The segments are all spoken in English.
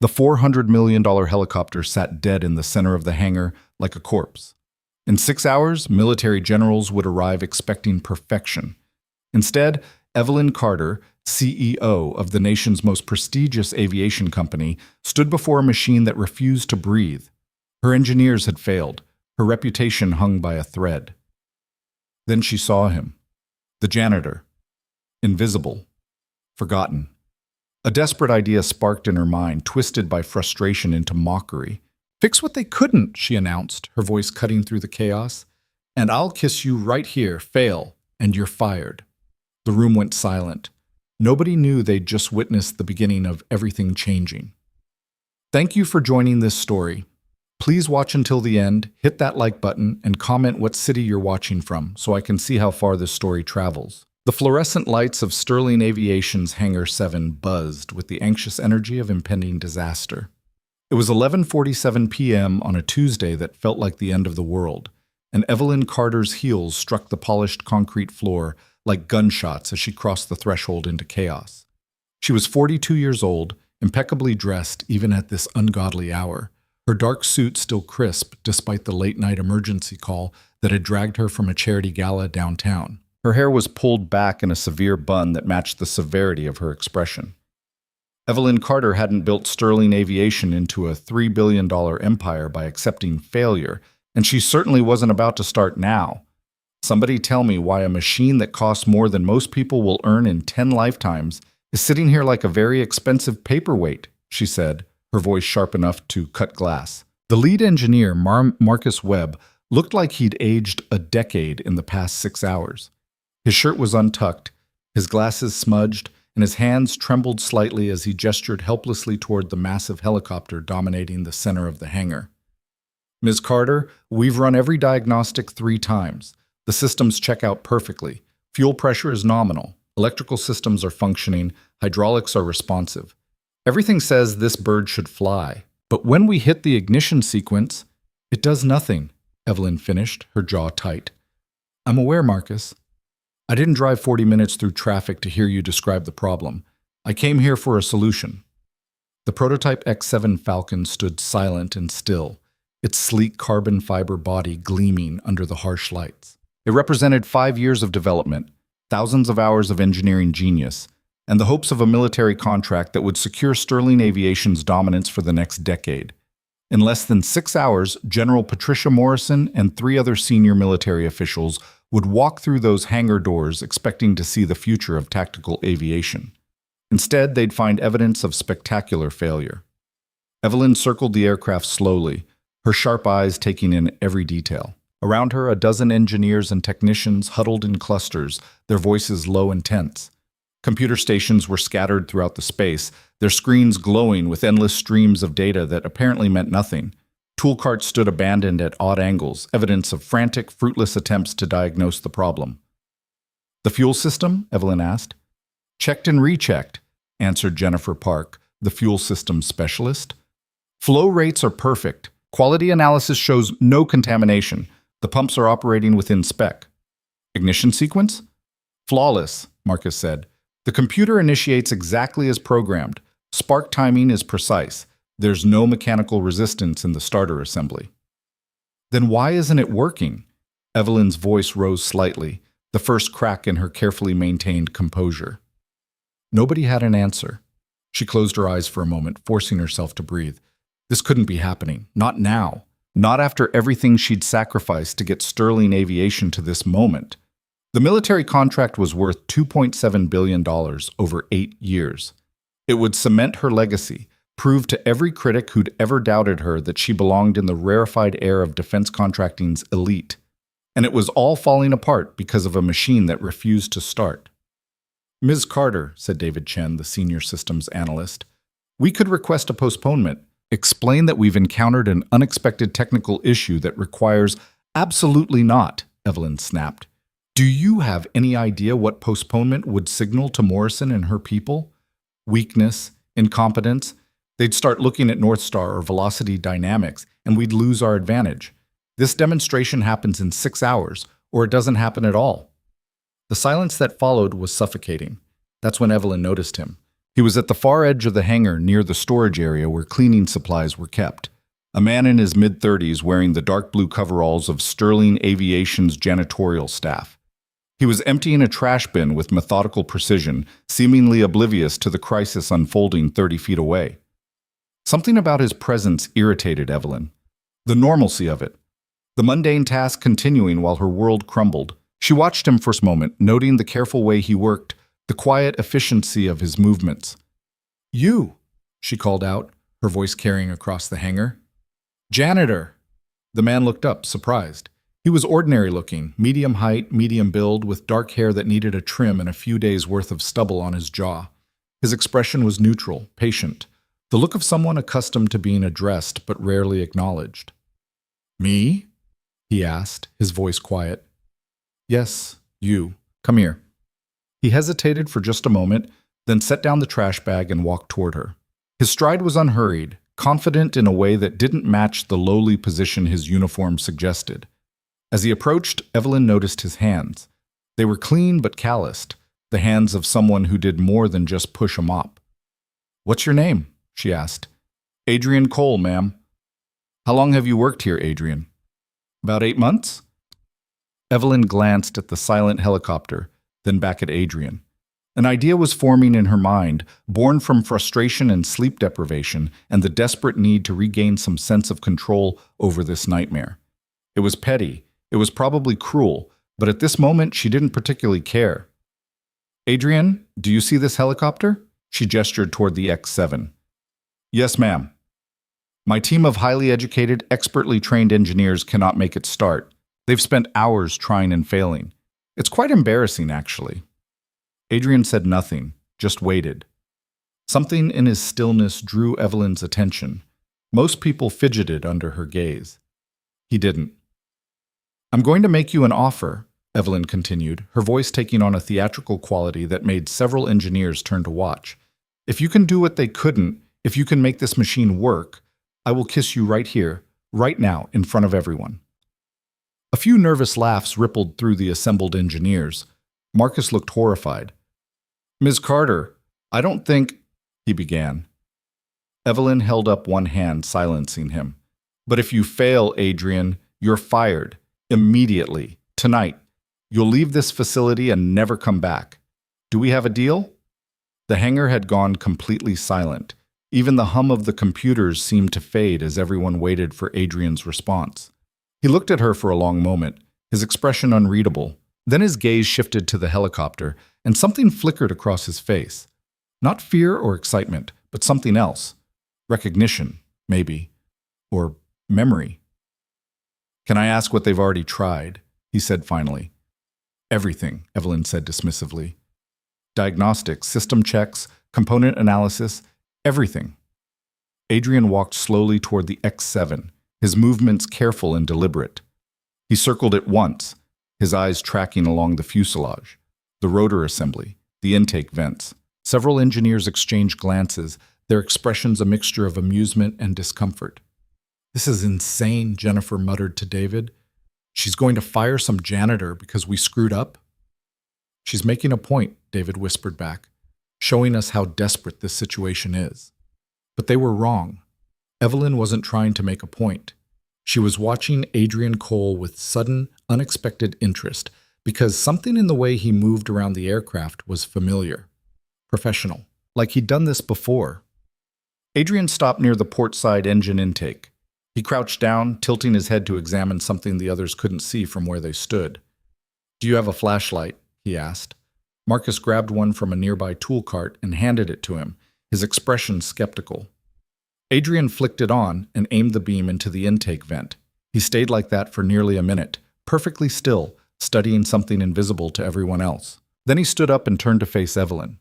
The $400 million helicopter sat dead in the center of the hangar like a corpse. In 6 hours, military generals would arrive expecting perfection. Instead, Evelyn Carter, CEO of the nation's most prestigious aviation company, stood before a machine that refused to breathe. Her engineers had failed. Her reputation hung by a thread. Then she saw him. The janitor. Invisible. Forgotten. A desperate idea sparked in her mind, twisted by frustration into mockery. "Fix what they couldn't," she announced, her voice cutting through the chaos. "And I'll kiss you right here. Fail, and you're fired." The room went silent. Nobody knew they'd just witnessed the beginning of everything changing. Thank you for joining this story. Please watch until the end, hit that like button, and comment what city you're watching from so I can see how far this story travels. The fluorescent lights of Sterling Aviation's Hangar 7 buzzed with the anxious energy of impending disaster. It was 11:47 p.m. on a Tuesday that felt like the end of the world, and Evelyn Carter's heels struck the polished concrete floor like gunshots as she crossed the threshold into chaos. She was 42 years old, impeccably dressed even at this ungodly hour, her dark suit still crisp despite the late-night emergency call that had dragged her from a charity gala downtown. Her hair was pulled back in a severe bun that matched the severity of her expression. Evelyn Carter hadn't built Sterling Aviation into a $3 billion empire by accepting failure, and she certainly wasn't about to start now. Somebody tell me why a machine that costs more than most people will earn in 10 lifetimes is sitting here like a very expensive paperweight, she said, her voice sharp enough to cut glass. The lead engineer, Marcus Webb, looked like he'd aged a decade in the past 6 hours. His shirt was untucked, his glasses smudged, and his hands trembled slightly as he gestured helplessly toward the massive helicopter dominating the center of the hangar. "Ms. Carter, we've run every diagnostic 3 times. The systems check out perfectly. Fuel pressure is nominal. Electrical systems are functioning. Hydraulics are responsive. Everything says this bird should fly. But when we hit the ignition sequence, it does nothing," Evelyn finished, her jaw tight. "I'm aware, Marcus. I didn't drive 40 minutes through traffic to hear you describe the problem. I came here for a solution." The prototype X-7 Falcon stood silent and still, its sleek carbon fiber body gleaming under the harsh lights. It represented 5 years of development, thousands of hours of engineering genius, and the hopes of a military contract that would secure Sterling Aviation's dominance for the next decade. In less than 6 hours, General Patricia Morrison and 3 other senior military officials would walk through those hangar doors expecting to see the future of tactical aviation. Instead, they'd find evidence of spectacular failure. Evelyn circled the aircraft slowly, her sharp eyes taking in every detail. Around her, a dozen engineers and technicians huddled in clusters, their voices low and tense. Computer stations were scattered throughout the space, their screens glowing with endless streams of data that apparently meant nothing. Tool carts stood abandoned at odd angles, evidence of frantic, fruitless attempts to diagnose the problem. "The fuel system?" Evelyn asked. "Checked and rechecked," answered Jennifer Park, the fuel systems specialist. "Flow rates are perfect. Quality analysis shows no contamination. The pumps are operating within spec." "Ignition sequence?" "Flawless," Marcus said. "The computer initiates exactly as programmed. Spark timing is precise. There's no mechanical resistance in the starter assembly." "Then why isn't it working?" Evelyn's voice rose slightly, the first crack in her carefully maintained composure. Nobody had an answer. She closed her eyes for a moment, forcing herself to breathe. This couldn't be happening. Not now. Not after everything she'd sacrificed to get Sterling Aviation to this moment. The military contract was worth $2.7 billion over 8 years. It would cement her legacy, prove to every critic who'd ever doubted her that she belonged in the rarefied air of defense contracting's elite. And it was all falling apart because of a machine that refused to start. "Ms. Carter," said David Chen, the senior systems analyst, "we could request a postponement. Explain that we've encountered an unexpected technical issue that requires—" "Absolutely not," Evelyn snapped. "Do you have any idea what postponement would signal to Morrison and her people? Weakness, incompetence. They'd start looking at North Star or velocity dynamics, and we'd lose our advantage. This demonstration happens in 6 hours, or it doesn't happen at all." The silence that followed was suffocating. That's when Evelyn noticed him. He was at the far edge of the hangar near the storage area where cleaning supplies were kept. A man in his mid-30s wearing the dark blue coveralls of Sterling Aviation's janitorial staff. He was emptying a trash bin with methodical precision, seemingly oblivious to the crisis unfolding 30 feet away. Something about his presence irritated Evelyn. The normalcy of it. The mundane task continuing while her world crumbled. She watched him for a moment, noting the careful way he worked, the quiet efficiency of his movements. "You," she called out, her voice carrying across the hangar. "Janitor." The man looked up, surprised. He was ordinary-looking, medium height, medium build, with dark hair that needed a trim and a few days' worth of stubble on his jaw. His expression was neutral, patient, the look of someone accustomed to being addressed but rarely acknowledged. "Me?" he asked, his voice quiet. "Yes, you. Come here." He hesitated for just a moment, then set down the trash bag and walked toward her. His stride was unhurried, confident in a way that didn't match the lowly position his uniform suggested. As he approached, Evelyn noticed his hands. They were clean but calloused, the hands of someone who did more than just push a mop. "What's your name?" she asked. "Adrien Cole, ma'am." "How long have you worked here, Adrien?" "About 8 months?" Evelyn glanced at the silent helicopter, then back at Adrien. An idea was forming in her mind, born from frustration and sleep deprivation and the desperate need to regain some sense of control over this nightmare. It was petty, it was probably cruel, but at this moment she didn't particularly care. "Adrien, do you see this helicopter?" She gestured toward the X-7. "Yes, ma'am." "My team of highly educated, expertly trained engineers cannot make it start. They've spent hours trying and failing. It's quite embarrassing, actually." Adrien said nothing, just waited. Something in his stillness drew Evelyn's attention. Most people fidgeted under her gaze. He didn't. "I'm going to make you an offer," Evelyn continued, her voice taking on a theatrical quality that made several engineers turn to watch. "If you can do what they couldn't, if you can make this machine work, I will kiss you right here, right now, in front of everyone." A few nervous laughs rippled through the assembled engineers. Marcus looked horrified. "Ms. Carter, I don't think—" he began. Evelyn held up one hand, silencing him. "But if you fail, Adrien, you're fired. Immediately. Tonight. You'll leave this facility and never come back. Do we have a deal?" The hangar had gone completely silent. Even the hum of the computers seemed to fade as everyone waited for Adrien's response. He looked at her for a long moment, his expression unreadable. Then his gaze shifted to the helicopter, and something flickered across his face. Not fear or excitement, but something else. Recognition, maybe. Or memory. "Can I ask what they've already tried?" he said finally. "Everything," Evelyn said dismissively. "Diagnostics, system checks, component analysis, everything." Adrien walked slowly toward the X-7, his movements careful and deliberate. He circled it once, his eyes tracking along the fuselage, the rotor assembly, the intake vents. Several engineers exchanged glances, their expressions a mixture of amusement and discomfort. "This is insane," Jennifer muttered to David. "She's going to fire some janitor because we screwed up?" "She's making a point," David whispered back, "showing us how desperate this situation is." But they were wrong. Evelyn wasn't trying to make a point. She was watching Adrien Cole with sudden, unexpected interest because something in the way he moved around the aircraft was familiar, professional, like he'd done this before. Adrien stopped near the port side engine intake. He crouched down, tilting his head to examine something the others couldn't see from where they stood. "Do you have a flashlight?" he asked. Marcus grabbed one from a nearby tool cart and handed it to him, his expression skeptical. Adrien flicked it on and aimed the beam into the intake vent. He stayed like that for nearly a minute, perfectly still, studying something invisible to everyone else. Then he stood up and turned to face Evelyn.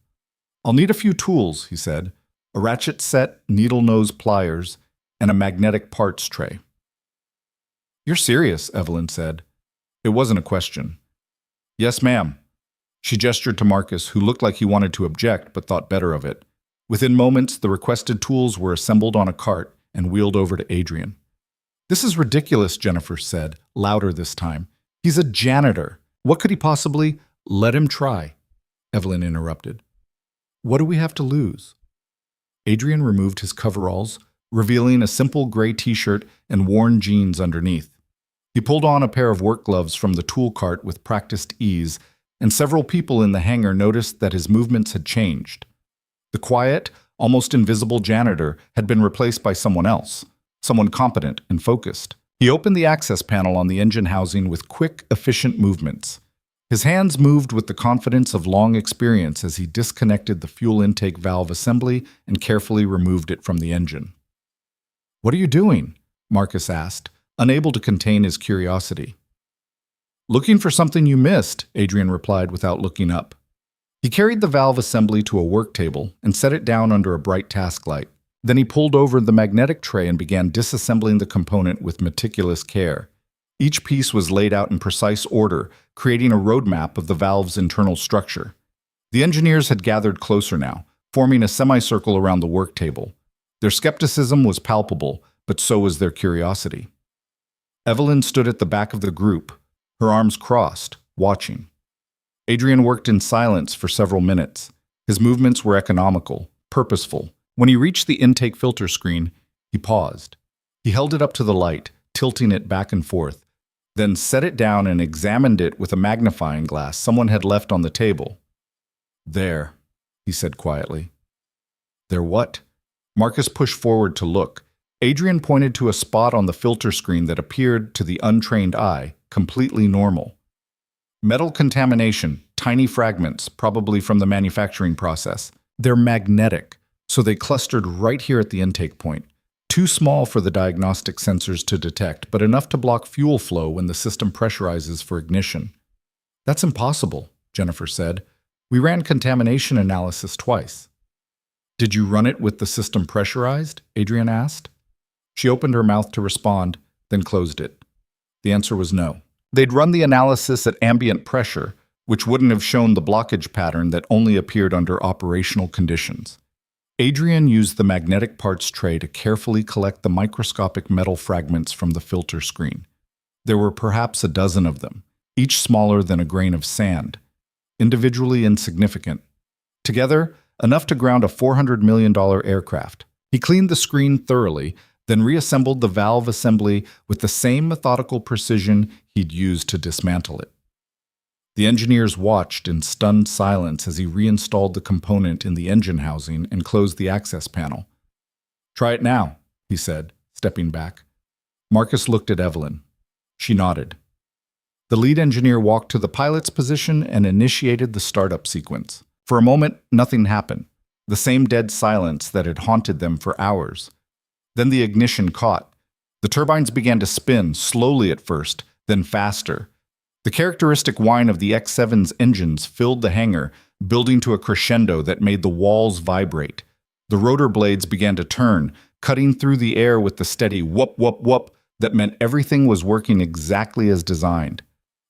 "I'll need a few tools," he said. "A ratchet set, needle nose pliers, and a magnetic parts tray." "You're serious," Evelyn said. It wasn't a question. "Yes, ma'am." She gestured to Marcus, who looked like he wanted to object but thought better of it. Within moments, the requested tools were assembled on a cart and wheeled over to Adrien. "This is ridiculous," Jennifer said, louder this time. "He's a janitor. What could he possibly—" "Let him try," Evelyn interrupted. What do we have to lose? Adrien removed his coveralls, revealing a simple gray t-shirt and worn jeans underneath. He pulled on a pair of work gloves from the tool cart with practiced ease, and several people in the hangar noticed that his movements had changed. The quiet, almost invisible janitor had been replaced by someone else, someone competent and focused. He opened the access panel on the engine housing with quick, efficient movements. His hands moved with the confidence of long experience as he disconnected the fuel intake valve assembly and carefully removed it from the engine. "What are you doing?" Marcus asked, unable to contain his curiosity. "Looking for something you missed," Adrien replied without looking up. He carried the valve assembly to a work table and set it down under a bright task light. Then he pulled over the magnetic tray and began disassembling the component with meticulous care. Each piece was laid out in precise order, creating a roadmap of the valve's internal structure. The engineers had gathered closer now, forming a semicircle around the work table. Their skepticism was palpable, but so was their curiosity. Evelyn stood at the back of the group, her arms crossed, watching. Adrien worked in silence for several minutes. His movements were economical, purposeful. When he reached the intake filter screen, he paused. He held it up to the light, tilting it back and forth, then set it down and examined it with a magnifying glass someone had left on the table. "There," he said quietly. "There what?" Marcus pushed forward to look. Adrien pointed to a spot on the filter screen that appeared to the untrained eye completely normal. "Metal contamination, tiny fragments, probably from the manufacturing process. They're magnetic, so they clustered right here at the intake point. Too small for the diagnostic sensors to detect, but enough to block fuel flow when the system pressurizes for ignition." "That's impossible," Jennifer said. "We ran contamination analysis twice." "Did you run it with the system pressurized?" Adrien asked. She opened her mouth to respond, then closed it. The answer was no. They'd run the analysis at ambient pressure, which wouldn't have shown the blockage pattern that only appeared under operational conditions. Adrien used the magnetic parts tray to carefully collect the microscopic metal fragments from the filter screen. There were perhaps a dozen of them, each smaller than a grain of sand, individually insignificant. Together, enough to ground a $400 million aircraft. He cleaned the screen thoroughly, then reassembled the valve assembly with the same methodical precision he'd used to dismantle it. The engineers watched in stunned silence as he reinstalled the component in the engine housing and closed the access panel. "Try it now," he said, stepping back. Marcus looked at Evelyn. She nodded. The lead engineer walked to the pilot's position and initiated the startup sequence. For a moment, nothing happened, the same dead silence that had haunted them for hours. Then the ignition caught. The turbines began to spin, slowly at first, then faster. The characteristic whine of the X-7's engines filled the hangar, building to a crescendo that made the walls vibrate. The rotor blades began to turn, cutting through the air with the steady whoop, whoop, whoop that meant everything was working exactly as designed.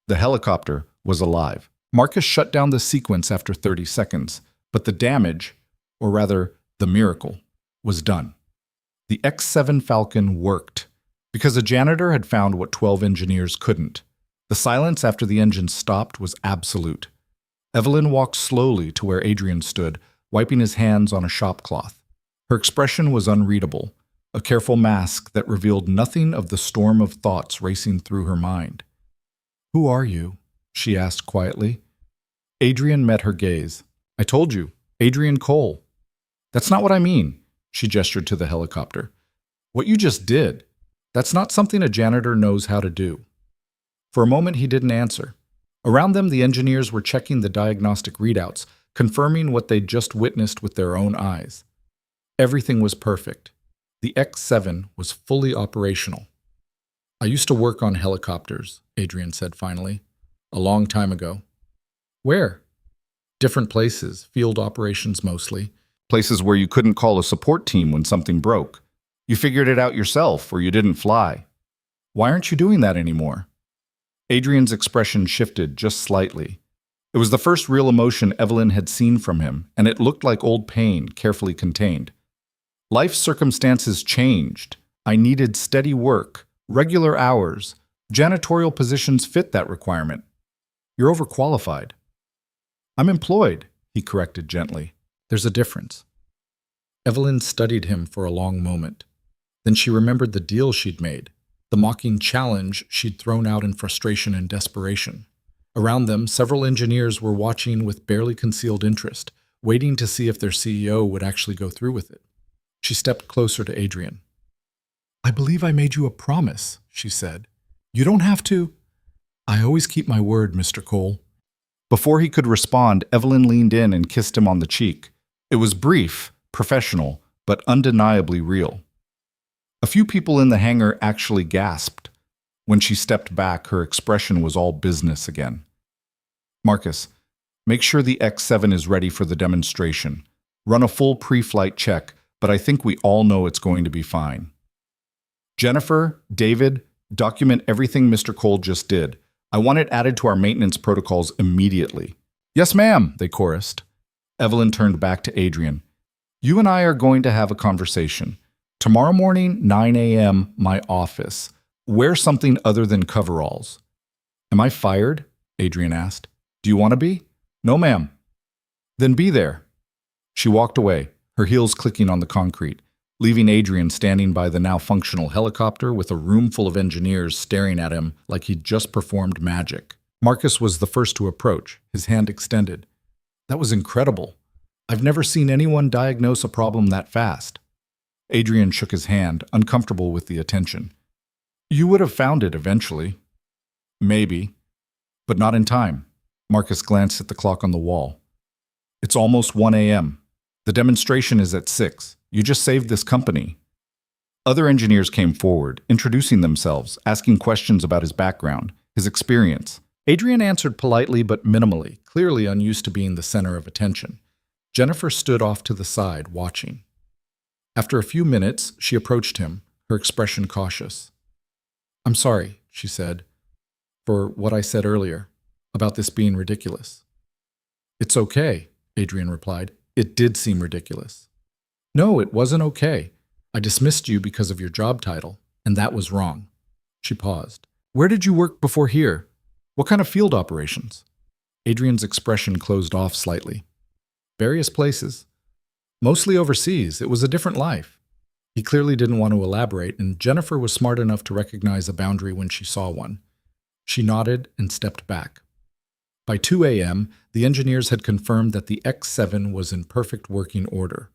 The helicopter was alive. Marcus shut down the sequence after 30 seconds, but the damage, or rather, the miracle, was done. The X-7 Falcon worked, because a janitor had found what 12 engineers couldn't. The silence after the engine stopped was absolute. Evelyn walked slowly to where Adrien stood, wiping his hands on a shop cloth. Her expression was unreadable, a careful mask that revealed nothing of the storm of thoughts racing through her mind. "Who are you?" she asked quietly. Adrien met her gaze. "I told you, Adrien Cole." "That's not what I mean," she gestured to the helicopter. "What you just did, that's not something a janitor knows how to do." For a moment, he didn't answer. Around them, the engineers were checking the diagnostic readouts, confirming what they'd just witnessed with their own eyes. Everything was perfect. The X-7 was fully operational. "I used to work on helicopters," Adrien said finally. "A long time ago." "Where?" "Different places, field operations mostly. Places where you couldn't call a support team when something broke. You figured it out yourself, or you didn't fly. Why aren't you doing that anymore?" Adrien's expression shifted just slightly. It was the first real emotion Evelyn had seen from him, and it looked like old pain, carefully contained. "Life circumstances changed. I needed steady work, regular hours. Janitorial positions fit that requirement. You're overqualified." "I'm employed," he corrected gently. There's a difference. Evelyn studied him for a long moment. Then she remembered the deal she'd made, the mocking challenge she'd thrown out in frustration and desperation. Around them, several engineers were watching with barely concealed interest, waiting to see if their CEO would actually go through with it. She stepped closer to Adrien. "I believe I made you a promise," she said. "You don't have to—" "I always keep my word, Mr. Cole." Before he could respond, Evelyn leaned in and kissed him on the cheek. It was brief, professional, but undeniably real. A few people in the hangar actually gasped. When she stepped back, her expression was all business again. "Marcus, make sure the X-7 is ready for the demonstration. Run a full pre-flight check, but I think we all know it's going to be fine. Jennifer, David, document everything Mr. Cole just did. I want it added to our maintenance protocols immediately." "Yes, ma'am," they chorused. Evelyn turned back to Adrien. "You and I are going to have a conversation. Tomorrow morning, 9 a.m., my office. Wear something other than coveralls." "Am I fired?" Adrien asked. "Do you want to be?" "No, ma'am." "Then be there." She walked away, her heels clicking on the concrete, leaving Adrien standing by the now functional helicopter with a room full of engineers staring at him like he'd just performed magic. Marcus was the first to approach, his hand extended. "That was incredible. I've never seen anyone diagnose a problem that fast." Adrien shook his hand, uncomfortable with the attention. "You would have found it eventually." "Maybe, but not in time." Marcus glanced at the clock on the wall. "It's almost 1 a.m. The demonstration is at 6. You just saved this company." Other engineers came forward, introducing themselves, asking questions about his background, his experience. Adrien answered politely but minimally, clearly unused to being the center of attention. Jennifer stood off to the side, watching. After a few minutes, she approached him, her expression cautious. "I'm sorry," she said, "for what I said earlier, about this being ridiculous." "It's okay," Adrien replied. "It did seem ridiculous." "No, it wasn't okay. I dismissed you because of your job title, and that was wrong." She paused. "Where did you work before here? What kind of field operations?" Adrien's expression closed off slightly. "Various places. Mostly overseas. It was a different life." He clearly didn't want to elaborate, and Jennifer was smart enough to recognize a boundary when she saw one. She nodded and stepped back. By 2 a.m., the engineers had confirmed that the X-7 was in perfect working order.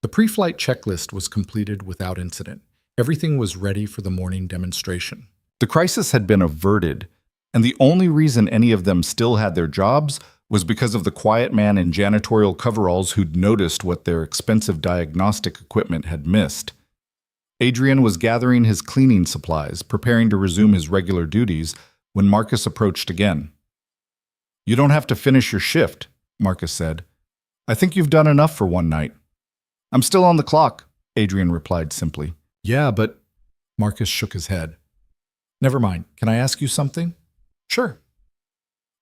The pre-flight checklist was completed without incident. Everything was ready for the morning demonstration. The crisis had been averted, and the only reason any of them still had their jobs was because of the quiet man in janitorial coveralls who'd noticed what their expensive diagnostic equipment had missed. Adrien was gathering his cleaning supplies, preparing to resume his regular duties, when Marcus approached again. "You don't have to finish your shift," Marcus said. "I think you've done enough for one night." "I'm still on the clock," Adrien replied simply. "Yeah, but—" Marcus shook his head. "Never mind. Can I ask you something?" "Sure."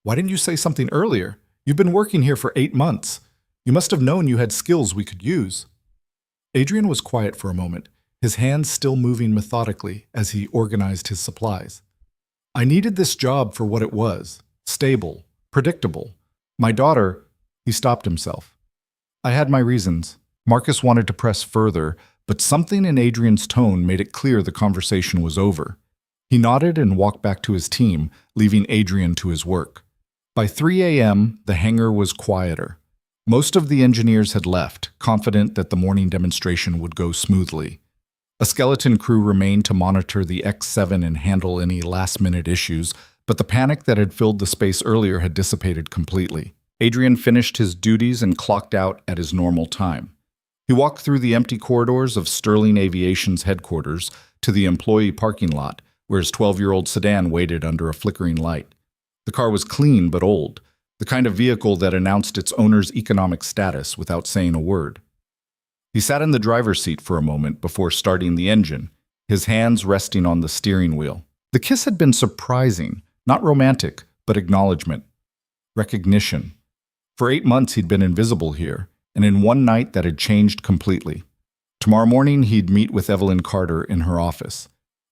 "Why didn't you say something earlier? You've been working here for 8 months. You must have known you had skills we could use." Adrien was quiet for a moment, his hands still moving methodically as he organized his supplies. "I needed this job for what it was. Stable, predictable. My daughter—" He stopped himself. "I had my reasons." Marcus wanted to press further, but something in Adrien's tone made it clear the conversation was over. He nodded and walked back to his team, leaving Adrien to his work. By 3 a.m., the hangar was quieter. Most of the engineers had left, confident that the morning demonstration would go smoothly. A skeleton crew remained to monitor the X-7 and handle any last-minute issues, but the panic that had filled the space earlier had dissipated completely. Adrien finished his duties and clocked out at his normal time. He walked through the empty corridors of Sterling Aviation's headquarters to the employee parking lot, where his 12-year-old sedan waited under a flickering light. The car was clean but old, the kind of vehicle that announced its owner's economic status without saying a word. He sat in the driver's seat for a moment before starting the engine, his hands resting on the steering wheel. The kiss had been surprising, not romantic, but acknowledgement. Recognition. For 8 months he'd been invisible here, and in one night that had changed completely. Tomorrow morning he'd meet with Evelyn Carter in her office.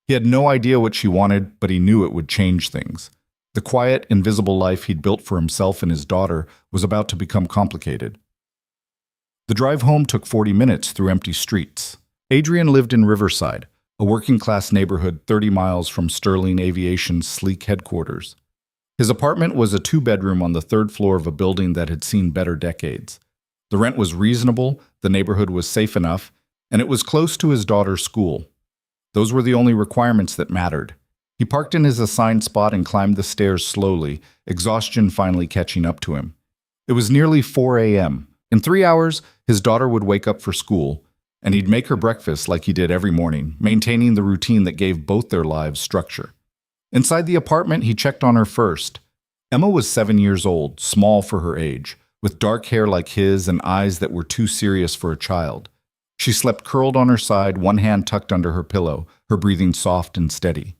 He had no idea what she wanted, but he knew it would change things. The quiet, invisible life he'd built for himself and his daughter was about to become complicated. The drive home took 40 minutes through empty streets. Adrien lived in Riverside, a working-class neighborhood 30 miles from Sterling Aviation's sleek headquarters. His apartment was a two-bedroom on the third floor of a building that had seen better decades. The rent was reasonable, the neighborhood was safe enough, and it was close to his daughter's school. Those were the only requirements that mattered. He parked in his assigned spot and climbed the stairs slowly, exhaustion finally catching up to him. It was nearly 4 a.m. In 3 hours, his daughter would wake up for school, and he'd make her breakfast like he did every morning, maintaining the routine that gave both their lives structure. Inside the apartment, he checked on her first. Emma was 7 years old, small for her age, with dark hair like his and eyes that were too serious for a child. She slept curled on her side, one hand tucked under her pillow, her breathing soft and steady.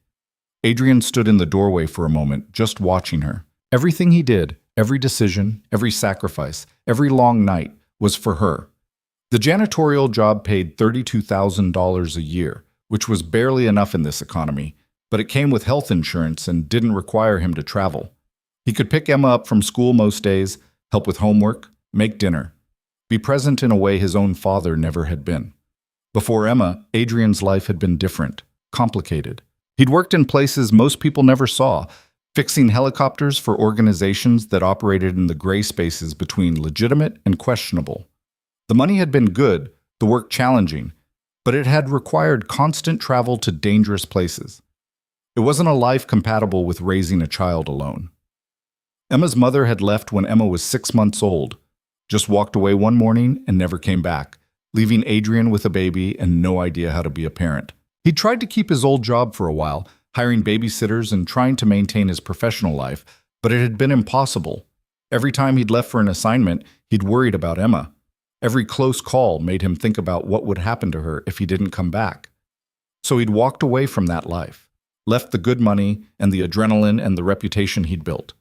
Adrien stood in the doorway for a moment, just watching her. Everything he did, every decision, every sacrifice, every long night, was for her. The janitorial job paid $32,000 a year, which was barely enough in this economy, but it came with health insurance and didn't require him to travel. He could pick Emma up from school most days, help with homework, make dinner, be present in a way his own father never had been. Before Emma, Adrien's life had been different, complicated. He'd worked in places most people never saw, fixing helicopters for organizations that operated in the gray spaces between legitimate and questionable. The money had been good, the work challenging, but it had required constant travel to dangerous places. It wasn't a life compatible with raising a child alone. Emma's mother had left when Emma was 6 months old, just walked away one morning and never came back, leaving Adrien with a baby and no idea how to be a parent. He'd tried to keep his old job for a while, hiring babysitters and trying to maintain his professional life, but it had been impossible. Every time he'd left for an assignment, he'd worried about Emma. Every close call made him think about what would happen to her if he didn't come back. So he'd walked away from that life, left the good money and the adrenaline and the reputation he'd built,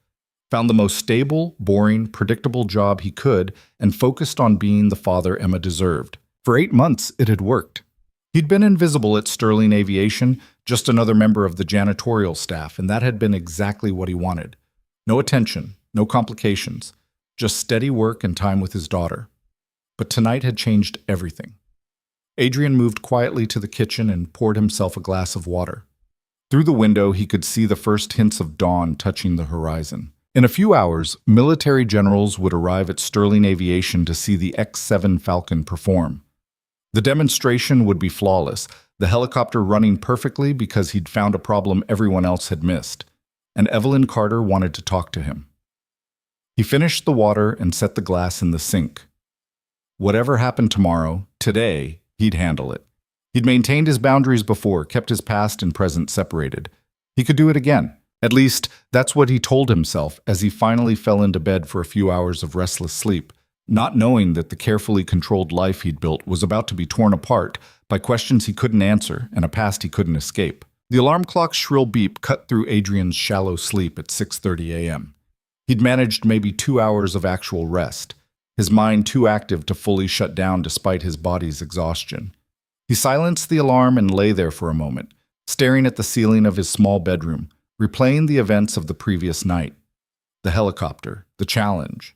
found the most stable, boring, predictable job he could, and focused on being the father Emma deserved. For 8 months, it had worked. He'd been invisible at Sterling Aviation, just another member of the janitorial staff, and that had been exactly what he wanted. No attention, no complications, just steady work and time with his daughter. But tonight had changed everything. Adrien moved quietly to the kitchen and poured himself a glass of water. Through the window, he could see the first hints of dawn touching the horizon. In a few hours, military generals would arrive at Sterling Aviation to see the X-7 Falcon perform. The demonstration would be flawless, the helicopter running perfectly because he'd found a problem everyone else had missed, and Evelyn Carter wanted to talk to him. He finished the water and set the glass in the sink. Whatever happened tomorrow, today, he'd handle it. He'd maintained his boundaries before, kept his past and present separated. He could do it again. At least, that's what he told himself as he finally fell into bed for a few hours of restless sleep, not knowing that the carefully controlled life he'd built was about to be torn apart by questions he couldn't answer and a past he couldn't escape. The alarm clock's shrill beep cut through Adrien's shallow sleep at 6:30 a.m. He'd managed maybe 2 hours of actual rest, his mind too active to fully shut down despite his body's exhaustion. He silenced the alarm and lay there for a moment, staring at the ceiling of his small bedroom, replaying the events of the previous night. The helicopter, the challenge,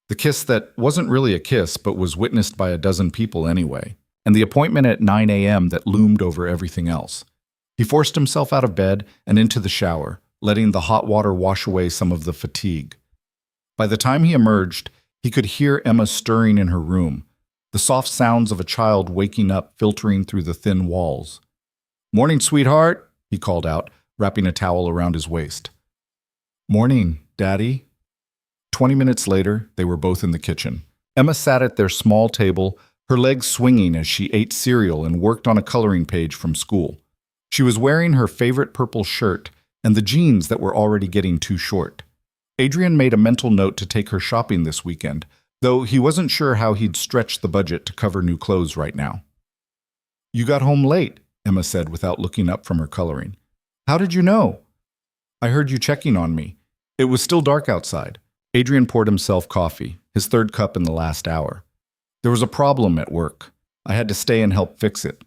the kiss that wasn't really a kiss but was witnessed by a dozen people anyway, and the appointment at 9 a.m. that loomed over everything else. He forced himself out of bed and into the shower, letting the hot water wash away some of the fatigue. By the time he emerged, he could hear Emma stirring in her room, the soft sounds of a child waking up filtering through the thin walls. "Morning, sweetheart," he called out, wrapping a towel around his waist. "Morning, Daddy." 20 minutes later, they were both in the kitchen. Emma sat at their small table, her legs swinging as she ate cereal and worked on a coloring page from school. She was wearing her favorite purple shirt and the jeans that were already getting too short. Adrien made a mental note to take her shopping this weekend, though he wasn't sure how he'd stretch the budget to cover new clothes right now. "You got home late," Emma said without looking up from her coloring. "How did you know?" "I heard you checking on me. It was still dark outside." Adrien poured himself coffee, his third cup in the last hour. "There was a problem at work. I had to stay and help fix it."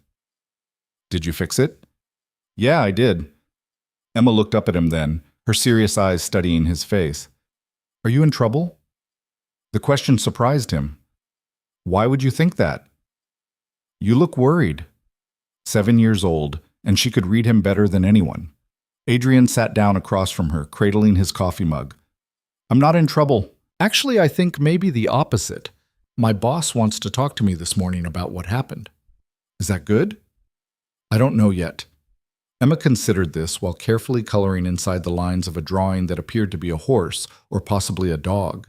"Did you fix it?" "Yeah, I did." Emma looked up at him then, her serious eyes studying his face. "Are you in trouble?" The question surprised him. Why would you think that? You look worried. 7 years old, and she could read him better than anyone. Adrien sat down across from her, cradling his coffee mug. I'm not in trouble. Actually, I think maybe the opposite. My boss wants to talk to me this morning about what happened. Is that good? I don't know yet. Emma considered this while carefully coloring inside the lines of a drawing that appeared to be a horse or possibly a dog.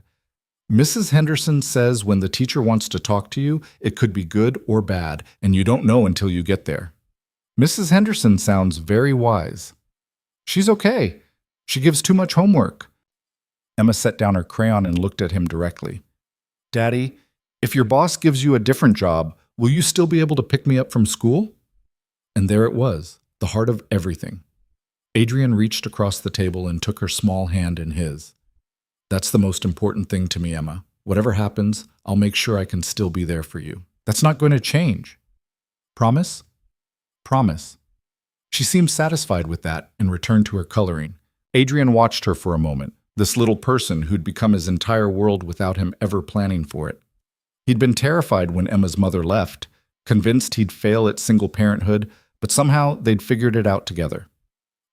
Mrs. Henderson says when the teacher wants to talk to you, it could be good or bad, and you don't know until you get there. Mrs. Henderson sounds very wise. She's okay. She gives too much homework. Emma set down her crayon and looked at him directly. Daddy, if your boss gives you a different job, will you still be able to pick me up from school? And there it was, the heart of everything. Adrien reached across the table and took her small hand in his. That's the most important thing to me, Emma. Whatever happens, I'll make sure I can still be there for you. That's not going to change. Promise? Promise. She seemed satisfied with that and returned to her coloring. Adrien watched her for a moment, this little person who'd become his entire world without him ever planning for it. He'd been terrified when Emma's mother left, convinced he'd fail at single parenthood, but somehow they'd figured it out together.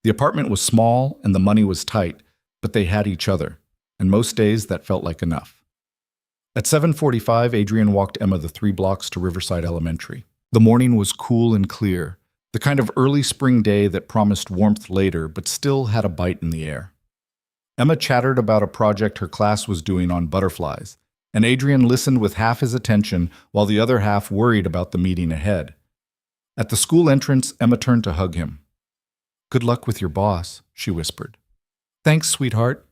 The apartment was small and the money was tight, but they had each other, and most days that felt like enough. At 7:45, Adrien walked Emma the 3 blocks to Riverside Elementary. The morning was cool and clear, the kind of early spring day that promised warmth later but still had a bite in the air. Emma chattered about a project her class was doing on butterflies, and Adrien listened with half his attention while the other half worried about the meeting ahead. At the school entrance, Emma turned to hug him. Good luck with your boss, she whispered. Thanks, sweetheart.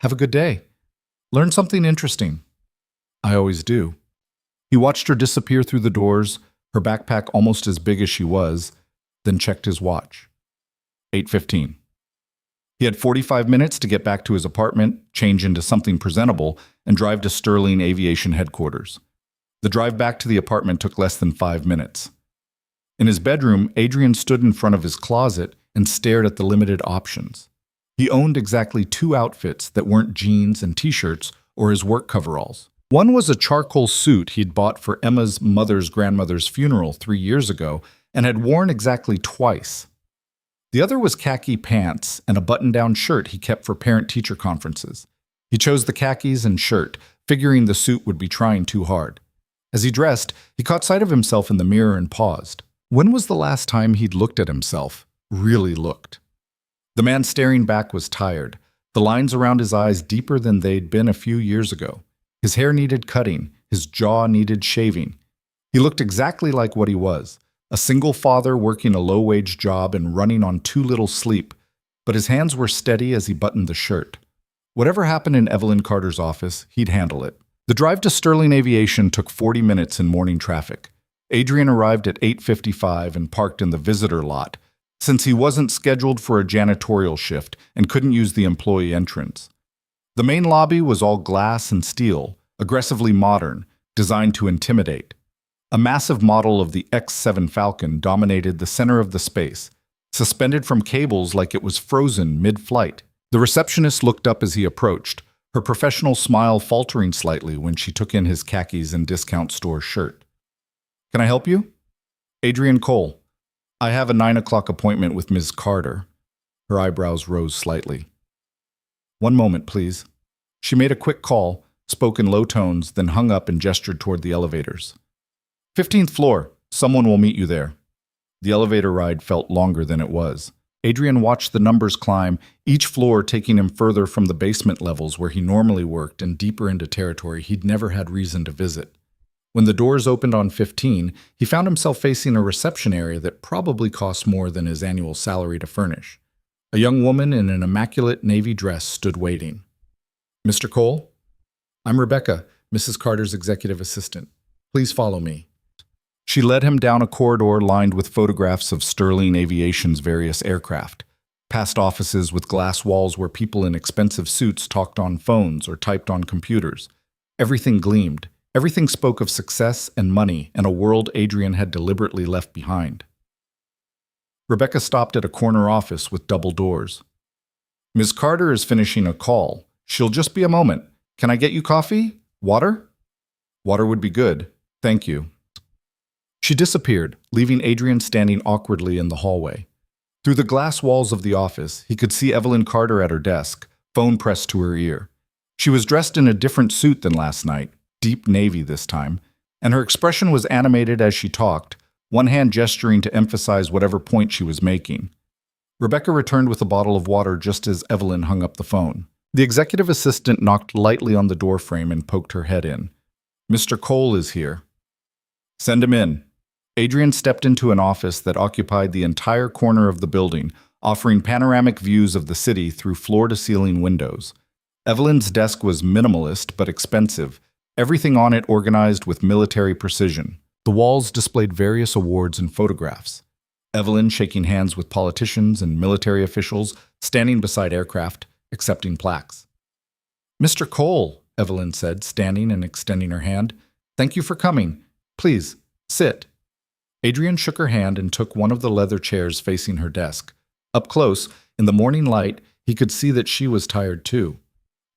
Have a good day. Learn something interesting. I always do. He watched her disappear through the doors, her backpack almost as big as she was, then checked his watch. 8:15. He had 45 minutes to get back to his apartment, change into something presentable, and drive to Sterling Aviation headquarters. The drive back to the apartment took less than 5 minutes. In his bedroom, Adrien stood in front of his closet and stared at the limited options. He owned exactly 2 outfits that weren't jeans and t-shirts or his work coveralls. One was a charcoal suit he'd bought for Emma's mother's grandmother's funeral 3 years ago and had worn exactly twice. The other was khaki pants and a button-down shirt he kept for parent-teacher conferences. He chose the khakis and shirt, figuring the suit would be trying too hard. As he dressed, he caught sight of himself in the mirror and paused. When was the last time he'd looked at himself? Really looked. The man staring back was tired, the lines around his eyes deeper than they'd been a few years ago. His hair needed cutting, his jaw needed shaving. He looked exactly like what he was, a single father working a low-wage job and running on too little sleep, but his hands were steady as he buttoned the shirt. Whatever happened in Evelyn Carter's office, he'd handle it. The drive to Sterling Aviation took 40 minutes in morning traffic. Adrien arrived at 8:55 and parked in the visitor lot, since he wasn't scheduled for a janitorial shift and couldn't use the employee entrance. The main lobby was all glass and steel, aggressively modern, designed to intimidate. A massive model of the X-7 Falcon dominated the center of the space, suspended from cables like it was frozen mid-flight. The receptionist looked up as he approached, her professional smile faltering slightly when she took in his khakis and discount store shirt. Can I help you? Adrien Cole. I have a 9 o'clock appointment with Ms. Carter. Her eyebrows rose slightly. 1 moment, please. She made a quick call, spoke in low tones, then hung up and gestured toward the elevators. 15th floor. Someone will meet you there. The elevator ride felt longer than it was. Adrien watched the numbers climb, each floor taking him further from the basement levels where he normally worked and deeper into territory he'd never had reason to visit. When the doors opened on 15, he found himself facing a reception area that probably cost more than his annual salary to furnish. A young woman in an immaculate navy dress stood waiting. Mr. Cole? I'm Rebecca, Mrs. Carter's executive assistant. Please follow me. She led him down a corridor lined with photographs of Sterling Aviation's various aircraft, past offices with glass walls where people in expensive suits talked on phones or typed on computers. Everything gleamed. Everything spoke of success and money and a world Adrien had deliberately left behind. Rebecca stopped at a corner office with double doors. Ms. Carter is finishing a call. She'll just be a moment. Can I get you coffee? Water? Water would be good. Thank you. She disappeared, leaving Adrien standing awkwardly in the hallway. Through the glass walls of the office, he could see Evelyn Carter at her desk, phone pressed to her ear. She was dressed in a different suit than last night, deep navy this time, and her expression was animated as she talked, one hand gesturing to emphasize whatever point she was making. Rebecca returned with a bottle of water just as Evelyn hung up the phone. The executive assistant knocked lightly on the doorframe and poked her head in. "Mr. Cole is here." "Send him in." Adrien stepped into an office that occupied the entire corner of the building, offering panoramic views of the city through floor-to-ceiling windows. Evelyn's desk was minimalist but expensive, everything on it organized with military precision. The walls displayed various awards and photographs. Evelyn shaking hands with politicians and military officials, standing beside aircraft, accepting plaques. "Mr. Cole," Evelyn said, standing and extending her hand. "Thank you for coming. Please, sit." Adrien shook her hand and took one of the leather chairs facing her desk. Up close, in the morning light, he could see that she was tired too.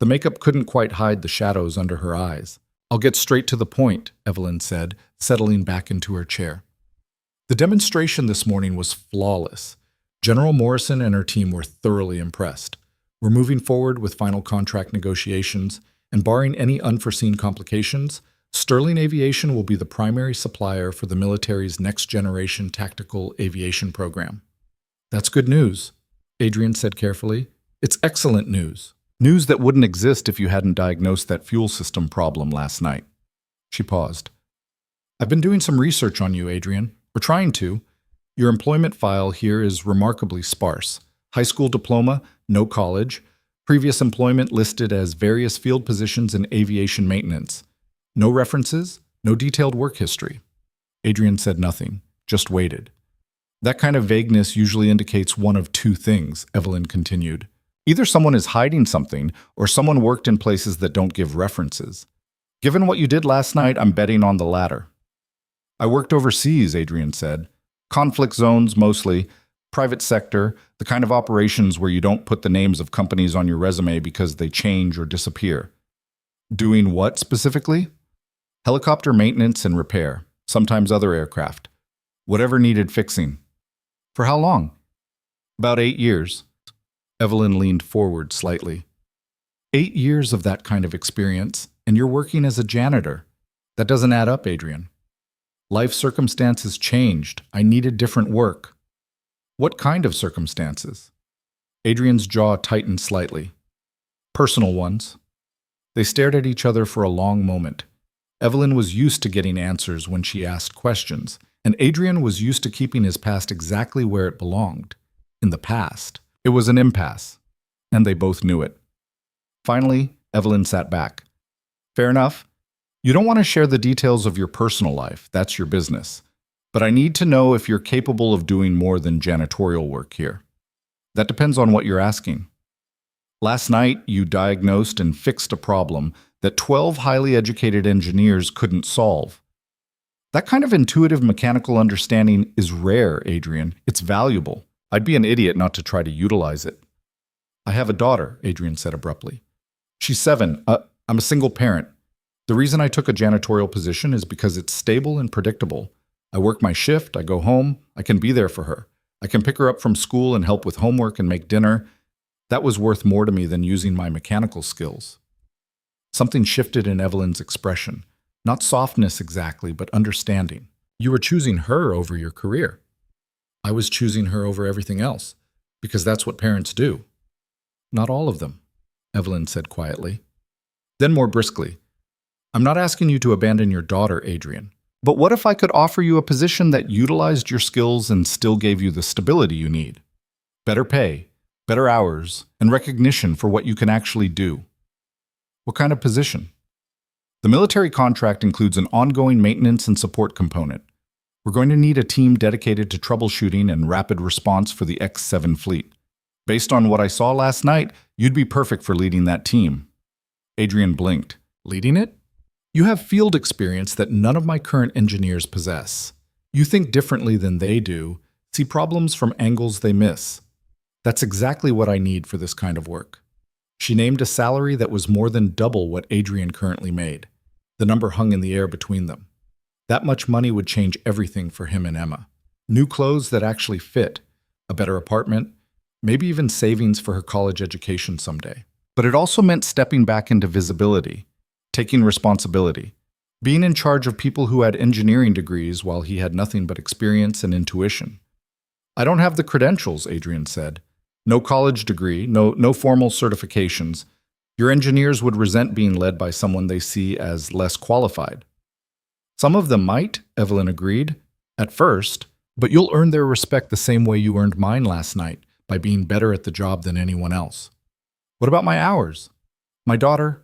The makeup couldn't quite hide the shadows under her eyes. "I'll get straight to the point," Evelyn said, settling back into her chair. The demonstration this morning was flawless. General Morrison and her team were thoroughly impressed. We're moving forward with final contract negotiations, and barring any unforeseen complications, Sterling Aviation will be the primary supplier for the military's next-generation tactical aviation program. "That's good news," Adrien said carefully. "It's excellent news. News that wouldn't exist if you hadn't diagnosed that fuel system problem last night." She paused. "I've been doing some research on you, Adrien. We're trying to. Your employment file here is remarkably sparse. High school diploma, no college. Previous employment listed as various field positions in aviation maintenance. No references, no detailed work history." Adrien said nothing, just waited. "That kind of vagueness usually indicates one of two things," Evelyn continued. "Either someone is hiding something, or someone worked in places that don't give references. Given what you did last night, I'm betting on the latter." "I worked overseas," Adrien said. "Conflict zones, mostly. Private sector, the kind of operations where you don't put the names of companies on your resume because they change or disappear." "Doing what specifically?" "Helicopter maintenance and repair, sometimes other aircraft. Whatever needed fixing." "For how long?" "About 8 years." Evelyn leaned forward slightly. 8 years of that kind of experience, and you're working as a janitor. That doesn't add up, Adrien. Life circumstances changed. I needed different work." "What kind of circumstances?" Adrien's jaw tightened slightly. "Personal ones." They stared at each other for a long moment. Evelyn was used to getting answers when she asked questions, and Adrien was used to keeping his past exactly where it belonged. In the past. It was an impasse, and they both knew it. Finally, Evelyn sat back. "Fair enough. You don't want to share the details of your personal life. That's your business. But I need to know if you're capable of doing more than janitorial work here. That depends on what you're asking. Last night, you diagnosed and fixed a problem that 12 highly educated engineers couldn't solve. That kind of intuitive mechanical understanding is rare, Adrien. It's valuable. I'd be an idiot not to try to utilize it." "I have a daughter," Adrien said abruptly. "She's 7. I'm a single parent. The reason I took a janitorial position is because it's stable and predictable. I work my shift, I go home, I can be there for her. I can pick her up from school and help with homework and make dinner. That was worth more to me than using my mechanical skills." Something shifted in Evelyn's expression. Not softness exactly, but understanding. "You were choosing her over your career." "I was choosing her over everything else, because that's what parents do." "Not all of them," Evelyn said quietly. Then more briskly, "I'm not asking you to abandon your daughter, Adrien. But what if I could offer you a position that utilized your skills and still gave you the stability you need? Better pay, better hours, and recognition for what you can actually do." "What kind of position?" "The military contract includes an ongoing maintenance and support component. We're going to need a team dedicated to troubleshooting and rapid response for the X-7 fleet. Based on what I saw last night, you'd be perfect for leading that team." Adrien blinked. "Leading it? You have field experience that none of my current engineers possess. You think differently than they do, see problems from angles they miss. That's exactly what I need for this kind of work." She named a salary that was more than double what Adrien currently made. The number hung in the air between them. That much money would change everything for him and Emma. New clothes that actually fit, a better apartment, maybe even savings for her college education someday. But it also meant stepping back into visibility, taking responsibility, being in charge of people who had engineering degrees while he had nothing but experience and intuition. "I don't have the credentials," Adrien said. "No college degree, no formal certifications. Your engineers would resent being led by someone they see as less qualified." "Some of them might," Evelyn agreed, "at first, but you'll earn their respect the same way you earned mine last night, by being better at the job than anyone else." "What about my hours?" "My daughter,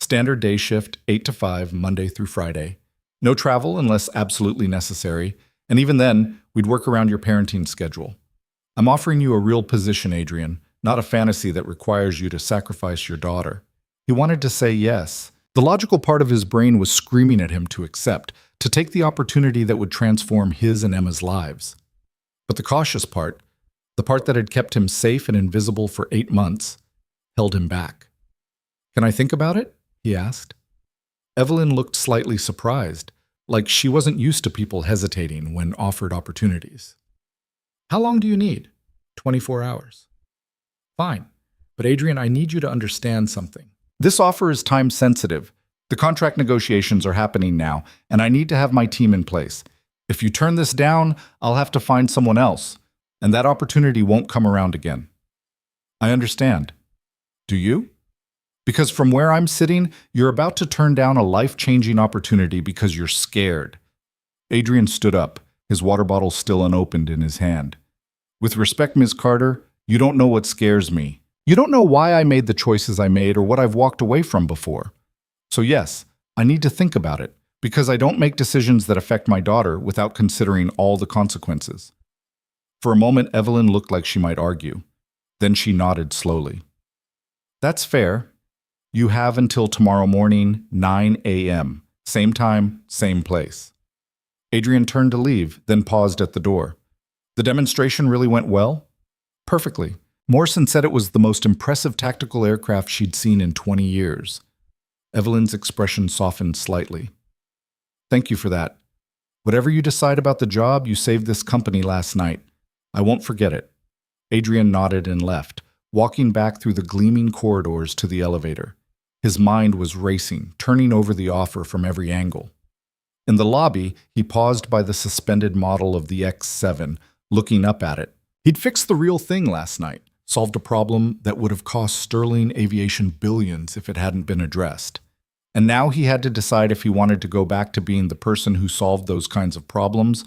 standard day shift, 8 to 5, Monday through Friday. No travel unless absolutely necessary, and even then, we'd work around your parenting schedule. I'm offering you a real position, Adrien, not a fantasy that requires you to sacrifice your daughter." He wanted to say yes. The logical part of his brain was screaming at him to accept, to take the opportunity that would transform his and Emma's lives. But the cautious part, the part that had kept him safe and invisible for 8 months, held him back. "Can I think about it?" he asked. Evelyn looked slightly surprised, like she wasn't used to people hesitating when offered opportunities. "How long do you need?" 24 hours. "Fine. But Adrien, I need you to understand something. This offer is time sensitive. The contract negotiations are happening now, and I need to have my team in place. If you turn this down, I'll have to find someone else, and that opportunity won't come around again." "I understand. Do you? Because from where I'm sitting, you're about to turn down a life-changing opportunity because you're scared." Adrien stood up, his water bottle still unopened in his hand. "With respect, Ms. Carter, you don't know what scares me. You don't know why I made the choices I made or what I've walked away from before. So yes, I need to think about it, because I don't make decisions that affect my daughter without considering all the consequences." For a moment, Evelyn looked like she might argue. Then she nodded slowly. "That's fair. You have until tomorrow morning, 9 a.m., same time, same place." Adrien turned to leave, then paused at the door. "The demonstration really went well?" "Perfectly. Morrison said it was the most impressive tactical aircraft she'd seen in 20 years. Evelyn's expression softened slightly. "Thank you for that. Whatever you decide about the job, you saved this company last night. I won't forget it." Adrien nodded and left, walking back through the gleaming corridors to the elevator. His mind was racing, turning over the offer from every angle. In the lobby, he paused by the suspended model of the X-7, looking up at it. He'd fixed the real thing last night, solved a problem that would have cost sterling aviation billions if it hadn't been addressed. And now he had to decide if he wanted to go back to being the person who solved those kinds of problems,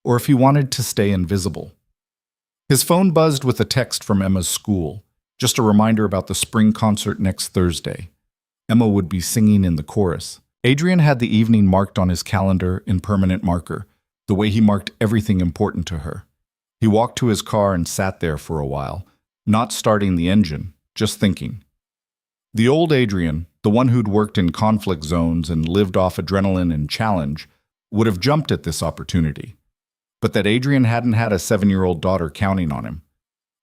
or if he wanted to stay invisible. His phone buzzed with a text from Emma's school, just a reminder about the spring concert next Thursday. Emma would be singing in the chorus. Adrien had the evening marked on his calendar in permanent marker, the way he marked everything important to her. He walked to his car and sat there for a while, not starting the engine, just thinking. The old Adrien, the one who'd worked in conflict zones and lived off adrenaline and challenge, would have jumped at this opportunity. But that Adrien hadn't had a 7-year-old daughter counting on him.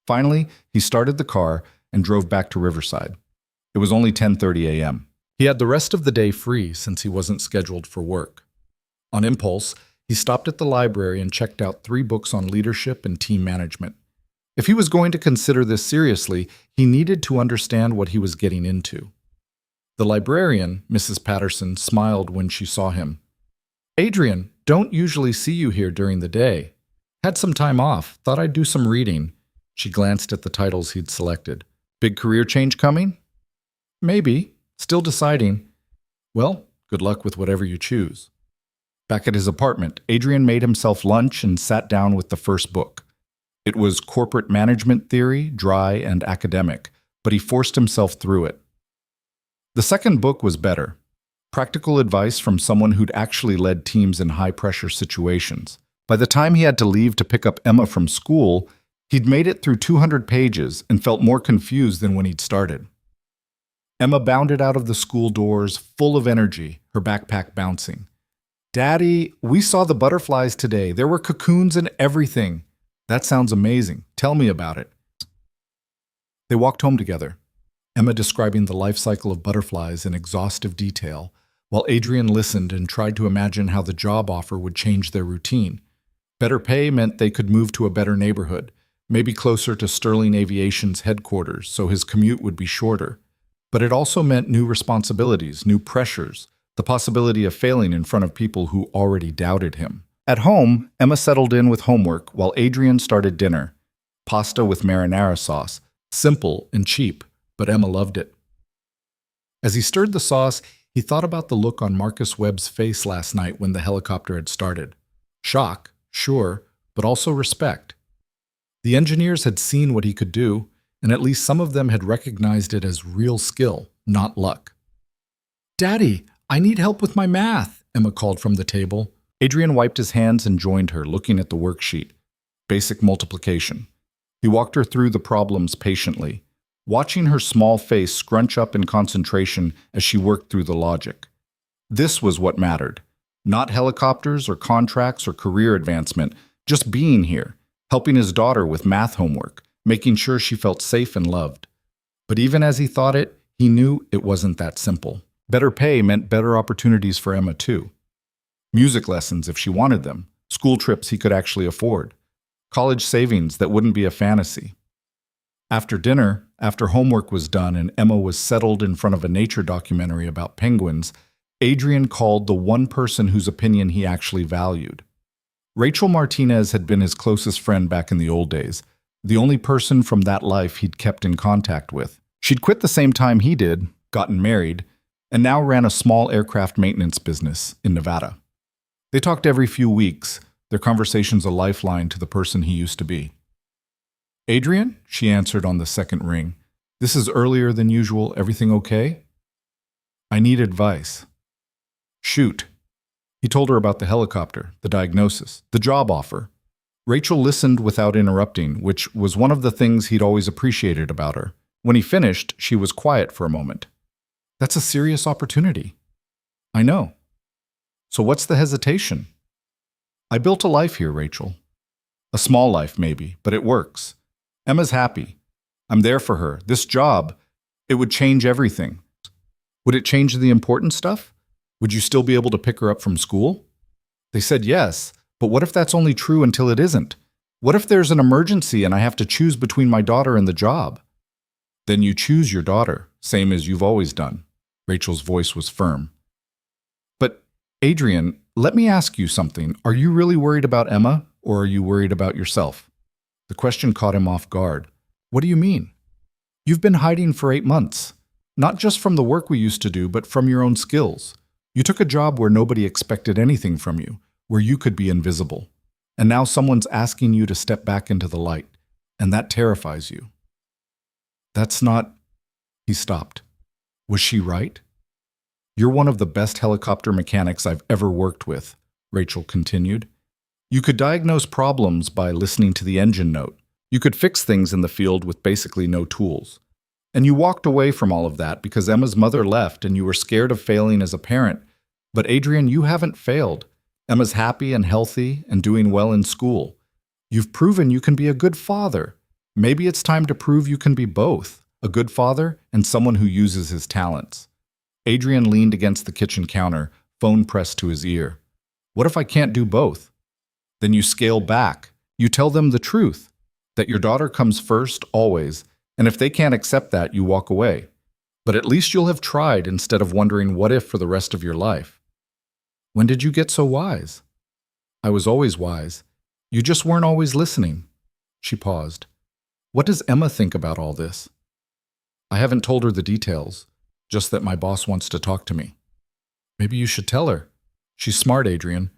Finally, he started the car and drove back to Riverside. It was only 10:30 a.m. He had the rest of the day free since he wasn't scheduled for work. On impulse, he stopped at the library and checked out 3 books on leadership and team management. If he was going to consider this seriously, he needed to understand what he was getting into. The librarian, Mrs. Patterson, smiled when she saw him. "Adrien, don't usually see you here during the day. Had some time off, thought I'd do some reading." She glanced at the titles he'd selected. "Big career change coming?" "Maybe. Still deciding." "Well, good luck with whatever you choose." Back at his apartment, Adrien made himself lunch and sat down with the first book. It was corporate management theory, dry and academic, but he forced himself through it. The second book was better. Practical advice from someone who'd actually led teams in high-pressure situations. By the time he had to leave to pick up Emma from school, he'd made it through 200 pages and felt more confused than when he'd started. Emma bounded out of the school doors, full of energy, her backpack bouncing. "Daddy, we saw the butterflies today. There were cocoons and everything." "That sounds amazing. Tell me about it." They walked home together, Emma describing the life cycle of butterflies in exhaustive detail, while Adrien listened and tried to imagine how the job offer would change their routine. Better pay meant they could move to a better neighborhood, maybe closer to Sterling Aviation's headquarters, so his commute would be shorter. But it also meant new responsibilities, new pressures, the possibility of failing in front of people who already doubted him. At home, Emma settled in with homework while Adrien started dinner. Pasta with marinara sauce, simple and cheap, but Emma loved it. As he stirred the sauce, he thought about the look on Marcus Webb's face last night when the helicopter had started. Shock, sure, but also respect. The engineers had seen what he could do, and at least some of them had recognized it as real skill, not luck. "Daddy, I need help with my math," Emma called from the table. Adrien wiped his hands and joined her, looking at the worksheet. Basic multiplication. He walked her through the problems patiently, watching her small face scrunch up in concentration as she worked through the logic. This was what mattered. Not helicopters or contracts or career advancement, just being here, helping his daughter with math homework, making sure she felt safe and loved. But even as he thought it, he knew it wasn't that simple. Better pay meant better opportunities for Emma too. Music lessons if she wanted them, school trips he could actually afford, college savings that wouldn't be a fantasy. After dinner, after homework was done and Emma was settled in front of a nature documentary about penguins, Adrien called the one person whose opinion he actually valued. Rachel Martinez had been his closest friend back in the old days, the only person from that life he'd kept in contact with. She'd quit the same time he did, gotten married, and now ran a small aircraft maintenance business in Nevada. They talked every few weeks, their conversations a lifeline to the person he used to be. "Adrien?" she answered on the second ring. "This is earlier than usual. Everything okay?" "I need advice." "Shoot." He told her about the helicopter, the diagnosis, the job offer. Rachel listened without interrupting, which was one of the things he'd always appreciated about her. When he finished, she was quiet for a moment. "That's a serious opportunity." "I know." "So what's the hesitation?" "I built a life here, Rachel. A small life, maybe, but it works. Emma's happy. I'm there for her. This job, it would change everything." "Would it change the important stuff? Would you still be able to pick her up from school?" They said yes, but what if that's only true until it isn't? What if there's an emergency and I have to choose between my daughter and the job? "Then you choose your daughter, same as you've always done." Rachel's voice was firm. "But, Adrien, let me ask you something. Are you really worried about Emma, or are you worried about yourself?" The question caught him off guard. "What do you mean?" "You've been hiding for 8 months. Not just from the work we used to do, but from your own skills. You took a job where nobody expected anything from you, where you could be invisible. And now someone's asking you to step back into the light, and that terrifies you." "That's not—" He stopped. Was she right? "You're one of the best helicopter mechanics I've ever worked with," Rachel continued. "You could diagnose problems by listening to the engine note. You could fix things in the field with basically no tools. And you walked away from all of that because Emma's mother left and you were scared of failing as a parent. But Adrien, you haven't failed. Emma's happy and healthy and doing well in school. You've proven you can be a good father. Maybe it's time to prove you can be both, a good father and someone who uses his talents." Adrien leaned against the kitchen counter, phone pressed to his ear. "What if I can't do both?" "Then you scale back. You tell them the truth, that your daughter comes first always, and if they can't accept that, you walk away. But at least you'll have tried instead of wondering what if for the rest of your life." "When did you get so wise?" "I was always wise. You just weren't always listening." She paused. "What does Emma think about all this?" "I haven't told her the details, just that my boss wants to talk to me." "Maybe you should tell her. She's smart, Adrien.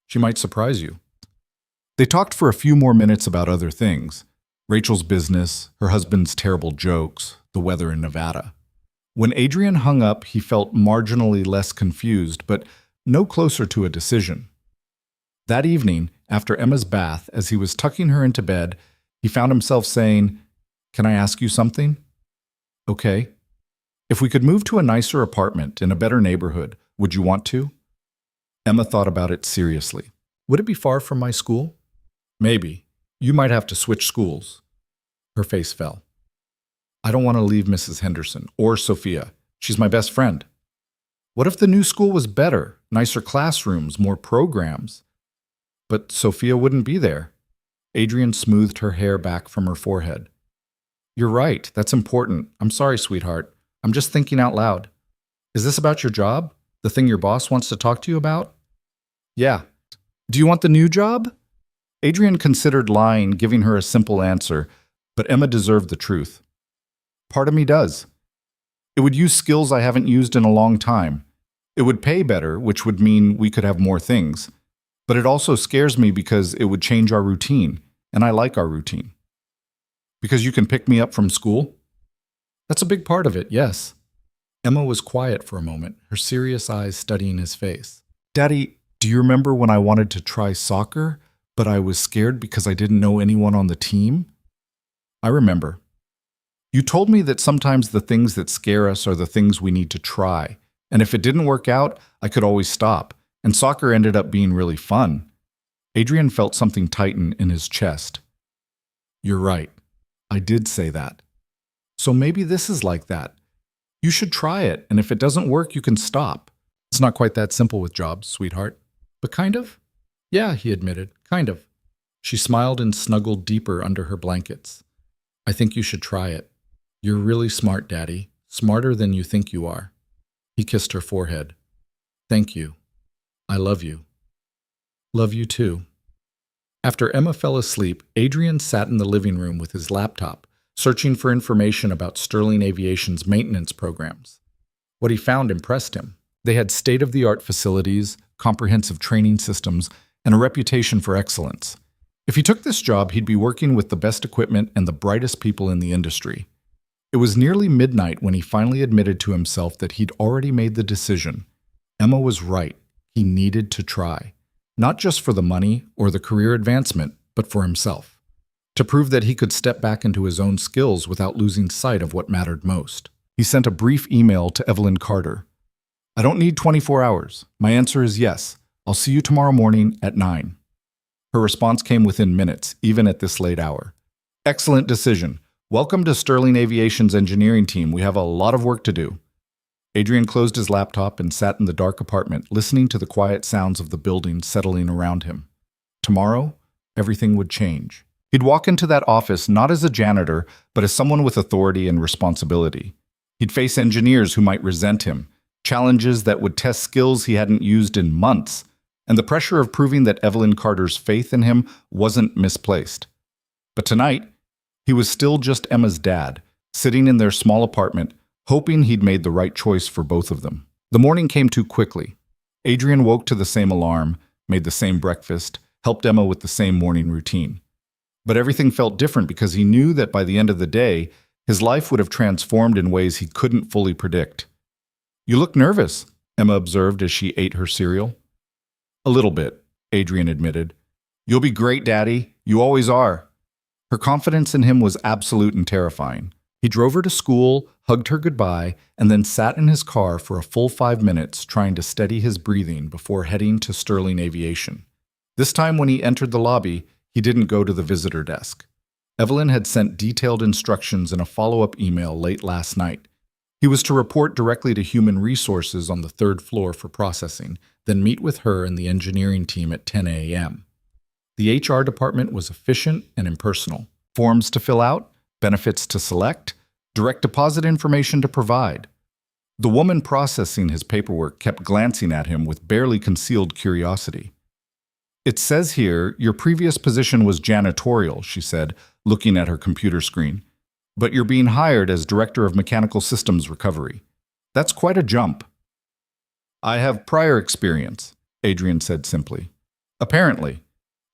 She might surprise you." They talked for a few more minutes about other things. Rachel's business, her husband's terrible jokes, the weather in Nevada. When Adrien hung up, he felt marginally less confused, but no closer to a decision. That evening, after Emma's bath, as he was tucking her into bed, he found himself saying, "Can I ask you something?" "Okay. If we could move to a nicer apartment in a better neighborhood, would you want to?" Emma thought about it seriously. "Would it be far from my school?" "Maybe. You might have to switch schools." Her face fell. "I don't want to leave Mrs. Henderson or Sophia. She's my best friend." What if the new school was better, nicer classrooms, more programs? But Sophia wouldn't be there. Adrien smoothed her hair back from her forehead. You're right, that's important. I'm sorry, sweetheart. I'm just thinking out loud. Is this about your job? The thing your boss wants to talk to you about? Yeah. Do you want the new job? Adrien considered lying, giving her a simple answer, but Emma deserved the truth. Part of me does. It would use skills I haven't used in a long time. It would pay better, which would mean we could have more things. But it also scares me because it would change our routine, and I like our routine. Because you can pick me up from school? That's a big part of it, yes. Emma was quiet for a moment, her serious eyes studying his face. Daddy, do you remember when I wanted to try soccer, but I was scared because I didn't know anyone on the team? I remember. You told me that sometimes the things that scare us are the things we need to try, and if it didn't work out, I could always stop, and soccer ended up being really fun. Adrien felt something tighten in his chest. You're right. I did say that. So maybe this is like that. You should try it, and if it doesn't work, you can stop. It's not quite that simple with jobs, sweetheart. But kind of? Yeah, he admitted, kind of. She smiled and snuggled deeper under her blankets. I think you should try it. You're really smart, Daddy. Smarter than you think you are. He kissed her forehead. Thank you. I love you. Love you too. After Emma fell asleep, Adrien sat in the living room with his laptop, searching for information about Sterling Aviation's maintenance programs. What he found impressed him. They had state-of-the-art facilities, comprehensive training systems, and a reputation for excellence. If he took this job, he'd be working with the best equipment and the brightest people in the industry. It was nearly midnight when he finally admitted to himself that he'd already made the decision. Emma was right. He needed to try. Not just for the money or the career advancement, but for himself. To prove that he could step back into his own skills without losing sight of what mattered most. He sent a brief email to Evelyn Carter. I don't need 24 hours. My answer is yes. I'll see you tomorrow morning at 9. Her response came within minutes, even at this late hour. Excellent decision. Welcome to Sterling Aviation's engineering team. We have a lot of work to do. Adrien closed his laptop and sat in the dark apartment, listening to the quiet sounds of the building settling around him. Tomorrow, everything would change. He'd walk into that office not as a janitor, but as someone with authority and responsibility. He'd face engineers who might resent him, challenges that would test skills he hadn't used in months, and the pressure of proving that Evelyn Carter's faith in him wasn't misplaced. But tonight, he was still just Emma's dad, sitting in their small apartment, hoping he'd made the right choice for both of them. The morning came too quickly. Adrien woke to the same alarm, made the same breakfast, helped Emma with the same morning routine. But everything felt different because he knew that by the end of the day, his life would have transformed in ways he couldn't fully predict. You look nervous, Emma observed as she ate her cereal. A little bit, Adrien admitted. You'll be great, Daddy. You always are. Her confidence in him was absolute and terrifying. He drove her to school, hugged her goodbye, and then sat in his car for a full 5 minutes trying to steady his breathing before heading to Sterling Aviation. This time when he entered the lobby, he didn't go to the visitor desk. Evelyn had sent detailed instructions in a follow-up email late last night. He was to report directly to Human Resources on the 3rd floor for processing, then meet with her and the engineering team at 10 a.m. The HR department was efficient and impersonal. Forms to fill out, benefits to select, direct deposit information to provide. The woman processing his paperwork kept glancing at him with barely concealed curiosity. It says here, your previous position was janitorial, she said, looking at her computer screen. But you're being hired as Director of Mechanical Systems Recovery. That's quite a jump. I have prior experience, Adrien said simply. Apparently.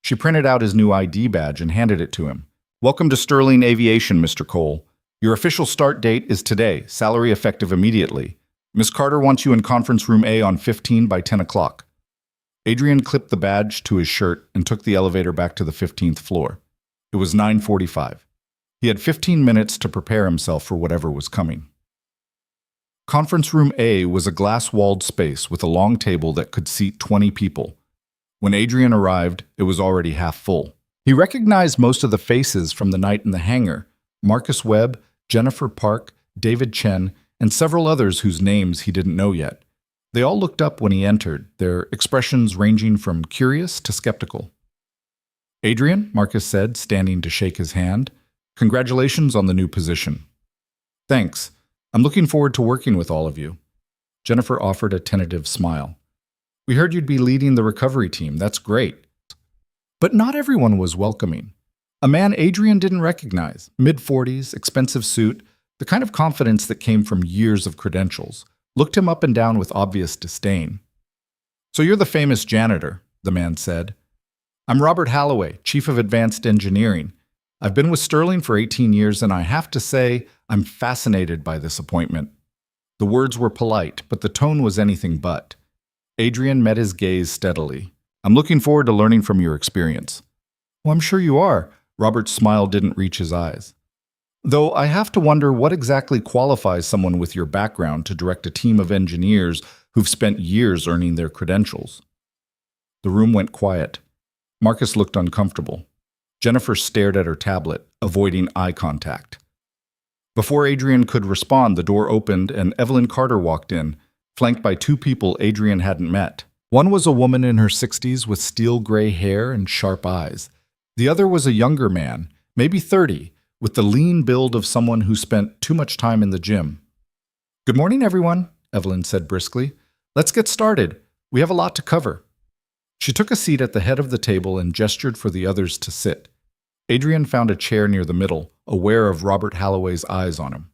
She printed out his new ID badge and handed it to him. Welcome to Sterling Aviation, Mr. Cole. Your official start date is today, salary effective immediately. Miss Carter wants you in conference room A on 15 by 10 o'clock. Adrien clipped the badge to his shirt and took the elevator back to the 15th floor. It was 9:45. He had 15 minutes to prepare himself for whatever was coming. Conference room A was a glass-walled space with a long table that could seat 20 people. When Adrien arrived, it was already half full. He recognized most of the faces from the night in the hangar: Marcus Webb, Jennifer Park, David Chen, and several others whose names he didn't know yet. They all looked up when he entered, their expressions ranging from curious to skeptical. "Adrien," Marcus said, standing to shake his hand. "Congratulations on the new position." "Thanks. I'm looking forward to working with all of you." Jennifer offered a tentative smile. "We heard you'd be leading the recovery team. That's great." But not everyone was welcoming. A man Adrien didn't recognize, mid-40s, expensive suit, the kind of confidence that came from years of credentials, looked him up and down with obvious disdain. "So you're the famous janitor," the man said. "I'm Robert Halloway, Chief of Advanced Engineering. I've been with Sterling for 18 years, and I have to say I'm fascinated by this appointment." The words were polite, but the tone was anything but. Adrien met his gaze steadily. "I'm looking forward to learning from your experience." "Well, I'm sure you are." Robert's smile didn't reach his eyes. "Though I have to wonder what exactly qualifies someone with your background to direct a team of engineers who've spent years earning their credentials." The room went quiet. Marcus looked uncomfortable. Jennifer stared at her tablet, avoiding eye contact. Before Adrien could respond, the door opened and Evelyn Carter walked in, flanked by two people Adrien hadn't met. One was a woman in her 60s with steel-gray hair and sharp eyes. The other was a younger man, maybe 30, with the lean build of someone who spent too much time in the gym. "Good morning, everyone," Evelyn said briskly. "Let's get started. We have a lot to cover." She took a seat at the head of the table and gestured for the others to sit. Adrien found a chair near the middle, aware of Robert Halloway's eyes on him.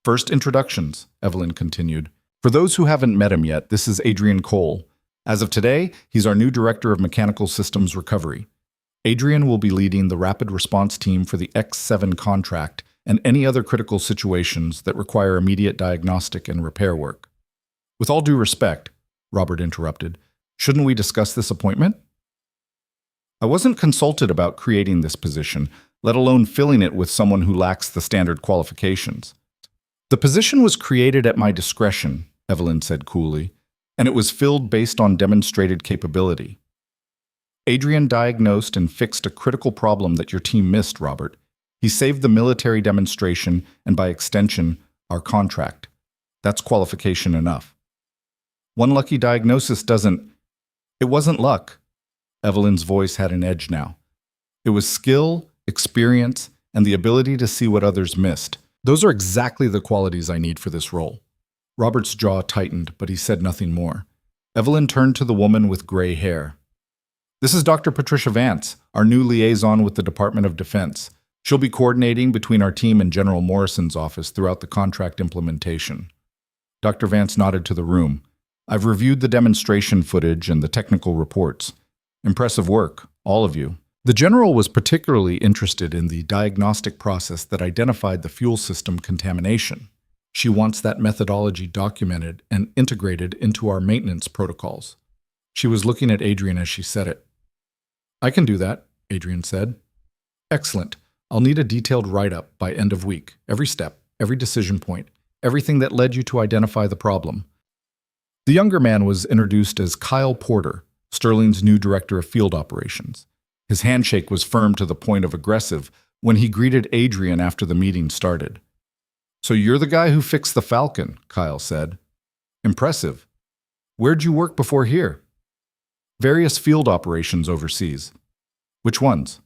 "First introductions," Evelyn continued. "For those who haven't met him yet, this is Adrien Cole. As of today, he's our new Director of Mechanical Systems Recovery. Adrien will be leading the rapid response team for the X7 contract and any other critical situations that require immediate diagnostic and repair work." "With all due respect," Robert interrupted, "shouldn't we discuss this appointment?" "I wasn't consulted about creating this position, let alone filling it with someone who lacks the standard qualifications." "The position was created at my discretion," Evelyn said coolly, "and it was filled based on demonstrated capability." "Adrien diagnosed and fixed a critical problem that your team missed, Robert. He saved the military demonstration and, by extension, our contract. That's qualification enough." "One lucky diagnosis doesn't—" "It wasn't luck." Evelyn's voice had an edge now. "It was skill, experience, and the ability to see what others missed. Those are exactly the qualities I need for this role." Robert's jaw tightened, but he said nothing more. Evelyn turned to the woman with gray hair. "This is Dr. Patricia Vance, our new liaison with the Department of Defense. She'll be coordinating between our team and General Morrison's office throughout the contract implementation." Dr. Vance nodded to the room. "I've reviewed the demonstration footage and the technical reports. Impressive work, all of you." The general was particularly interested in the diagnostic process that identified the fuel system contamination. She wants that methodology documented and integrated into our maintenance protocols. She was looking at Adrien as she said it. "I can do that," Adrien said. "Excellent. I'll need a detailed write-up by end of week, every step, every decision point, everything that led you to identify the problem." The younger man was introduced as Kyle Porter, Sterling's new Director of Field Operations. His handshake was firm to the point of aggressive when he greeted Adrien after the meeting started. "So you're the guy who fixed the Falcon," Kyle said. "Impressive. Where'd you work before here?" "Various field operations overseas." "Which ones?"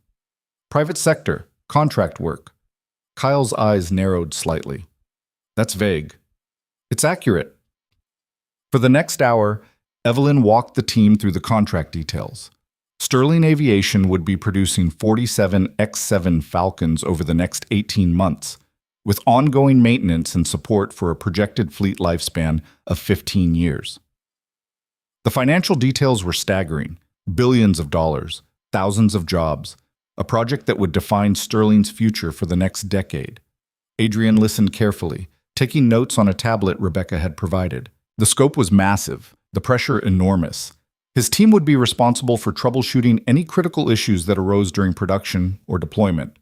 "Private sector, contract work." Kyle's eyes narrowed slightly. "That's vague." "It's accurate." For the next hour, Evelyn walked the team through the contract details. Sterling Aviation would be producing 47 X7 Falcons over the next 18 months, with ongoing maintenance and support for a projected fleet lifespan of 15 years. The financial details were staggering: billions of dollars, thousands of jobs, a project that would define Sterling's future for the next decade. Adrien listened carefully, taking notes on a tablet Rebecca had provided. The scope was massive, the pressure enormous. His team would be responsible for troubleshooting any critical issues that arose during production or deployment.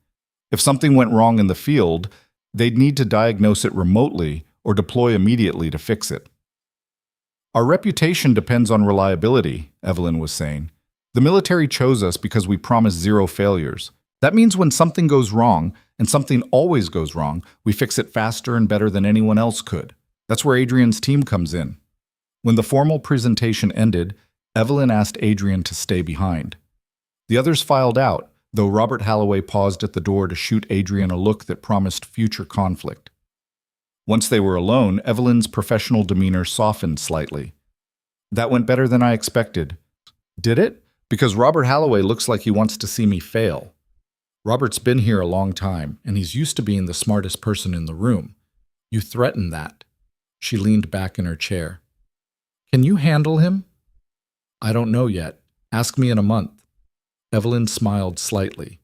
If something went wrong in the field, they'd need to diagnose it remotely or deploy immediately to fix it. "Our reputation depends on reliability," Evelyn was saying. "The military chose us because we promise zero failures. That means when something goes wrong, and something always goes wrong, we fix it faster and better than anyone else could. That's where Adrien's team comes in." When the formal presentation ended, Evelyn asked Adrien to stay behind. The others filed out, though Robert Halloway paused at the door to shoot Adrien a look that promised future conflict. Once they were alone, Evelyn's professional demeanor softened slightly. That went better than I expected. Did it? Because Robert Halloway looks like he wants to see me fail. Robert's been here a long time, and he's used to being the smartest person in the room. You threatened that. She leaned back in her chair. Can you handle him? I don't know yet. Ask me in a month. Evelyn smiled slightly.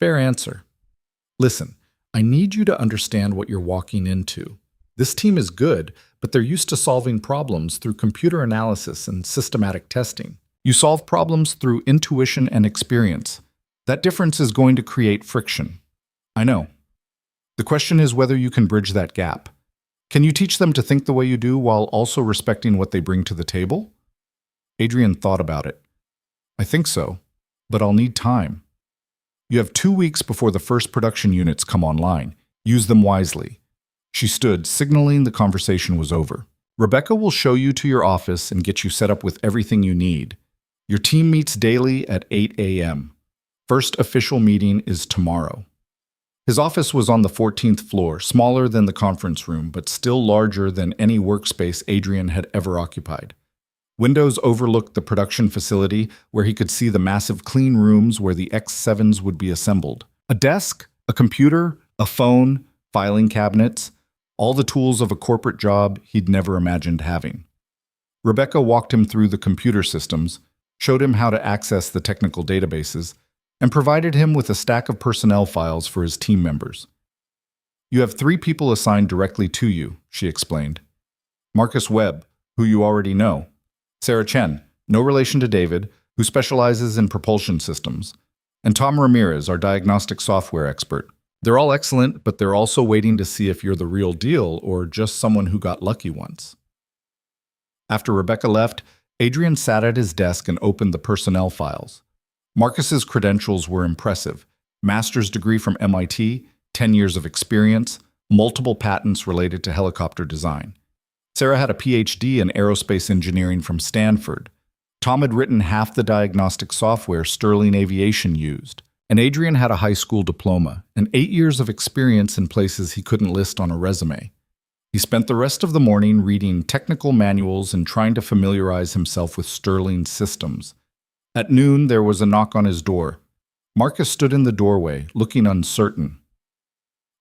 Fair answer. Listen, I need you to understand what you're walking into. This team is good, but they're used to solving problems through computer analysis and systematic testing. You solve problems through intuition and experience. That difference is going to create friction. I know. The question is whether you can bridge that gap. Can you teach them to think the way you do while also respecting what they bring to the table? Adrien thought about it. I think so, but I'll need time. You have 2 weeks before the first production units come online. Use them wisely. She stood, signaling the conversation was over. Rebecca will show you to your office and get you set up with everything you need. Your team meets daily at 8 a.m. First official meeting is tomorrow. His office was on the 14th floor, smaller than the conference room, but still larger than any workspace Adrien had ever occupied. Windows overlooked the production facility, where he could see the massive clean rooms where the X7s would be assembled. A desk, a computer, a phone, filing cabinets, all the tools of a corporate job he'd never imagined having. Rebecca walked him through the computer systems, showed him how to access the technical databases, and provided him with a stack of personnel files for his team members. You have 3 people assigned directly to you, she explained. Marcus Webb, who you already know. Sarah Chen, no relation to David, who specializes in propulsion systems. And Tom Ramirez, our diagnostic software expert. They're all excellent, but they're also waiting to see if you're the real deal or just someone who got lucky once. After Rebecca left, Adrien sat at his desk and opened the personnel files. Marcus's credentials were impressive. Master's degree from MIT, 10 years of experience, multiple patents related to helicopter design. Sarah had a PhD in aerospace engineering from Stanford. Tom had written half the diagnostic software Sterling Aviation used. And Adrien had a high school diploma and 8 years of experience in places he couldn't list on a resume. He spent the rest of the morning reading technical manuals and trying to familiarize himself with Sterling systems. At noon, there was a knock on his door. Marcus stood in the doorway, looking uncertain.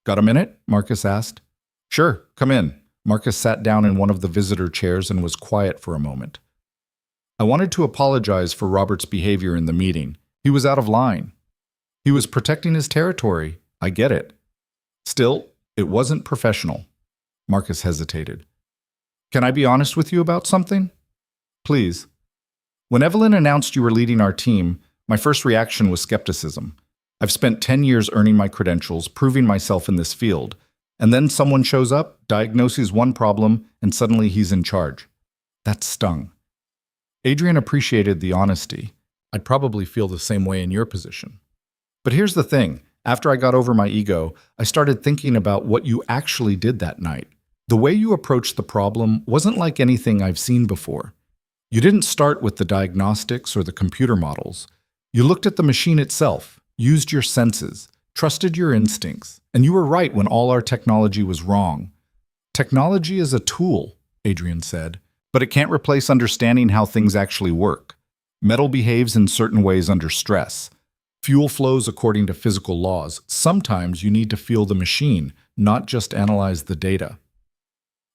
Got a minute? Marcus asked. Sure, come in. Marcus sat down in one of the visitor chairs and was quiet for a moment. I wanted to apologize for Robert's behavior in the meeting. He was out of line. He was protecting his territory. I get it. Still, it wasn't professional. Marcus hesitated. Can I be honest with you about something? Please. When Evelyn announced you were leading our team, my first reaction was skepticism. I've spent 10 years earning my credentials, proving myself in this field, and then someone shows up, diagnoses one problem, and suddenly he's in charge. That stung. Adrien appreciated the honesty. I'd probably feel the same way in your position. But here's the thing. After I got over my ego, I started thinking about what you actually did that night. The way you approached the problem wasn't like anything I've seen before. You didn't start with the diagnostics or the computer models. You looked at the machine itself, used your senses, trusted your instincts, and you were right when all our technology was wrong. Technology is a tool, Adrien said, but it can't replace understanding how things actually work. Metal behaves in certain ways under stress. Fuel flows according to physical laws. Sometimes you need to feel the machine, not just analyze the data.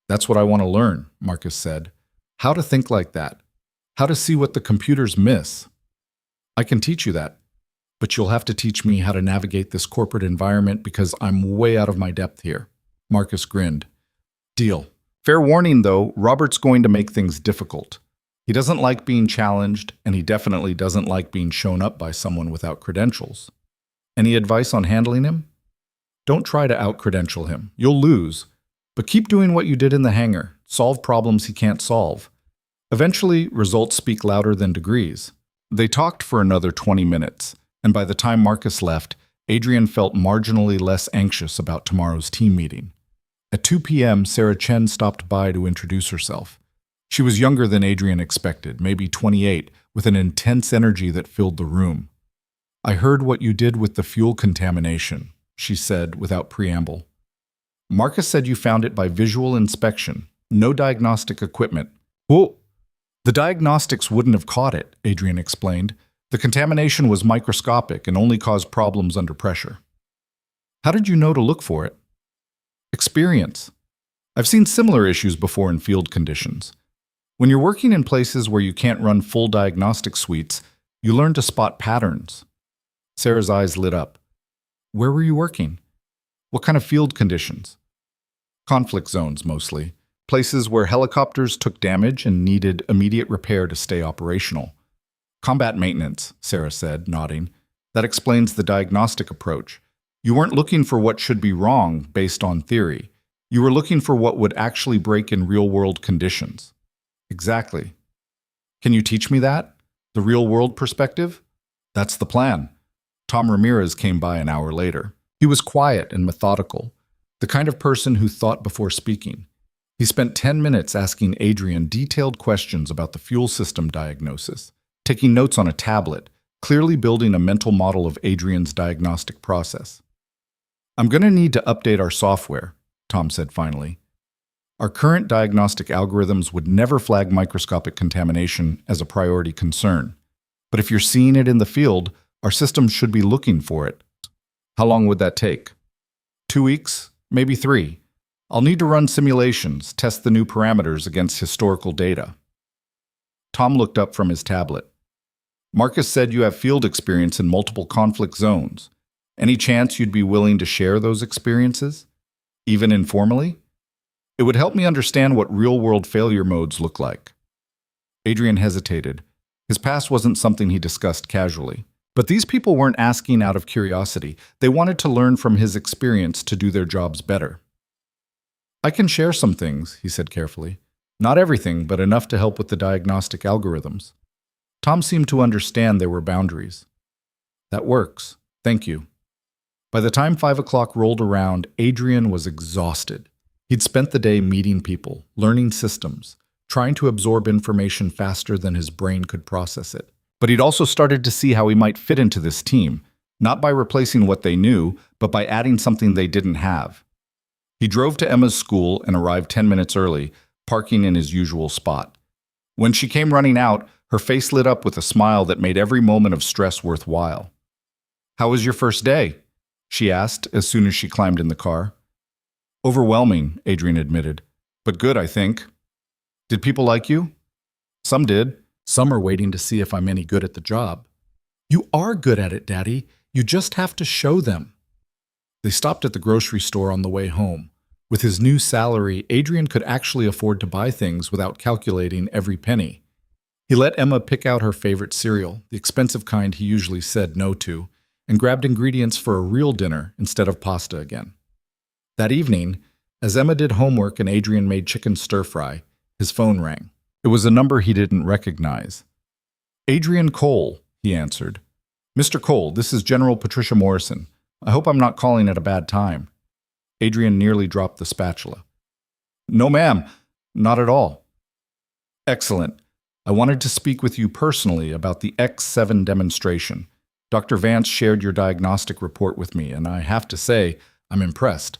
That's what I want to learn, Marcus said. How to think like that. How to see what the computers miss. I can teach you that, but you'll have to teach me how to navigate this corporate environment because I'm way out of my depth here. Marcus grinned. Deal. Fair warning, though, Robert's going to make things difficult. He doesn't like being challenged, and he definitely doesn't like being shown up by someone without credentials. Any advice on handling him? Don't try to out-credential him. You'll lose. But keep doing what you did in the hangar. Solve problems he can't solve. Eventually, results speak louder than degrees. They talked for another 20 minutes, and by the time Marcus left, Adrien felt marginally less anxious about tomorrow's team meeting. At 2 p.m., Sarah Chen stopped by to introduce herself. She was younger than Adrien expected, maybe 28, with an intense energy that filled the room. "I heard what you did with the fuel contamination," she said without preamble. "Marcus said you found it by visual inspection, no diagnostic equipment." "Whoa! The diagnostics wouldn't have caught it," Adrien explained. "The contamination was microscopic and only caused problems under pressure." "How did you know to look for it?" "Experience. I've seen similar issues before in field conditions. When you're working in places where you can't run full diagnostic suites, you learn to spot patterns." Sarah's eyes lit up. "Where were you working? What kind of field conditions?" "Conflict zones, mostly. Places where helicopters took damage and needed immediate repair to stay operational." "Combat maintenance," Sarah said, nodding. "That explains the diagnostic approach. You weren't looking for what should be wrong based on theory. You were looking for what would actually break in real-world conditions." "Exactly. Can you teach me that? The real-world perspective?" "That's the plan." Tom Ramirez came by an hour later. He was quiet and methodical, the kind of person who thought before speaking. He spent 10 minutes asking Adrien detailed questions about the fuel system diagnosis, taking notes on a tablet, clearly building a mental model of Adrien's diagnostic process. "I'm going to need to update our software," Tom said finally. "Our current diagnostic algorithms would never flag microscopic contamination as a priority concern. But if you're seeing it in the field, our systems should be looking for it." "How long would that take?" 2 weeks, maybe 3. I'll need to run simulations, test the new parameters against historical data." Tom looked up from his tablet. "Marcus said you have field experience in multiple conflict zones. Any chance you'd be willing to share those experiences? Even informally? It would help me understand what real-world failure modes look like." Adrien hesitated. His past wasn't something he discussed casually. But these people weren't asking out of curiosity. They wanted to learn from his experience to do their jobs better. "I can share some things," he said carefully. "Not everything, but enough to help with the diagnostic algorithms." Tom seemed to understand there were boundaries. "That works. Thank you." By the time 5 o'clock rolled around, Adrien was exhausted. He'd spent the day meeting people, learning systems, trying to absorb information faster than his brain could process it. But he'd also started to see how he might fit into this team, not by replacing what they knew, but by adding something they didn't have. He drove to Emma's school and arrived 10 minutes early, parking in his usual spot. When she came running out, her face lit up with a smile that made every moment of stress worthwhile. "How was your first day?" she asked as soon as she climbed in the car. "Overwhelming," Adrien admitted. "But good, I think." "Did people like you?" "Some did. Some are waiting to see if I'm any good at the job." "You are good at it, Daddy. You just have to show them." They stopped at the grocery store on the way home. With his new salary, Adrien could actually afford to buy things without calculating every penny. He let Emma pick out her favorite cereal, the expensive kind he usually said no to, and grabbed ingredients for a real dinner instead of pasta again. That evening, as Emma did homework and Adrien made chicken stir-fry, his phone rang. It was a number he didn't recognize. "Adrien Cole," he answered. "Mr. Cole, this is General Patricia Morrison. I hope I'm not calling at a bad time." Adrien nearly dropped the spatula. "No, ma'am. Not at all." "Excellent. I wanted to speak with you personally about the X7 demonstration. Dr. Vance shared your diagnostic report with me, and I have to say, I'm impressed.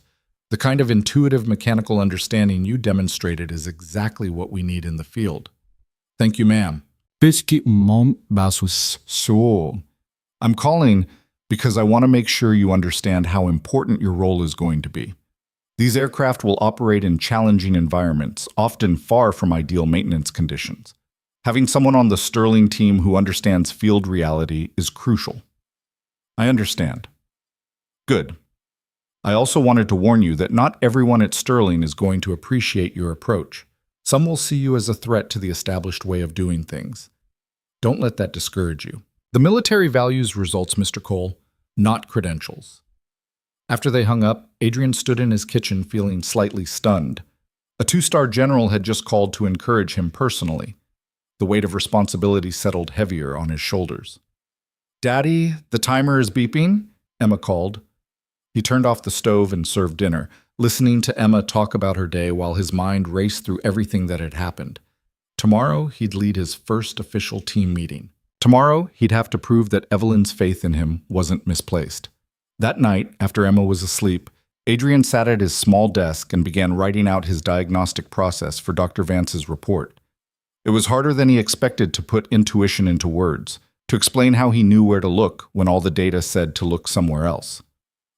The kind of intuitive mechanical understanding you demonstrated is exactly what we need in the field." "Thank you, ma'am." "So, I'm calling because I want to make sure you understand how important your role is going to be. These aircraft will operate in challenging environments, often far from ideal maintenance conditions. Having someone on the Sterling team who understands field reality is crucial." "I understand." "Good. I also wanted to warn you that not everyone at Sterling is going to appreciate your approach. Some will see you as a threat to the established way of doing things. Don't let that discourage you. The military values results, Mr. Cole, not credentials." After they hung up, Adrien stood in his kitchen feeling slightly stunned. A 2-star general had just called to encourage him personally. The weight of responsibility settled heavier on his shoulders. "Daddy, the timer is beeping," Emma called. He turned off the stove and served dinner, listening to Emma talk about her day while his mind raced through everything that had happened. Tomorrow, he'd lead his first official team meeting. Tomorrow, he'd have to prove that Evelyn's faith in him wasn't misplaced. That night, after Emma was asleep, Adrien sat at his small desk and began writing out his diagnostic process for Dr. Vance's report. It was harder than he expected to put intuition into words, to explain how he knew where to look when all the data said to look somewhere else.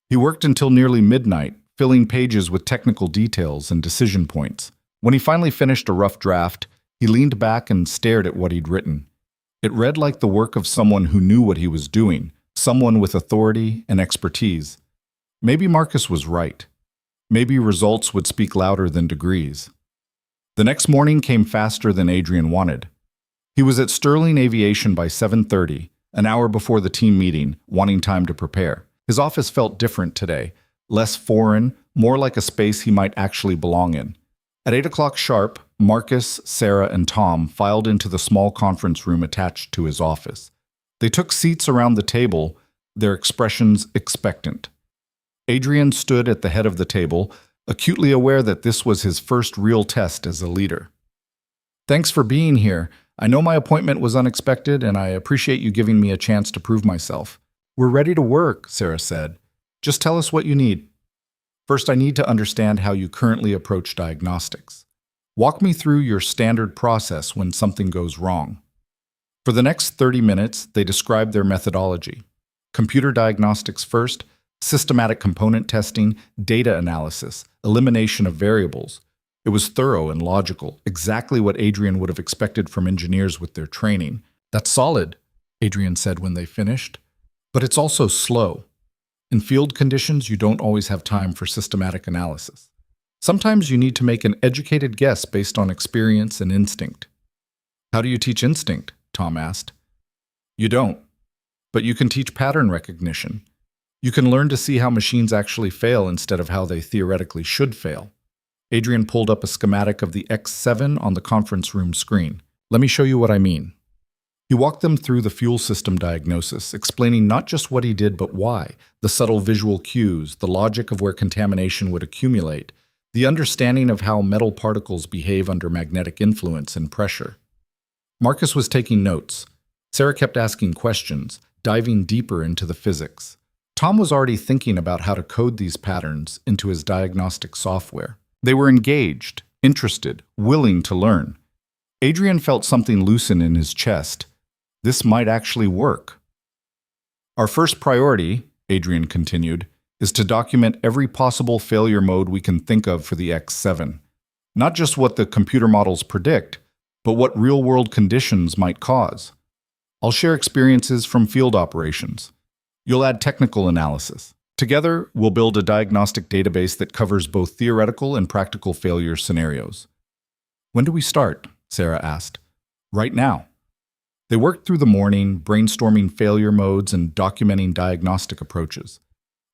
He worked until nearly midnight, filling pages with technical details and decision points. When he finally finished a rough draft, he leaned back and stared at what he'd written. It read like the work of someone who knew what he was doing, someone with authority and expertise. Maybe Marcus was right. Maybe results would speak louder than degrees. The next morning came faster than Adrien wanted. He was at Sterling Aviation by 7:30, an hour before the team meeting, wanting time to prepare. His office felt different today, less foreign, more like a space he might actually belong in. At 8 o'clock sharp, Marcus, Sarah, and Tom filed into the small conference room attached to his office. They took seats around the table, their expressions expectant. Adrien stood at the head of the table, acutely aware that this was his first real test as a leader. "Thanks for being here. I know my appointment was unexpected, and I appreciate you giving me a chance to prove myself." "We're ready to work," Sarah said. "Just tell us what you need." "First, I need to understand how you currently approach diagnostics. Walk me through your standard process when something goes wrong." For the next 30 minutes, they described their methodology. Computer diagnostics first, systematic component testing, data analysis, elimination of variables. It was thorough and logical, exactly what Adrien would have expected from engineers with their training. "That's solid," Adrien said when they finished. "But it's also slow. In field conditions, you don't always have time for systematic analysis. Sometimes you need to make an educated guess based on experience and instinct." "How do you teach instinct?" Tom asked. "You don't. But you can teach pattern recognition. You can learn to see how machines actually fail instead of how they theoretically should fail." Adrien pulled up a schematic of the X7 on the conference room screen. "Let me show you what I mean." He walked them through the fuel system diagnosis, explaining not just what he did but why, the subtle visual cues, the logic of where contamination would accumulate, the understanding of how metal particles behave under magnetic influence and pressure. Marcus was taking notes. Sarah kept asking questions, diving deeper into the physics. Tom was already thinking about how to code these patterns into his diagnostic software. They were engaged, interested, willing to learn. Adrien felt something loosen in his chest. This might actually work. "Our first priority," Adrien continued, "is to document every possible failure mode we can think of for the X7. Not just what the computer models predict, but what real-world conditions might cause. I'll share experiences from field operations. You'll add technical analysis. Together, we'll build a diagnostic database that covers both theoretical and practical failure scenarios." "When do we start?" Sarah asked. "Right now." They worked through the morning, brainstorming failure modes and documenting diagnostic approaches.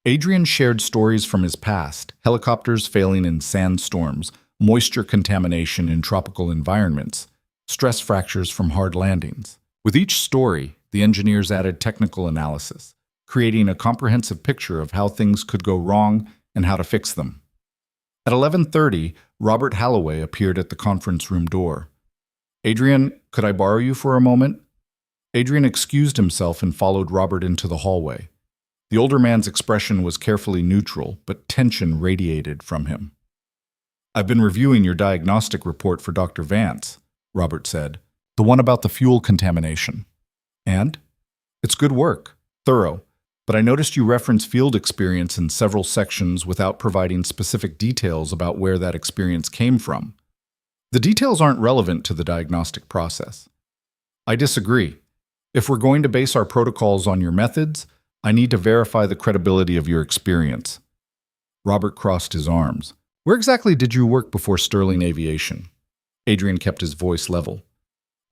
Adrien shared stories from his past, helicopters failing in sandstorms, moisture contamination in tropical environments, stress fractures from hard landings. With each story, the engineers added technical analysis, creating a comprehensive picture of how things could go wrong and how to fix them. At 11:30, Robert Halloway appeared at the conference room door. "Adrien, could I borrow you for a moment?" Adrien excused himself and followed Robert into the hallway. The older man's expression was carefully neutral, but tension radiated from him. "I've been reviewing your diagnostic report for Dr. Vance," Robert said. "The one about the fuel contamination." "And?" "It's good work, thorough. But I noticed you reference field experience in several sections without providing specific details about where that experience came from. The details aren't relevant to the diagnostic process." "I disagree. If we're going to base our protocols on your methods, I need to verify the credibility of your experience." Robert crossed his arms. "Where exactly did you work before Sterling Aviation?" Adrien kept his voice level.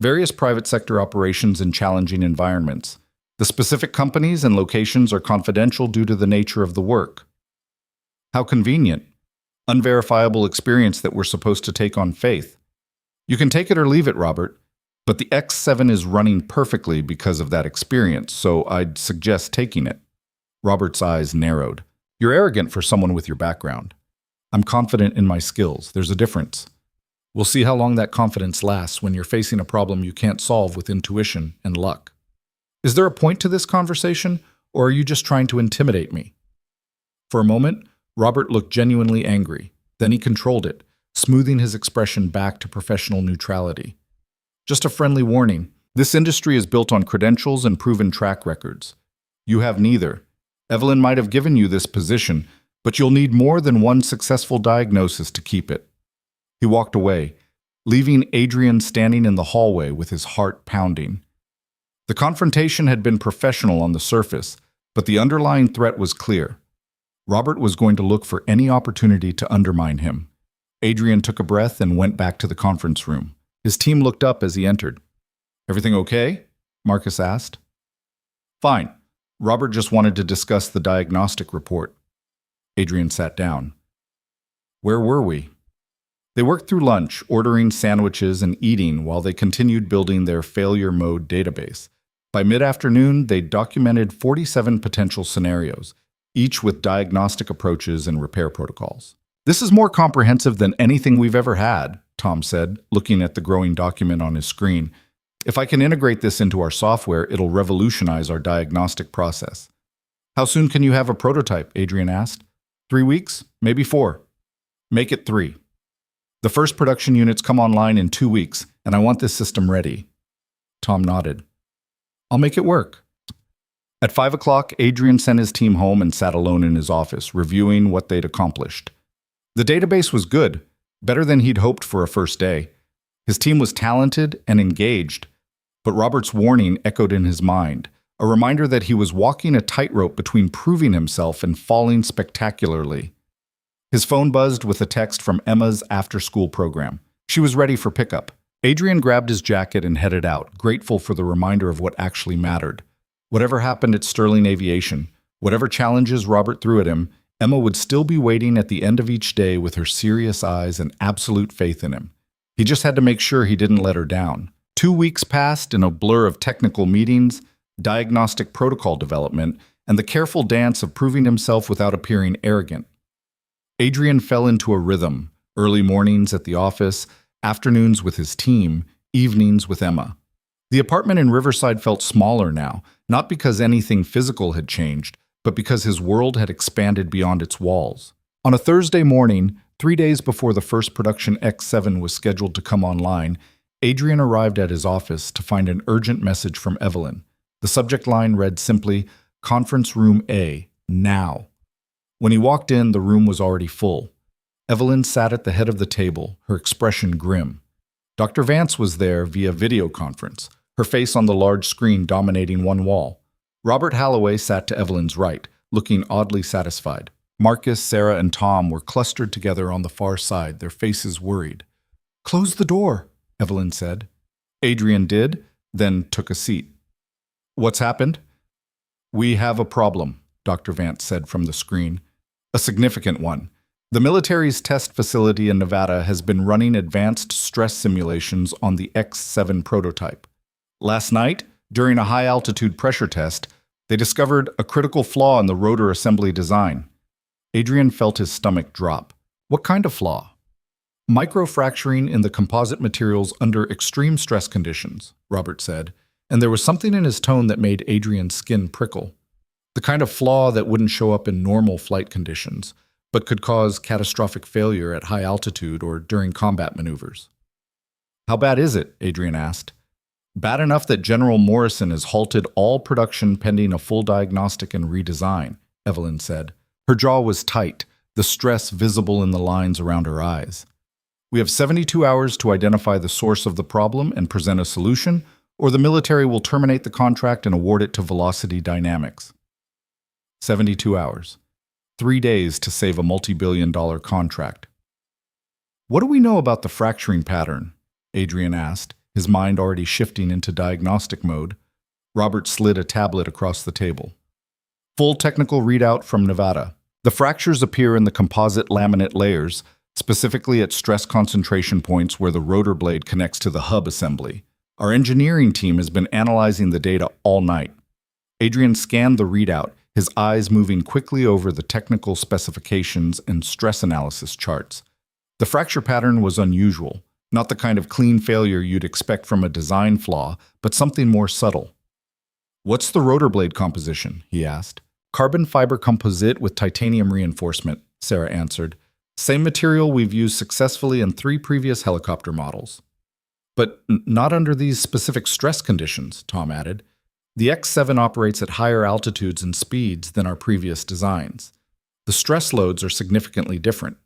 "Various private sector operations in challenging environments. The specific companies and locations are confidential due to the nature of the work." "How convenient. Unverifiable experience that we're supposed to take on faith." "You can take it or leave it, Robert. But the X7 is running perfectly because of that experience, so I'd suggest taking it." Robert's eyes narrowed. "You're arrogant for someone with your background." "I'm confident in my skills. There's a difference." We'll see how long that confidence lasts when you're facing a problem you can't solve with intuition and luck. Is there a point to this conversation, or are you just trying to intimidate me? For a moment, Robert looked genuinely angry. Then he controlled it, smoothing his expression back to professional neutrality. Just a friendly warning. This industry is built on credentials and proven track records. You have neither. Evelyn might have given you this position, but you'll need more than one successful diagnosis to keep it. He walked away, leaving Adrien standing in the hallway with his heart pounding. The confrontation had been professional on the surface, but the underlying threat was clear. Robert was going to look for any opportunity to undermine him. Adrien took a breath and went back to the conference room. His team looked up as he entered. "Everything okay?" Marcus asked. "Fine. Robert just wanted to discuss the diagnostic report." Adrien sat down. "Where were we?" They worked through lunch, ordering sandwiches and eating while they continued building their failure mode database. By mid-afternoon, they documented 47 potential scenarios, each with diagnostic approaches and repair protocols. "This is more comprehensive than anything we've ever had," Tom said, looking at the growing document on his screen. "If I can integrate this into our software, it'll revolutionize our diagnostic process." "How soon can you have a prototype?" Adrien asked. 3 weeks? Maybe 4. "Make it 3. The first production units come online in 2 weeks, and I want this system ready." Tom nodded. "I'll make it work." At 5 o'clock, Adrien sent his team home and sat alone in his office, reviewing what they'd accomplished. The database was good, better than he'd hoped for a first day. His team was talented and engaged, but Robert's warning echoed in his mind, a reminder that he was walking a tightrope between proving himself and falling spectacularly. His phone buzzed with a text from Emma's after-school program. She was ready for pickup. Adrien grabbed his jacket and headed out, grateful for the reminder of what actually mattered. Whatever happened at Sterling Aviation, whatever challenges Robert threw at him, Emma would still be waiting at the end of each day with her serious eyes and absolute faith in him. He just had to make sure he didn't let her down. 2 weeks passed in a blur of technical meetings, diagnostic protocol development, and the careful dance of proving himself without appearing arrogant. Adrien fell into a rhythm, early mornings at the office, afternoons with his team, evenings with Emma. The apartment in Riverside felt smaller now, not because anything physical had changed, but because his world had expanded beyond its walls. On a Thursday morning, 3 days before the first production X7 was scheduled to come online, Adrien arrived at his office to find an urgent message from Evelyn. The subject line read simply, "Conference Room A, now." When he walked in, the room was already full. Evelyn sat at the head of the table, her expression grim. Dr. Vance was there via video conference, her face on the large screen dominating one wall. Robert Halloway sat to Evelyn's right, looking oddly satisfied. Marcus, Sarah, and Tom were clustered together on the far side, their faces worried. "Close the door," Evelyn said. Adrien did, then took a seat. "What's happened?" "We have a problem," Dr. Vance said from the screen. "A significant one. The military's test facility in Nevada has been running advanced stress simulations on the X7 prototype. Last night, during a high-altitude pressure test, they discovered a critical flaw in the rotor assembly design." Adrien felt his stomach drop. "What kind of flaw?" "Microfracturing in the composite materials under extreme stress conditions," Robert said, and there was something in his tone that made Adrien's skin prickle. The kind of flaw that wouldn't show up in normal flight conditions, but could cause catastrophic failure at high altitude or during combat maneuvers. "How bad is it?" Adrien asked. "Bad enough that General Morrison has halted all production pending a full diagnostic and redesign," Evelyn said. Her jaw was tight, the stress visible in the lines around her eyes. "We have 72 hours to identify the source of the problem and present a solution, or the military will terminate the contract and award it to Velocity Dynamics." 72 hours. 3 days to save a multi-billion-dollar contract. "What do we know about the fracturing pattern?" Adrien asked, his mind already shifting into diagnostic mode. Robert slid a tablet across the table. "Full technical readout from Nevada. The fractures appear in the composite laminate layers, specifically at stress concentration points where the rotor blade connects to the hub assembly. Our engineering team has been analyzing the data all night." Adrien scanned the readout, his eyes moving quickly over the technical specifications and stress analysis charts. The fracture pattern was unusual, Not the kind of clean failure you'd expect from a design flaw, but something more subtle. "What's the rotor blade composition?" he asked. "Carbon fiber composite with titanium reinforcement," Sarah answered. "Same material we've used successfully in 3 previous helicopter models." "But not under these specific stress conditions," Tom added. "The X-7 operates at higher altitudes and speeds than our previous designs. The stress loads are significantly different."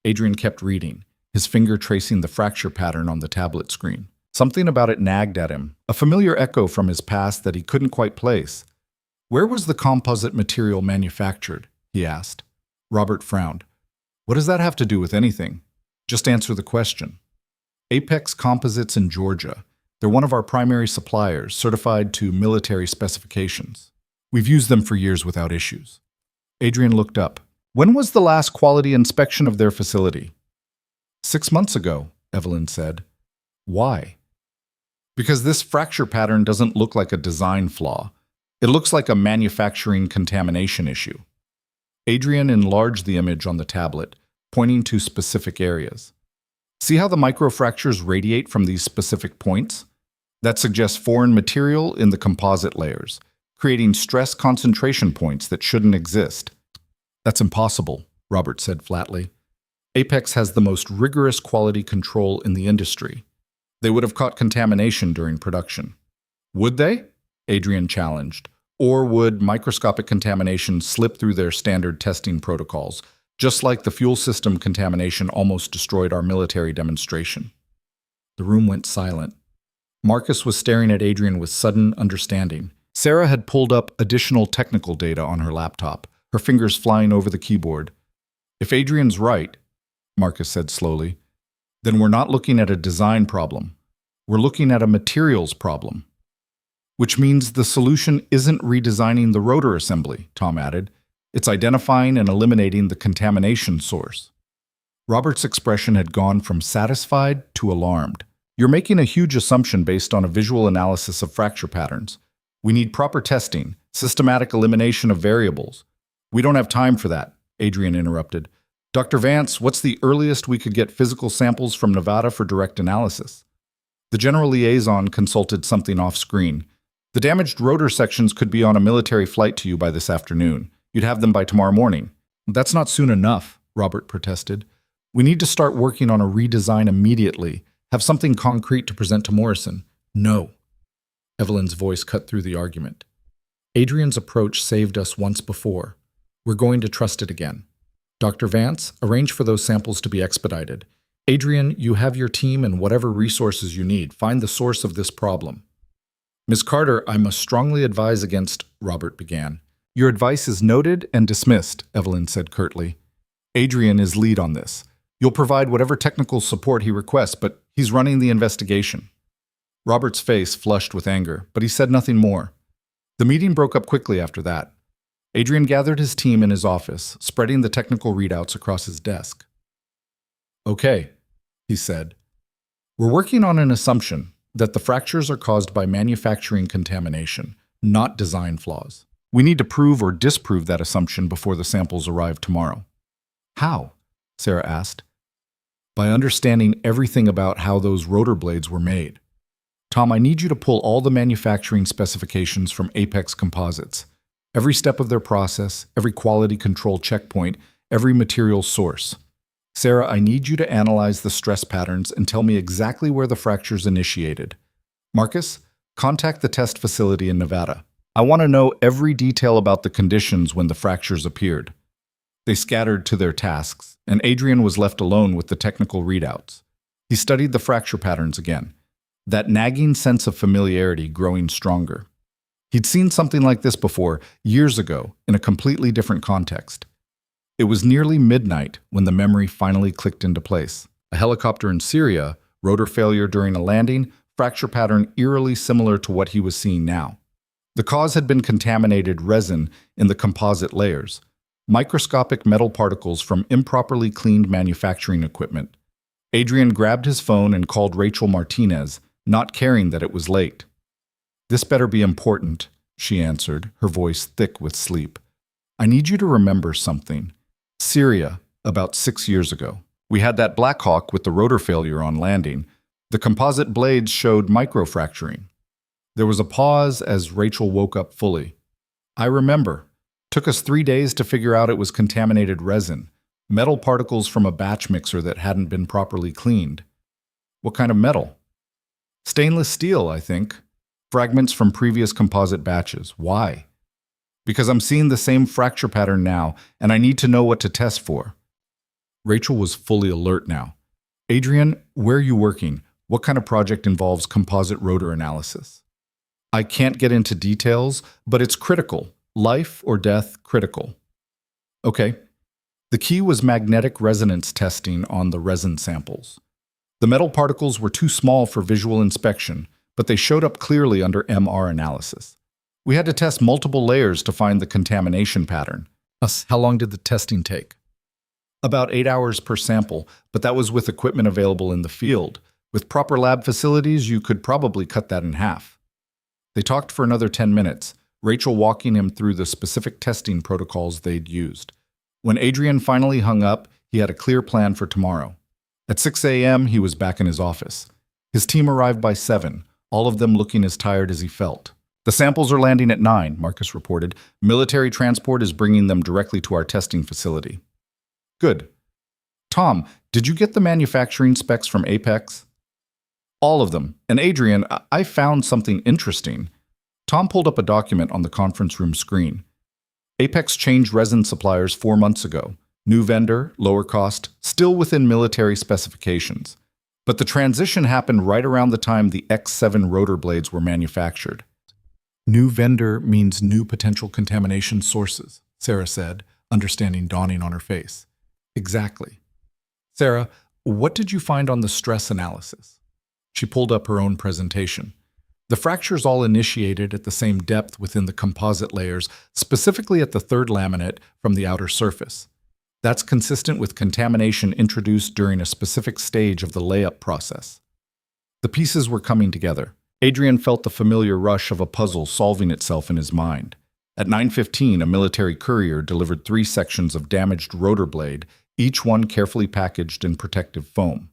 Adrien kept reading, his finger tracing the fracture pattern on the tablet screen. Something about it nagged at him, a familiar echo from his past that he couldn't quite place. "Where was the composite material manufactured?" he asked. Robert frowned. "What does that have to do with anything? Just answer the question." "Apex Composites in Georgia. They're one of our primary suppliers, certified to military specifications. We've used them for years without issues." Adrien looked up. "When was the last quality inspection of their facility?" 6 months ago, Evelyn said. "Why?" "Because this fracture pattern doesn't look like a design flaw. It looks like a manufacturing contamination issue." Adrien enlarged the image on the tablet, pointing to specific areas. "See how the microfractures radiate from these specific points? That suggests foreign material in the composite layers, creating stress concentration points that shouldn't exist." "That's impossible," Robert said flatly. "Apex has the most rigorous quality control in the industry. They would have caught contamination during production." "Would they?" Adrien challenged. "Or would microscopic contamination slip through their standard testing protocols, just like the fuel system contamination almost destroyed our military demonstration?" The room went silent. Marcus was staring at Adrien with sudden understanding. Sarah had pulled up additional technical data on her laptop, her fingers flying over the keyboard. "If Adrien's right," Marcus said slowly, "then we're not looking at a design problem. We're looking at a materials problem." "Which means the solution isn't redesigning the rotor assembly," Tom added. "It's identifying and eliminating the contamination source." Robert's expression had gone from satisfied to alarmed. "You're making a huge assumption based on a visual analysis of fracture patterns. We need proper testing, systematic elimination of variables." "We don't have time for that," Adrien interrupted. "Dr. Vance, what's the earliest we could get physical samples from Nevada for direct analysis?" The general liaison consulted something off-screen. "The damaged rotor sections could be on a military flight to you by this afternoon. You'd have them by tomorrow morning." "That's not soon enough," Robert protested. "We need to start working on a redesign immediately, have something concrete to present to Morrison." "No." Evelyn's voice cut through the argument. "Adrien's approach saved us once before. We're going to trust it again. Dr. Vance, arrange for those samples to be expedited. Adrien, you have your team and whatever resources you need. Find the source of this problem." "Ms. Carter, I must strongly advise against," Robert began. "Your advice is noted and dismissed," Evelyn said curtly. "Adrien is lead on this. You'll provide whatever technical support he requests, but he's running the investigation." Robert's face flushed with anger, but he said nothing more. The meeting broke up quickly after that. Adrien gathered his team in his office, spreading the technical readouts across his desk. "Okay," he said. "We're working on an assumption that the fractures are caused by manufacturing contamination, not design flaws. We need to prove or disprove that assumption before the samples arrive tomorrow." "How?" Sarah asked. "By understanding everything about how those rotor blades were made. Tom, I need you to pull all the manufacturing specifications from Apex Composites. Every step of their process, every quality control checkpoint, every material source. Sarah, I need you to analyze the stress patterns and tell me exactly where the fractures initiated. Marcus, contact the test facility in Nevada. I want to know every detail about the conditions when the fractures appeared." They scattered to their tasks, and Adrien was left alone with the technical readouts. He studied the fracture patterns again, that nagging sense of familiarity growing stronger. He'd seen something like this before, years ago, in a completely different context. It was nearly midnight when the memory finally clicked into place. A helicopter in Syria, rotor failure during a landing, fracture pattern eerily similar to what he was seeing now. The cause had been contaminated resin in the composite layers, microscopic metal particles from improperly cleaned manufacturing equipment. Adrien grabbed his phone and called Rachel Martinez, not caring that it was late. "This better be important," she answered, her voice thick with sleep. "I need you to remember something. Syria, about 6 years ago. We had that Black Hawk with the rotor failure on landing. The composite blades showed microfracturing. There was a pause as Rachel woke up fully. I remember. Took us 3 days to figure out it was contaminated resin, metal particles from a batch mixer that hadn't been properly cleaned. What kind of metal? Stainless steel, I think. Fragments from previous composite batches. Why? Because I'm seeing the same fracture pattern now, and I need to know what to test for. Rachel was fully alert now. Adrien, where are you working? What kind of project involves composite rotor analysis? I can't get into details, but it's critical. Life or death critical. Okay. The key was magnetic resonance testing on the resin samples. The metal particles were too small for visual inspection, but they showed up clearly under MR analysis. We had to test multiple layers to find the contamination pattern. How long did the testing take? About 8 hours per sample, but that was with equipment available in the field. With proper lab facilities, you could probably cut that in half. They talked for another 10 minutes, Rachel walking him through the specific testing protocols they'd used. When Adrien finally hung up, he had a clear plan for tomorrow. At 6 a.m., he was back in his office. His team arrived by 7, all of them looking as tired as he felt. The samples are landing at 9, Marcus reported. Military transport is bringing them directly to our testing facility. Good. Tom, did you get the manufacturing specs from Apex? All of them. And Adrien, I found something interesting. Tom pulled up a document on the conference room screen. Apex changed resin suppliers 4 months ago. New vendor, lower cost, still within military specifications. But the transition happened right around the time the X7 rotor blades were manufactured. New vendor means new potential contamination sources, Sarah said, understanding dawning on her face. Exactly. Sarah, what did you find on the stress analysis? She pulled up her own presentation. The fractures all initiated at the same depth within the composite layers, specifically at the third laminate from the outer surface. That's consistent with contamination introduced during a specific stage of the layup process. The pieces were coming together. Adrien felt the familiar rush of a puzzle solving itself in his mind. At 9:15, a military courier delivered 3 sections of damaged rotor blade, each one carefully packaged in protective foam.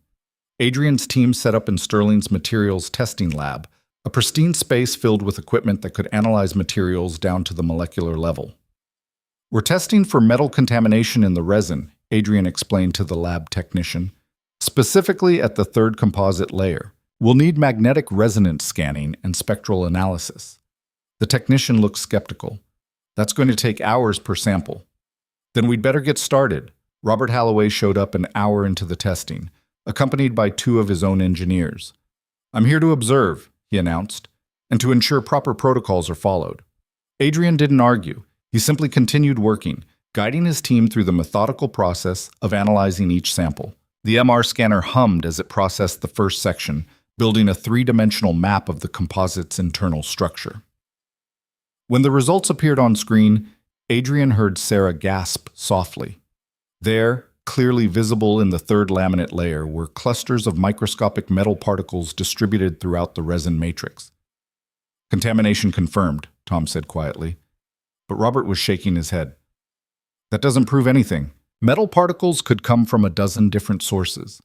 Adrien's team set up in Sterling's materials testing lab, a pristine space filled with equipment that could analyze materials down to the molecular level. We're testing for metal contamination in the resin, Adrien explained to the lab technician, specifically at the third composite layer. We'll need magnetic resonance scanning and spectral analysis. The technician looked skeptical. That's going to take hours per sample. Then we'd better get started. Robert Halloway showed up an hour into the testing, accompanied by 2 of his own engineers. I'm here to observe, he announced, and to ensure proper protocols are followed. Adrien didn't argue. He simply continued working, guiding his team through the methodical process of analyzing each sample. The MR scanner hummed as it processed the first section, building a 3-dimensional map of the composite's internal structure. When the results appeared on screen, Adrien heard Sarah gasp softly. There, clearly visible in the third laminate layer, were clusters of microscopic metal particles distributed throughout the resin matrix. Contamination confirmed, Tom said quietly. But Robert was shaking his head. That doesn't prove anything. Metal particles could come from a dozen different sources.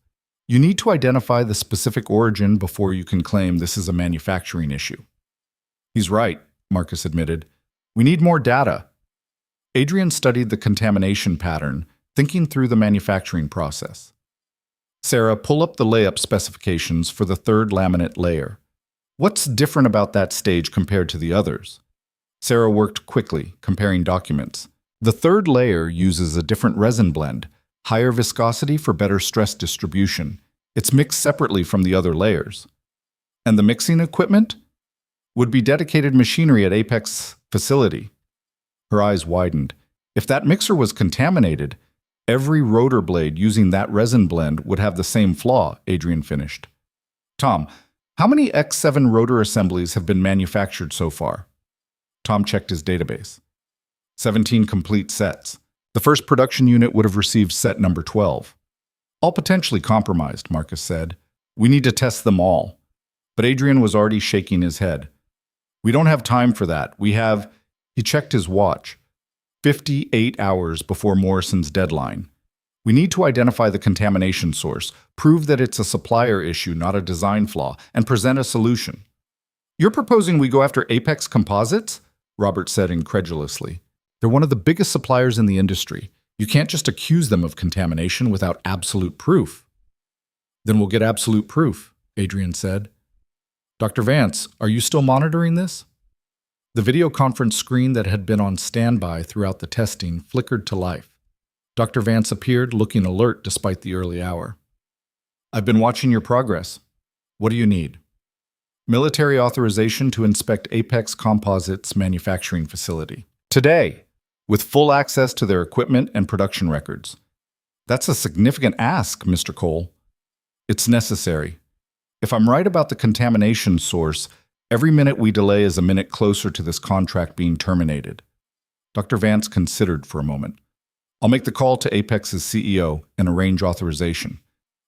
You need to identify the specific origin before you can claim this is a manufacturing issue. He's right, Marcus admitted. We need more data. Adrien studied the contamination pattern, thinking through the manufacturing process. Sarah, pull up the layup specifications for the third laminate layer. What's different about that stage compared to the others? Sarah worked quickly, comparing documents. The third layer uses a different resin blend, higher viscosity for better stress distribution. It's mixed separately from the other layers. And the mixing equipment? Would be dedicated machinery at Apex facility. Her eyes widened. If that mixer was contaminated, every rotor blade using that resin blend would have the same flaw, Adrien finished. Tom, how many X7 rotor assemblies have been manufactured so far? Tom checked his database. 17 complete sets. The first production unit would have received set number 12. All potentially compromised, Marcus said. We need to test them all. But Adrien was already shaking his head. We don't have time for that. We have, he checked his watch, 58 hours before Morrison's deadline. We need to identify the contamination source, prove that it's a supplier issue, not a design flaw, and present a solution. You're proposing we go after Apex Composites? Robert said incredulously. They're one of the biggest suppliers in the industry. You can't just accuse them of contamination without absolute proof. Then we'll get absolute proof, Adrien said. Dr. Vance, are you still monitoring this? The video conference screen that had been on standby throughout the testing flickered to life. Dr. Vance appeared, looking alert despite the early hour. I've been watching your progress. What do you need? Military authorization to inspect Apex Composites manufacturing facility. Today, with full access to their equipment and production records. That's a significant ask, Mr. Cole. It's necessary. If I'm right about the contamination source, every minute we delay is a minute closer to this contract being terminated. Dr. Vance considered for a moment. I'll make the call to Apex's CEO and arrange authorization.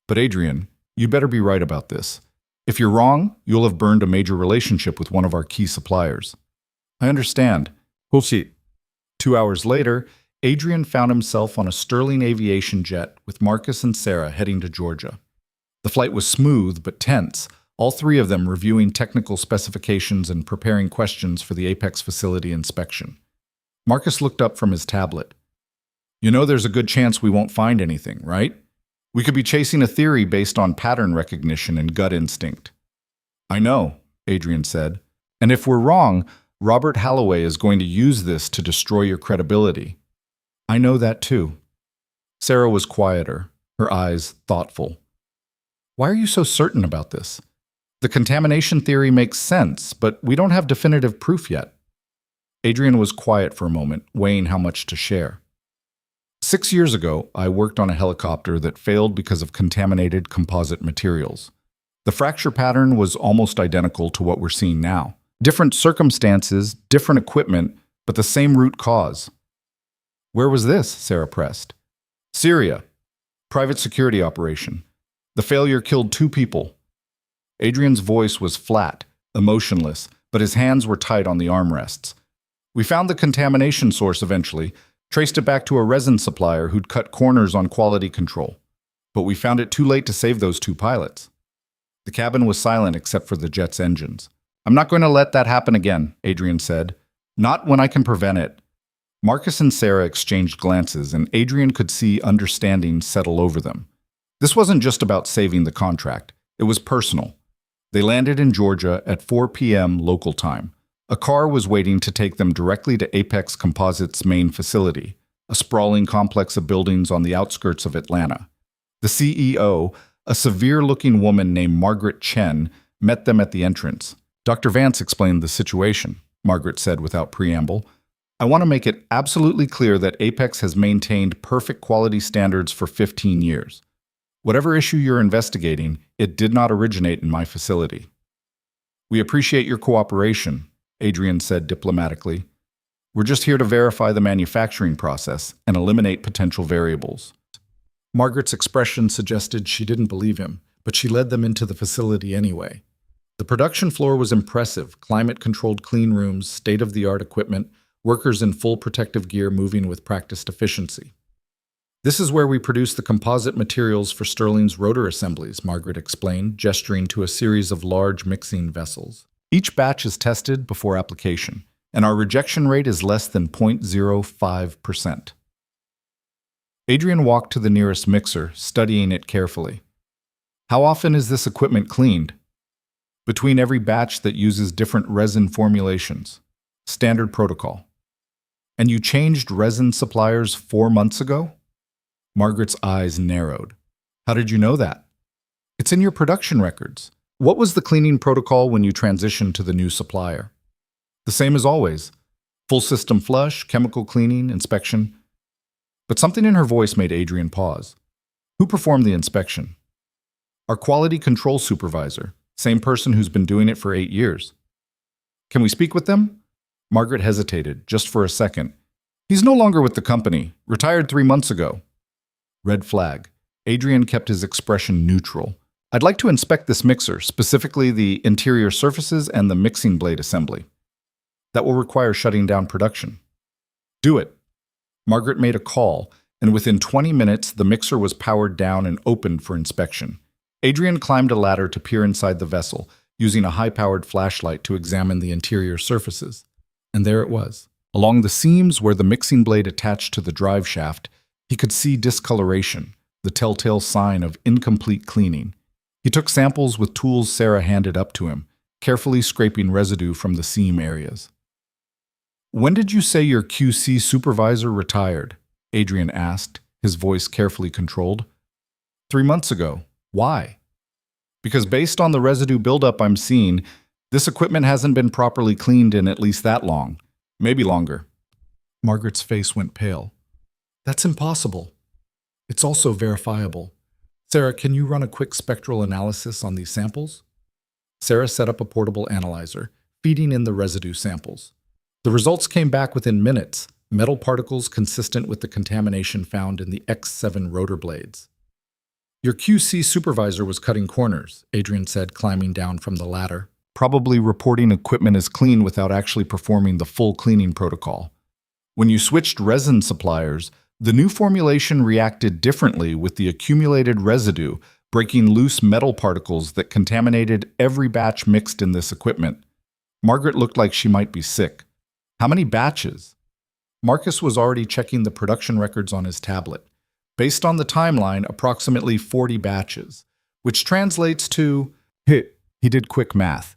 But Adrien, you better be right about this. If you're wrong, you'll have burned a major relationship with one of our key suppliers. I understand. We'll see. 2 hours later, Adrien found himself on a Sterling aviation jet with Marcus and Sarah heading to Georgia. The flight was smooth but tense, all three of them reviewing technical specifications and preparing questions for the Apex facility inspection. Marcus looked up from his tablet. You know there's a good chance we won't find anything, right? We could be chasing a theory based on pattern recognition and gut instinct. I know, Adrien said. And if we're wrong, Robert Halloway is going to use this to destroy your credibility. I know that too. Sarah was quieter, her eyes thoughtful. Why are you so certain about this? The contamination theory makes sense, but we don't have definitive proof yet. Adrien was quiet for a moment, weighing how much to share. 6 years ago, I worked on a helicopter that failed because of contaminated composite materials. The fracture pattern was almost identical to what we're seeing now. Different circumstances, different equipment, but the same root cause. Where was this? Sarah pressed. Syria. Private security operation. The failure killed 2 people. Adrien's voice was flat, emotionless, but his hands were tight on the armrests. We found the contamination source eventually, traced it back to a resin supplier who'd cut corners on quality control. But we found it too late to save those 2 pilots. The cabin was silent except for the jet's engines. I'm not going to let that happen again, Adrien said. Not when I can prevent it. Marcus and Sarah exchanged glances, and Adrien could see understanding settle over them. This wasn't just about saving the contract. It was personal. They landed in Georgia at 4 p.m. local time. A car was waiting to take them directly to Apex Composites' main facility, a sprawling complex of buildings on the outskirts of Atlanta. The CEO, a severe-looking woman named Margaret Chen, met them at the entrance. Dr. Vance explained the situation, Margaret said without preamble. I want to make it absolutely clear that Apex has maintained perfect quality standards for 15 years. Whatever issue you're investigating, it did not originate in my facility. We appreciate your cooperation, Adrien said diplomatically. We're just here to verify the manufacturing process and eliminate potential variables. Margaret's expression suggested she didn't believe him, but she led them into the facility anyway. The production floor was impressive, climate-controlled clean rooms, state-of-the-art equipment, workers in full protective gear moving with practiced efficiency. This is where we produce the composite materials for Sterling's rotor assemblies, Margaret explained, gesturing to a series of large mixing vessels. Each batch is tested before application, and our rejection rate is less than 0.05%. Adrien walked to the nearest mixer, studying it carefully. How often is this equipment cleaned? Between every batch that uses different resin formulations. Standard protocol. And you changed resin suppliers 4 months ago? Margaret's eyes narrowed. How did you know that? It's in your production records. What was the cleaning protocol when you transitioned to the new supplier? The same as always. Full system flush, chemical cleaning, inspection. But something in her voice made Adrien pause. Who performed the inspection? Our quality control supervisor, same person who's been doing it for 8 years. Can we speak with them? Margaret hesitated, just for a second. He's no longer with the company, retired 3 months ago. Red flag. Adrien kept his expression neutral. I'd like to inspect this mixer, specifically the interior surfaces and the mixing blade assembly. That will require shutting down production. Do it. Margaret made a call, and within 20 minutes, the mixer was powered down and opened for inspection. Adrien climbed a ladder to peer inside the vessel, using a high-powered flashlight to examine the interior surfaces. And there it was. Along the seams where the mixing blade attached to the drive shaft, he could see discoloration, the telltale sign of incomplete cleaning. He took samples with tools Sarah handed up to him, carefully scraping residue from the seam areas. "When did you say your QC supervisor retired?" Adrien asked, his voice carefully controlled. 3 months ago. Why?" "Because based on the residue buildup I'm seeing, this equipment hasn't been properly cleaned in at least that long. Maybe longer." Margaret's face went pale. "That's impossible. It's also verifiable. Sarah, can you run a quick spectral analysis on these samples?" Sarah set up a portable analyzer, feeding in the residue samples. The results came back within minutes, metal particles consistent with the contamination found in the X7 rotor blades. "Your QC supervisor was cutting corners," Adrien said, climbing down from the ladder, "probably reporting equipment as clean without actually performing the full cleaning protocol. When you switched resin suppliers, the new formulation reacted differently with the accumulated residue, breaking loose metal particles that contaminated every batch mixed in this equipment." Margaret looked like she might be sick. "How many batches?" Marcus was already checking the production records on his tablet. Based on the timeline, approximately 40 batches, which translates to... He did quick math.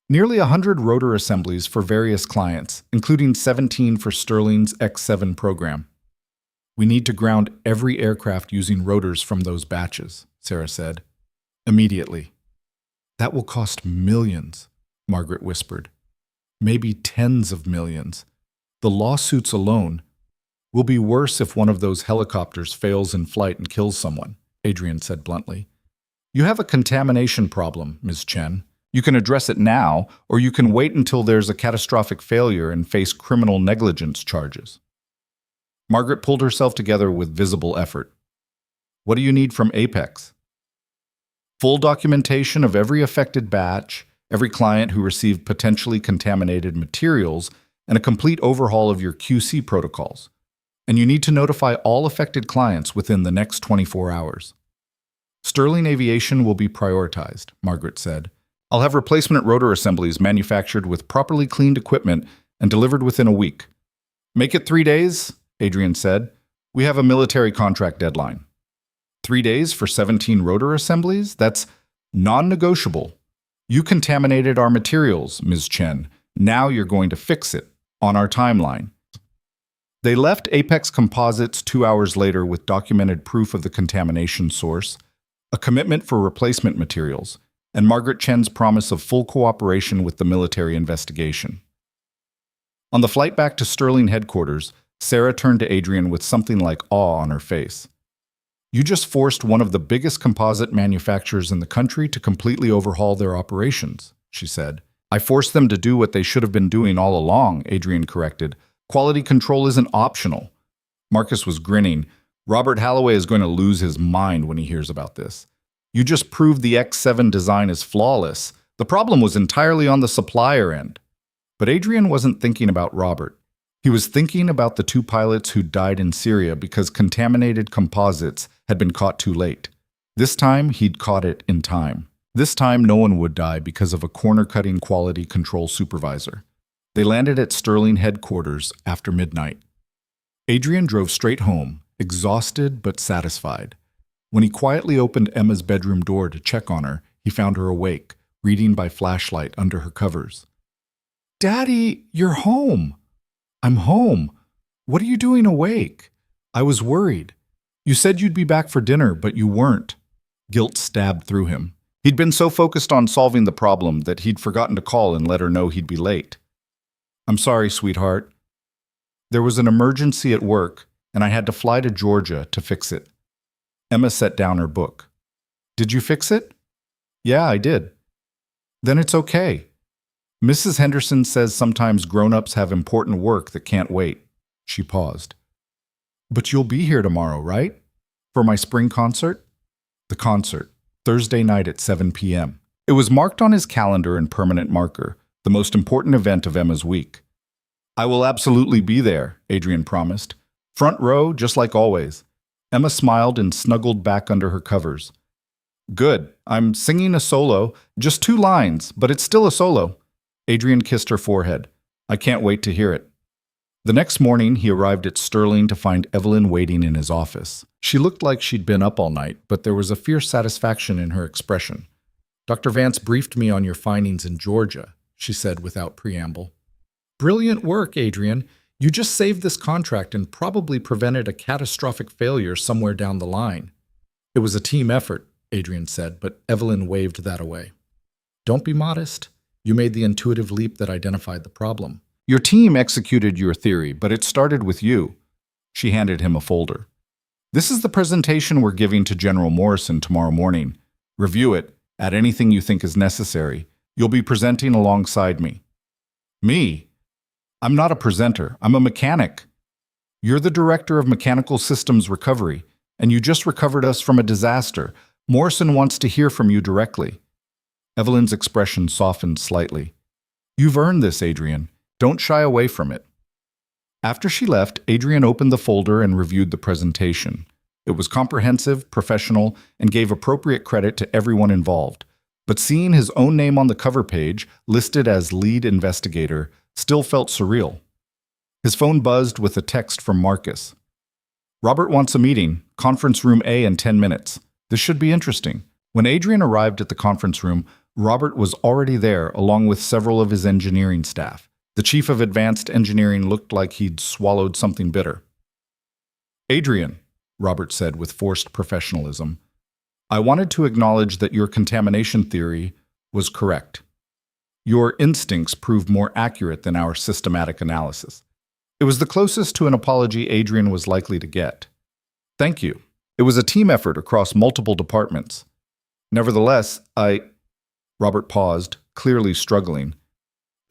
Nearly 100 rotor assemblies for various clients, including 17 for Sterling's X7 program. "We need to ground every aircraft using rotors from those batches," Sarah said. "Immediately." "That will cost millions," Margaret whispered. "Maybe tens of millions. The lawsuits alone will be worse if one of those helicopters fails in flight and kills someone," Adrien said bluntly. "You have a contamination problem, Ms. Chen. You can address it now, or you can wait until there's a catastrophic failure and face criminal negligence charges." Margaret pulled herself together with visible effort. "What do you need from Apex?" "Full documentation of every affected batch, every client who received potentially contaminated materials, and a complete overhaul of your QC protocols. And you need to notify all affected clients within the next 24 hours. Sterling Aviation will be prioritized," Margaret said. "I'll have replacement rotor assemblies manufactured with properly cleaned equipment and delivered within a week." "Make it 3 days," Adrien said. "We have a military contract deadline." 3 days for 17 rotor assemblies? That's non-negotiable. "You contaminated our materials, Ms. Chen. Now you're going to fix it, on our timeline." They left Apex Composites 2 hours later with documented proof of the contamination source, a commitment for replacement materials, and Margaret Chen's promise of full cooperation with the military investigation. On the flight back to Sterling headquarters, Sarah turned to Adrien with something like awe on her face. "You just forced one of the biggest composite manufacturers in the country to completely overhaul their operations," she said. "I forced them to do what they should have been doing all along," Adrien corrected. "Quality control isn't optional." Marcus was grinning. "Robert Halloway is going to lose his mind when he hears about this. You just proved the X7 design is flawless. The problem was entirely on the supplier end." But Adrien wasn't thinking about Robert. He was thinking about the 2 pilots who died in Syria because contaminated composites had been caught too late. This time, he'd caught it in time. This time, no one would die because of a corner-cutting quality control supervisor. They landed at Sterling headquarters after midnight. Adrien drove straight home, exhausted but satisfied. When he quietly opened Emma's bedroom door to check on her, he found her awake, reading by flashlight under her covers. "Daddy, you're home." "I'm home. What are you doing awake?" "I was worried. You said you'd be back for dinner, but you weren't." Guilt stabbed through him. He'd been so focused on solving the problem that he'd forgotten to call and let her know he'd be late. "I'm sorry, sweetheart. There was an emergency at work, and I had to fly to Georgia to fix it." Emma set down her book. "Did you fix it?" "Yeah, I did." "Then it's okay. Mrs. Henderson says sometimes grown-ups have important work that can't wait." She paused. "But you'll be here tomorrow, right? For my spring concert?" The concert, Thursday night at 7 p.m. It was marked on his calendar in permanent marker, the most important event of Emma's week. I will absolutely be there, Adrien promised. Front row, just like always. Emma smiled and snuggled back under her covers. Good. I'm singing a solo, just 2 lines, but it's still a solo. Adrien kissed her forehead. I can't wait to hear it. The next morning, he arrived at Sterling to find Evelyn waiting in his office. She looked like she'd been up all night, but there was a fierce satisfaction in her expression. Dr. Vance briefed me on your findings in Georgia, she said without preamble. Brilliant work, Adrien. You just saved this contract and probably prevented a catastrophic failure somewhere down the line. It was a team effort, Adrien said, but Evelyn waved that away. Don't be modest. You made the intuitive leap that identified the problem. Your team executed your theory, but it started with you. She handed him a folder. This is the presentation we're giving to General Morrison tomorrow morning. Review it, add anything you think is necessary. You'll be presenting alongside me. Me? I'm not a presenter. I'm a mechanic. You're the director of Mechanical Systems Recovery, and you just recovered us from a disaster. Morrison wants to hear from you directly. Evelyn's expression softened slightly. You've earned this, Adrien. Don't shy away from it. After she left, Adrien opened the folder and reviewed the presentation. It was comprehensive, professional, and gave appropriate credit to everyone involved. But seeing his own name on the cover page, listed as lead investigator, still felt surreal. His phone buzzed with a text from Marcus. Robert wants a meeting, conference room A in 10 minutes. This should be interesting. When Adrien arrived at the conference room, Robert was already there along with several of his engineering staff. The chief of advanced engineering looked like he'd swallowed something bitter. Adrien, Robert said with forced professionalism, I wanted to acknowledge that your contamination theory was correct. Your instincts proved more accurate than our systematic analysis. It was the closest to an apology Adrien was likely to get. Thank you. It was a team effort across multiple departments. Nevertheless, Robert paused, clearly struggling.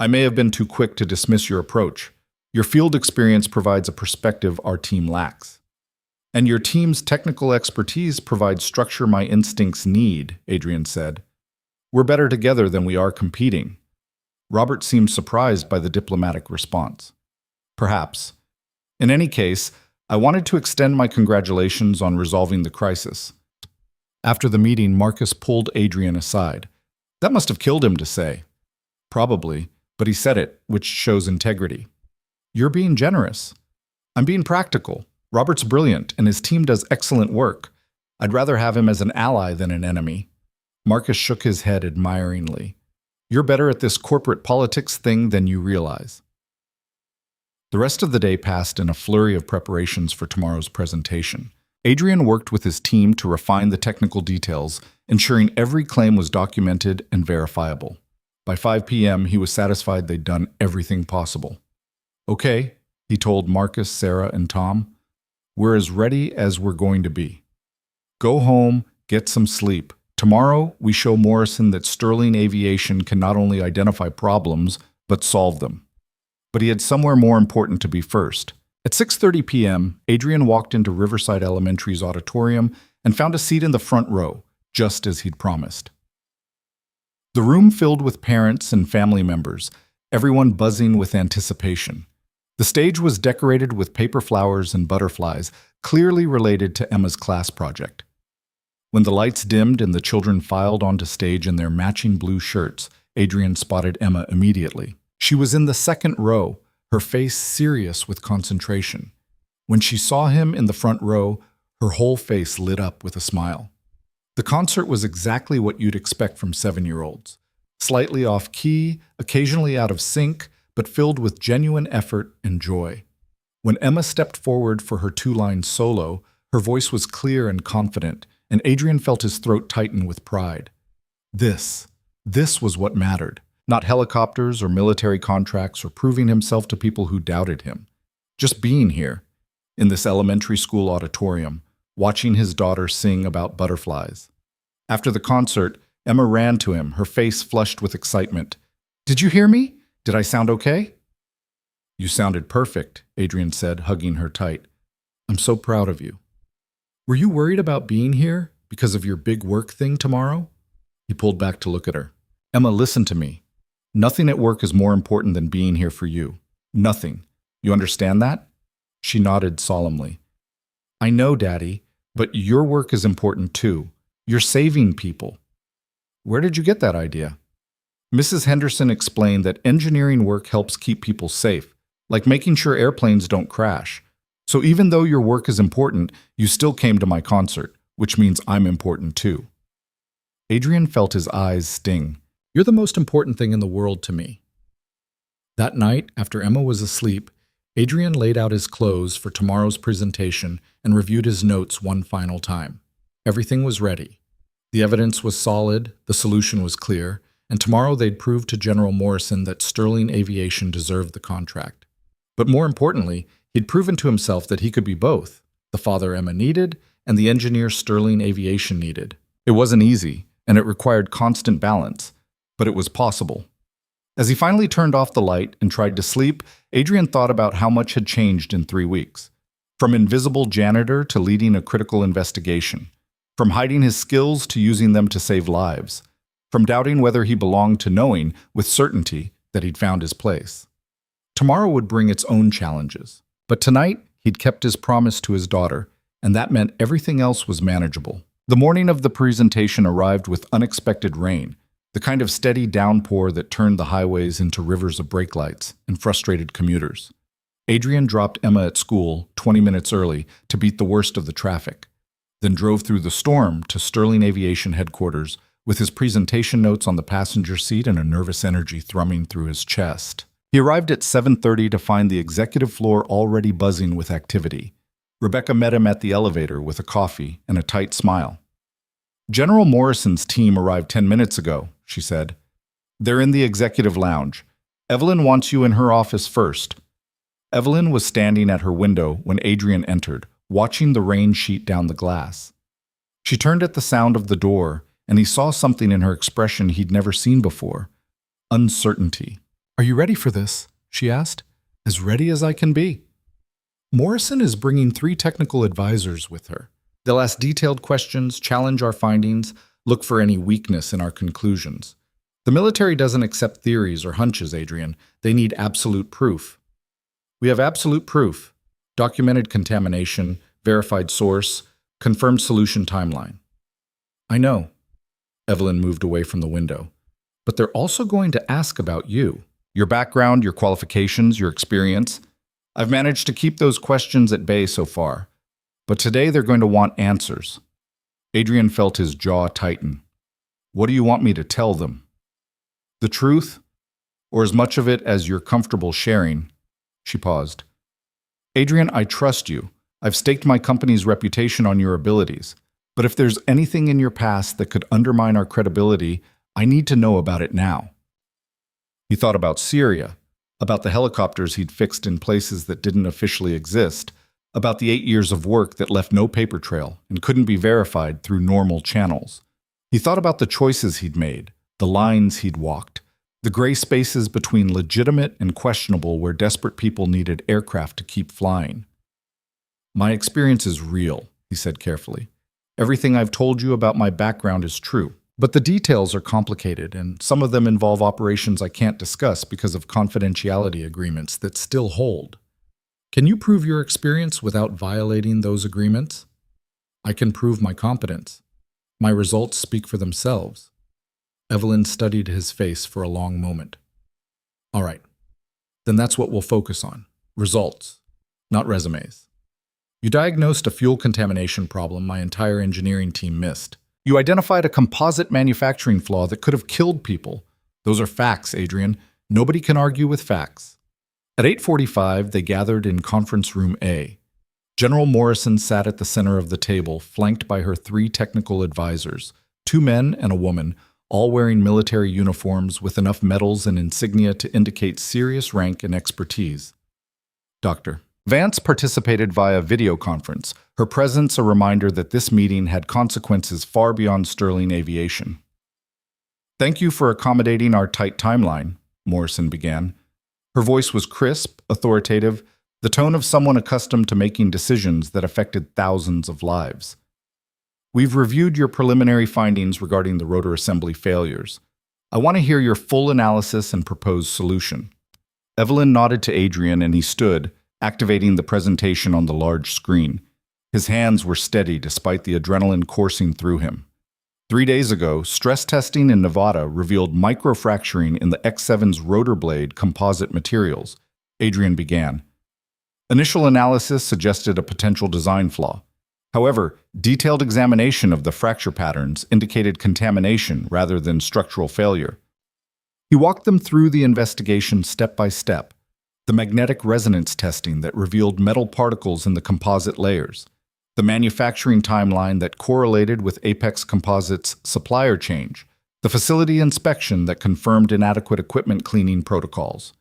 I may have been too quick to dismiss your approach. Your field experience provides a perspective our team lacks. And your team's technical expertise provides structure my instincts need, Adrien said. We're better together than we are competing. Robert seemed surprised by the diplomatic response. Perhaps. In any case, I wanted to extend my congratulations on resolving the crisis. After the meeting, Marcus pulled Adrien aside. That must have killed him to say. Probably, but he said it, which shows integrity. You're being generous. I'm being practical. Robert's brilliant, and his team does excellent work. I'd rather have him as an ally than an enemy. Marcus shook his head admiringly. You're better at this corporate politics thing than you realize. The rest of the day passed in a flurry of preparations for tomorrow's presentation. Adrien worked with his team to refine the technical details, ensuring every claim was documented and verifiable. By 5 p.m., he was satisfied they'd done everything possible. Okay, he told Marcus, Sarah, and Tom. We're as ready as we're going to be. Go home, get some sleep. Tomorrow, we show Morrison that Sterling Aviation can not only identify problems, but solve them. But he had somewhere more important to be first. At 6:30 p.m., Adrien walked into Riverside Elementary's auditorium and found a seat in the front row, just as he'd promised. The room filled with parents and family members, everyone buzzing with anticipation. The stage was decorated with paper flowers and butterflies, clearly related to Emma's class project. When the lights dimmed and the children filed onto stage in their matching blue shirts, Adrien spotted Emma immediately. She was in the second row, her face serious with concentration. When she saw him in the front row, her whole face lit up with a smile. The concert was exactly what you'd expect from 7-year-olds. Slightly off-key, occasionally out of sync, but filled with genuine effort and joy. When Emma stepped forward for her 2-line solo, her voice was clear and confident, and Adrien felt his throat tighten with pride. This was what mattered. Not helicopters or military contracts or proving himself to people who doubted him. Just being here, in this elementary school auditorium, watching his daughter sing about butterflies. After the concert, Emma ran to him, her face flushed with excitement. Did you hear me? Did I sound okay? You sounded perfect, Adrien said, hugging her tight. I'm so proud of you. Were you worried about being here because of your big work thing tomorrow? He pulled back to look at her. Emma, listen to me. Nothing at work is more important than being here for you. Nothing. You understand that? She nodded solemnly. I know, Daddy, but your work is important too. You're saving people. Where did you get that idea? Mrs. Henderson explained that engineering work helps keep people safe, like making sure airplanes don't crash. So even though your work is important, you still came to my concert, which means I'm important too. Adrien felt his eyes sting. You're the most important thing in the world to me. That night, after Emma was asleep, Adrien laid out his clothes for tomorrow's presentation and reviewed his notes one final time. Everything was ready. The evidence was solid, the solution was clear, and tomorrow they'd prove to General Morrison that Sterling Aviation deserved the contract. But more importantly, he'd proven to himself that he could be both, the father Emma needed and the engineer Sterling Aviation needed. It wasn't easy, and it required constant balance, but it was possible. As he finally turned off the light and tried to sleep, Adrien thought about how much had changed in 3 weeks. From invisible janitor to leading a critical investigation. From hiding his skills to using them to save lives. From doubting whether he belonged to knowing, with certainty, that he'd found his place. Tomorrow would bring its own challenges. But tonight, he'd kept his promise to his daughter, and that meant everything else was manageable. The morning of the presentation arrived with unexpected rain, the kind of steady downpour that turned the highways into rivers of brake lights and frustrated commuters. Adrien dropped Emma at school 20 minutes early to beat the worst of the traffic, then drove through the storm to Sterling Aviation headquarters with his presentation notes on the passenger seat and a nervous energy thrumming through his chest. He arrived at 7:30 to find the executive floor already buzzing with activity. Rebecca met him at the elevator with a coffee and a tight smile. General Morrison's team arrived 10 minutes ago, she said. They're in the executive lounge. Evelyn wants you in her office first. Evelyn was standing at her window when Adrien entered, watching the rain sheet down the glass. She turned at the sound of the door, and he saw something in her expression he'd never seen before. Uncertainty. Are you ready for this? She asked. As ready as I can be. Morrison is bringing 3 technical advisors with her. They'll ask detailed questions, challenge our findings, look for any weakness in our conclusions. The military doesn't accept theories or hunches, Adrien. They need absolute proof. We have absolute proof. Documented contamination, verified source, confirmed solution timeline. I know. Evelyn moved away from the window. But they're also going to ask about you. Your background, your qualifications, your experience. I've managed to keep those questions at bay so far. But today they're going to want answers. Adrien felt his jaw tighten. What do you want me to tell them? The truth? Or as much of it as you're comfortable sharing? She paused. Adrien, I trust you. I've staked my company's reputation on your abilities. But if there's anything in your past that could undermine our credibility, I need to know about it now. He thought about Syria, about the helicopters he'd fixed in places that didn't officially exist, about the 8 years of work that left no paper trail and couldn't be verified through normal channels. He thought about the choices he'd made, the lines he'd walked, the gray spaces between legitimate and questionable where desperate people needed aircraft to keep flying. My experience is real, he said carefully. Everything I've told you about my background is true. But the details are complicated, and some of them involve operations I can't discuss because of confidentiality agreements that still hold. Can you prove your experience without violating those agreements? I can prove my competence. My results speak for themselves. Evelyn studied his face for a long moment. All right, then that's what we'll focus on. Results, not resumes. You diagnosed a fuel contamination problem my entire engineering team missed. You identified a composite manufacturing flaw that could have killed people. Those are facts, Adrien. Nobody can argue with facts. At 8:45, they gathered in conference room A. General Morrison sat at the center of the table, flanked by her 3 technical advisors, 2 men and a woman, all wearing military uniforms with enough medals and insignia to indicate serious rank and expertise. Dr. Vance participated via video conference, her presence a reminder that this meeting had consequences far beyond Sterling Aviation. Thank you for accommodating our tight timeline, Morrison began. Her voice was crisp, authoritative, the tone of someone accustomed to making decisions that affected thousands of lives. We've reviewed your preliminary findings regarding the rotor assembly failures. I want to hear your full analysis and proposed solution. Evelyn nodded to Adrien and he stood, activating the presentation on the large screen. His hands were steady despite the adrenaline coursing through him. 3 days ago, stress testing in Nevada revealed microfracturing in the X-7's rotor blade composite materials. Adrien began. Initial analysis suggested a potential design flaw. However, detailed examination of the fracture patterns indicated contamination rather than structural failure. He walked them through the investigation step by step, the magnetic resonance testing that revealed metal particles in the composite layers, the manufacturing timeline that correlated with Apex Composites' supplier change, the facility inspection that confirmed inadequate equipment cleaning protocols.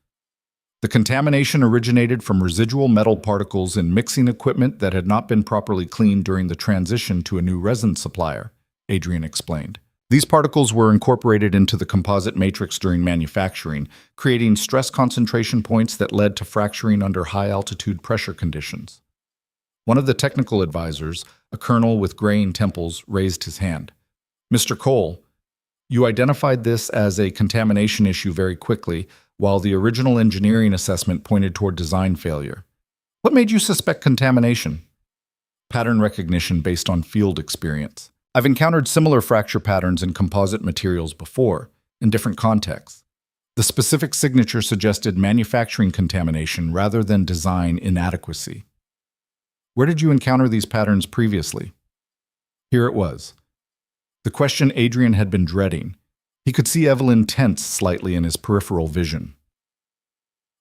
The contamination originated from residual metal particles in mixing equipment that had not been properly cleaned during the transition to a new resin supplier, Adrien explained. These particles were incorporated into the composite matrix during manufacturing, creating stress concentration points that led to fracturing under high-altitude pressure conditions. One of the technical advisors, a colonel with graying temples, raised his hand. "Mr. Cole, you identified this as a contamination issue very quickly, while the original engineering assessment pointed toward design failure. What made you suspect contamination?" "Pattern recognition based on field experience. I've encountered similar fracture patterns in composite materials before, in different contexts. The specific signature suggested manufacturing contamination rather than design inadequacy." "Where did you encounter these patterns previously?" Here it was. The question Adrien had been dreading. He could see Evelyn tense slightly in his peripheral vision.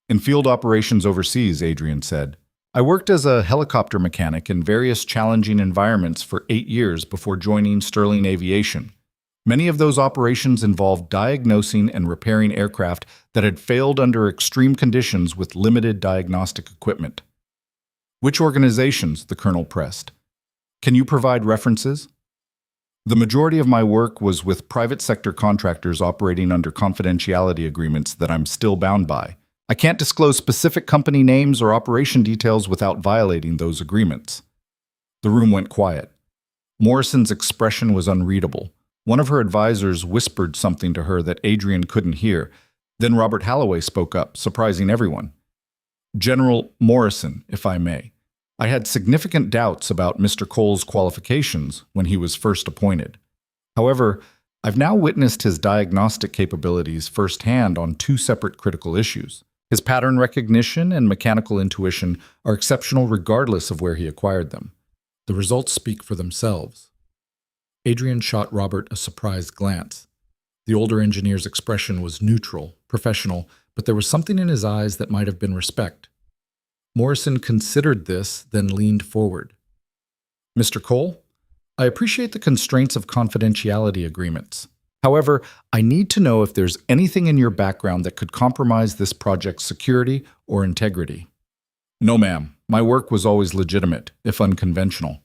"In field operations overseas," Adrien said. "I worked as a helicopter mechanic in various challenging environments for 8 years before joining Sterling Aviation. Many of those operations involved diagnosing and repairing aircraft that had failed under extreme conditions with limited diagnostic equipment." "Which organizations?" the colonel pressed. "Can you provide references?" "The majority of my work was with private sector contractors operating under confidentiality agreements that I'm still bound by. I can't disclose specific company names or operation details without violating those agreements." The room went quiet. Morrison's expression was unreadable. One of her advisors whispered something to her that Adrien couldn't hear. Then Robert Halloway spoke up, surprising everyone. "General Morrison, if I may. I had significant doubts about Mr. Cole's qualifications when he was first appointed. However, I've now witnessed his diagnostic capabilities firsthand on 2 separate critical issues. His pattern recognition and mechanical intuition are exceptional regardless of where he acquired them. The results speak for themselves." Adrien shot Robert a surprised glance. The older engineer's expression was neutral, professional, but there was something in his eyes that might have been respect. Morrison considered this, then leaned forward. "Mr. Cole, I appreciate the constraints of confidentiality agreements. However, I need to know if there's anything in your background that could compromise this project's security or integrity." "No, ma'am. My work was always legitimate, if unconventional.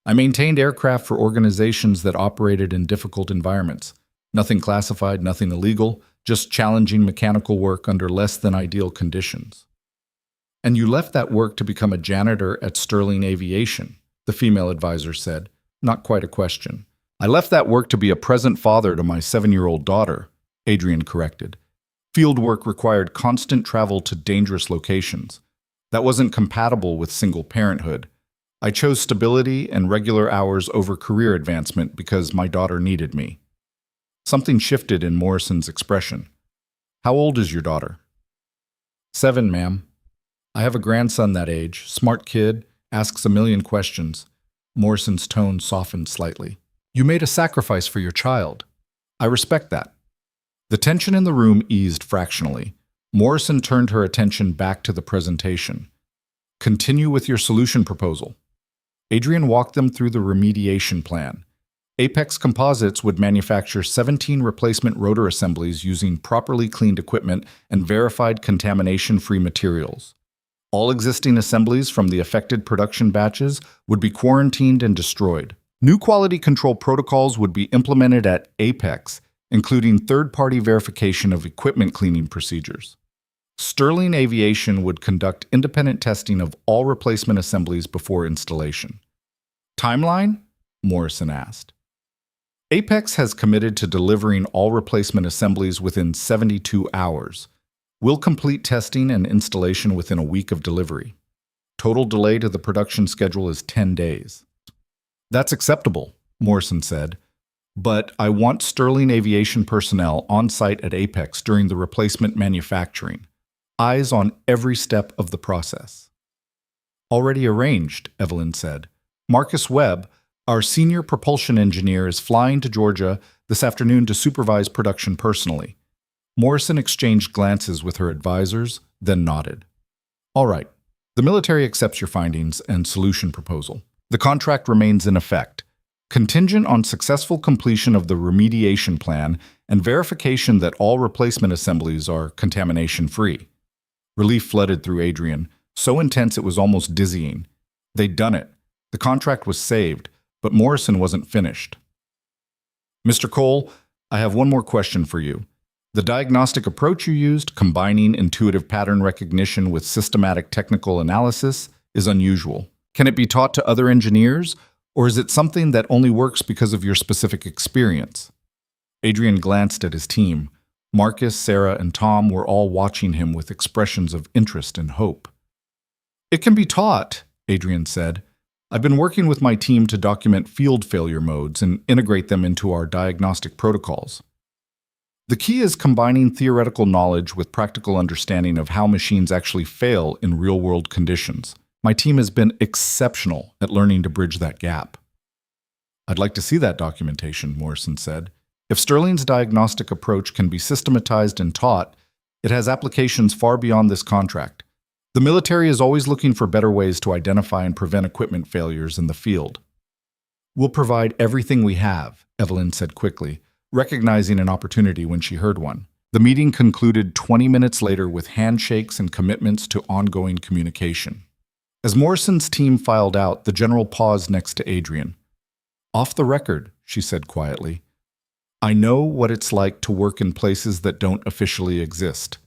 I maintained aircraft for organizations that operated in difficult environments. Nothing classified, nothing illegal, just challenging mechanical work under less than ideal conditions." "And you left that work to become a janitor at Sterling Aviation," the female advisor said. Not quite a question. "I left that work to be a present father to my 7-year-old daughter," Adrien corrected. "Field work required constant travel to dangerous locations. That wasn't compatible with single parenthood. I chose stability and regular hours over career advancement because my daughter needed me." Something shifted in Morrison's expression. "How old is your daughter?" 7, ma'am. I have a grandson that age, smart kid, asks a million questions." Morrison's tone softened slightly. "You made a sacrifice for your child. I respect that." The tension in the room eased fractionally. Morrison turned her attention back to the presentation. "Continue with your solution proposal." Adrien walked them through the remediation plan. Apex Composites would manufacture 17 replacement rotor assemblies using properly cleaned equipment and verified contamination-free materials. All existing assemblies from the affected production batches would be quarantined and destroyed. New quality control protocols would be implemented at Apex, including third-party verification of equipment cleaning procedures. Sterling Aviation would conduct independent testing of all replacement assemblies before installation. "Timeline?" Morrison asked. "Apex has committed to delivering all replacement assemblies within 72 hours. We'll complete testing and installation within a week of delivery. Total delay to the production schedule is 10 days. That's acceptable, Morrison said, but I want Sterling Aviation personnel on site at Apex during the replacement manufacturing. Eyes on every step of the process. Already arranged, Evelyn said. Marcus Webb, our senior propulsion engineer, is flying to Georgia this afternoon to supervise production personally. Morrison exchanged glances with her advisors, then nodded. All right. The military accepts your findings and solution proposal. The contract remains in effect, contingent on successful completion of the remediation plan and verification that all replacement assemblies are contamination-free. Relief flooded through Adrien, so intense it was almost dizzying. They'd done it. The contract was saved, but Morrison wasn't finished. Mr. Cole, I have one more question for you. The diagnostic approach you used, combining intuitive pattern recognition with systematic technical analysis, is unusual. Can it be taught to other engineers, or is it something that only works because of your specific experience? Adrien glanced at his team. Marcus, Sarah, and Tom were all watching him with expressions of interest and hope. It can be taught, Adrien said. I've been working with my team to document field failure modes and integrate them into our diagnostic protocols. The key is combining theoretical knowledge with practical understanding of how machines actually fail in real-world conditions. My team has been exceptional at learning to bridge that gap. I'd like to see that documentation, Morrison said. If Sterling's diagnostic approach can be systematized and taught, it has applications far beyond this contract. The military is always looking for better ways to identify and prevent equipment failures in the field. We'll provide everything we have, Evelyn said quickly, recognizing an opportunity when she heard one. The meeting concluded 20 minutes later with handshakes and commitments to ongoing communication. As Morrison's team filed out, the general paused next to Adrien. Off the record, she said quietly, I know what it's like to work in places that don't officially exist.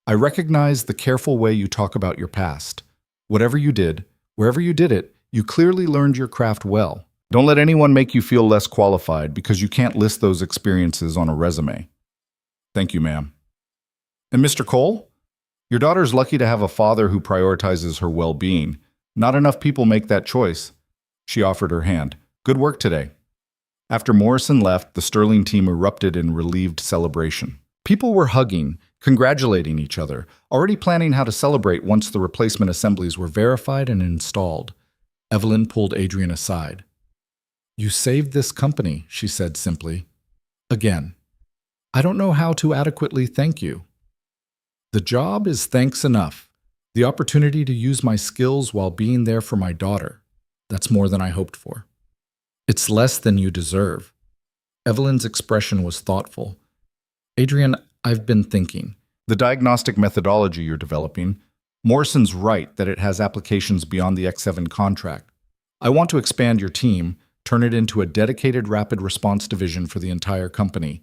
I recognize the careful way you talk about your past. Whatever you did, wherever you did it, you clearly learned your craft well. Don't let anyone make you feel less qualified because you can't list those experiences on a resume. Thank you, ma'am. And Mr. Cole? Your daughter's lucky to have a father who prioritizes her well-being. Not enough people make that choice. She offered her hand. Good work today. After Morrison left, the Sterling team erupted in relieved celebration. People were hugging, congratulating each other, already planning how to celebrate once the replacement assemblies were verified and installed. Evelyn pulled Adrien aside. You saved this company, she said simply. Again, I don't know how to adequately thank you. The job is thanks enough. The opportunity to use my skills while being there for my daughter. That's more than I hoped for. It's less than you deserve. Evelyn's expression was thoughtful. Adrien, I've been thinking. The diagnostic methodology you're developing, Morrison's right that it has applications beyond the X7 contract. I want to expand your team, turn it into a dedicated rapid response division for the entire company.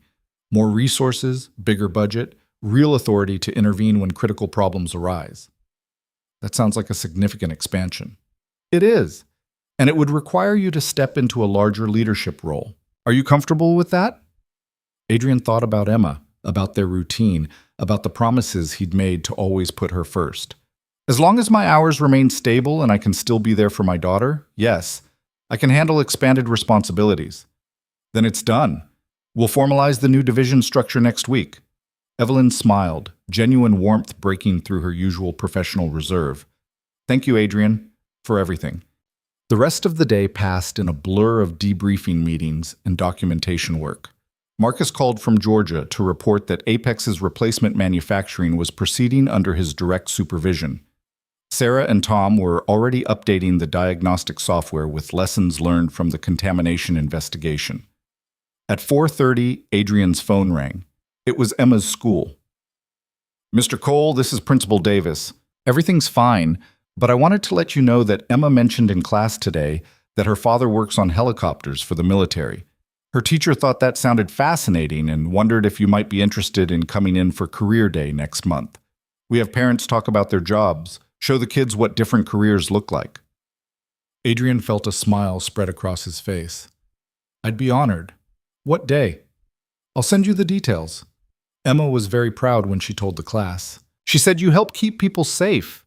More resources, bigger budget, real authority to intervene when critical problems arise. That sounds like a significant expansion. It is, and it would require you to step into a larger leadership role. Are you comfortable with that? Adrien thought about Emma, about their routine, about the promises he'd made to always put her first. As long as my hours remain stable and I can still be there for my daughter, yes, I can handle expanded responsibilities. Then it's done. We'll formalize the new division structure next week. Evelyn smiled, genuine warmth breaking through her usual professional reserve. Thank you, Adrien, for everything. The rest of the day passed in a blur of debriefing meetings and documentation work. Marcus called from Georgia to report that Apex's replacement manufacturing was proceeding under his direct supervision. Sarah and Tom were already updating the diagnostic software with lessons learned from the contamination investigation. At 4:30, Adrien's phone rang. It was Emma's school. Mr. Cole, this is Principal Davis. Everything's fine, but I wanted to let you know that Emma mentioned in class today that her father works on helicopters for the military. Her teacher thought that sounded fascinating and wondered if you might be interested in coming in for Career Day next month. We have parents talk about their jobs, show the kids what different careers look like. Adrien felt a smile spread across his face. I'd be honored. What day? I'll send you the details. Emma was very proud when she told the class. She said you help keep people safe.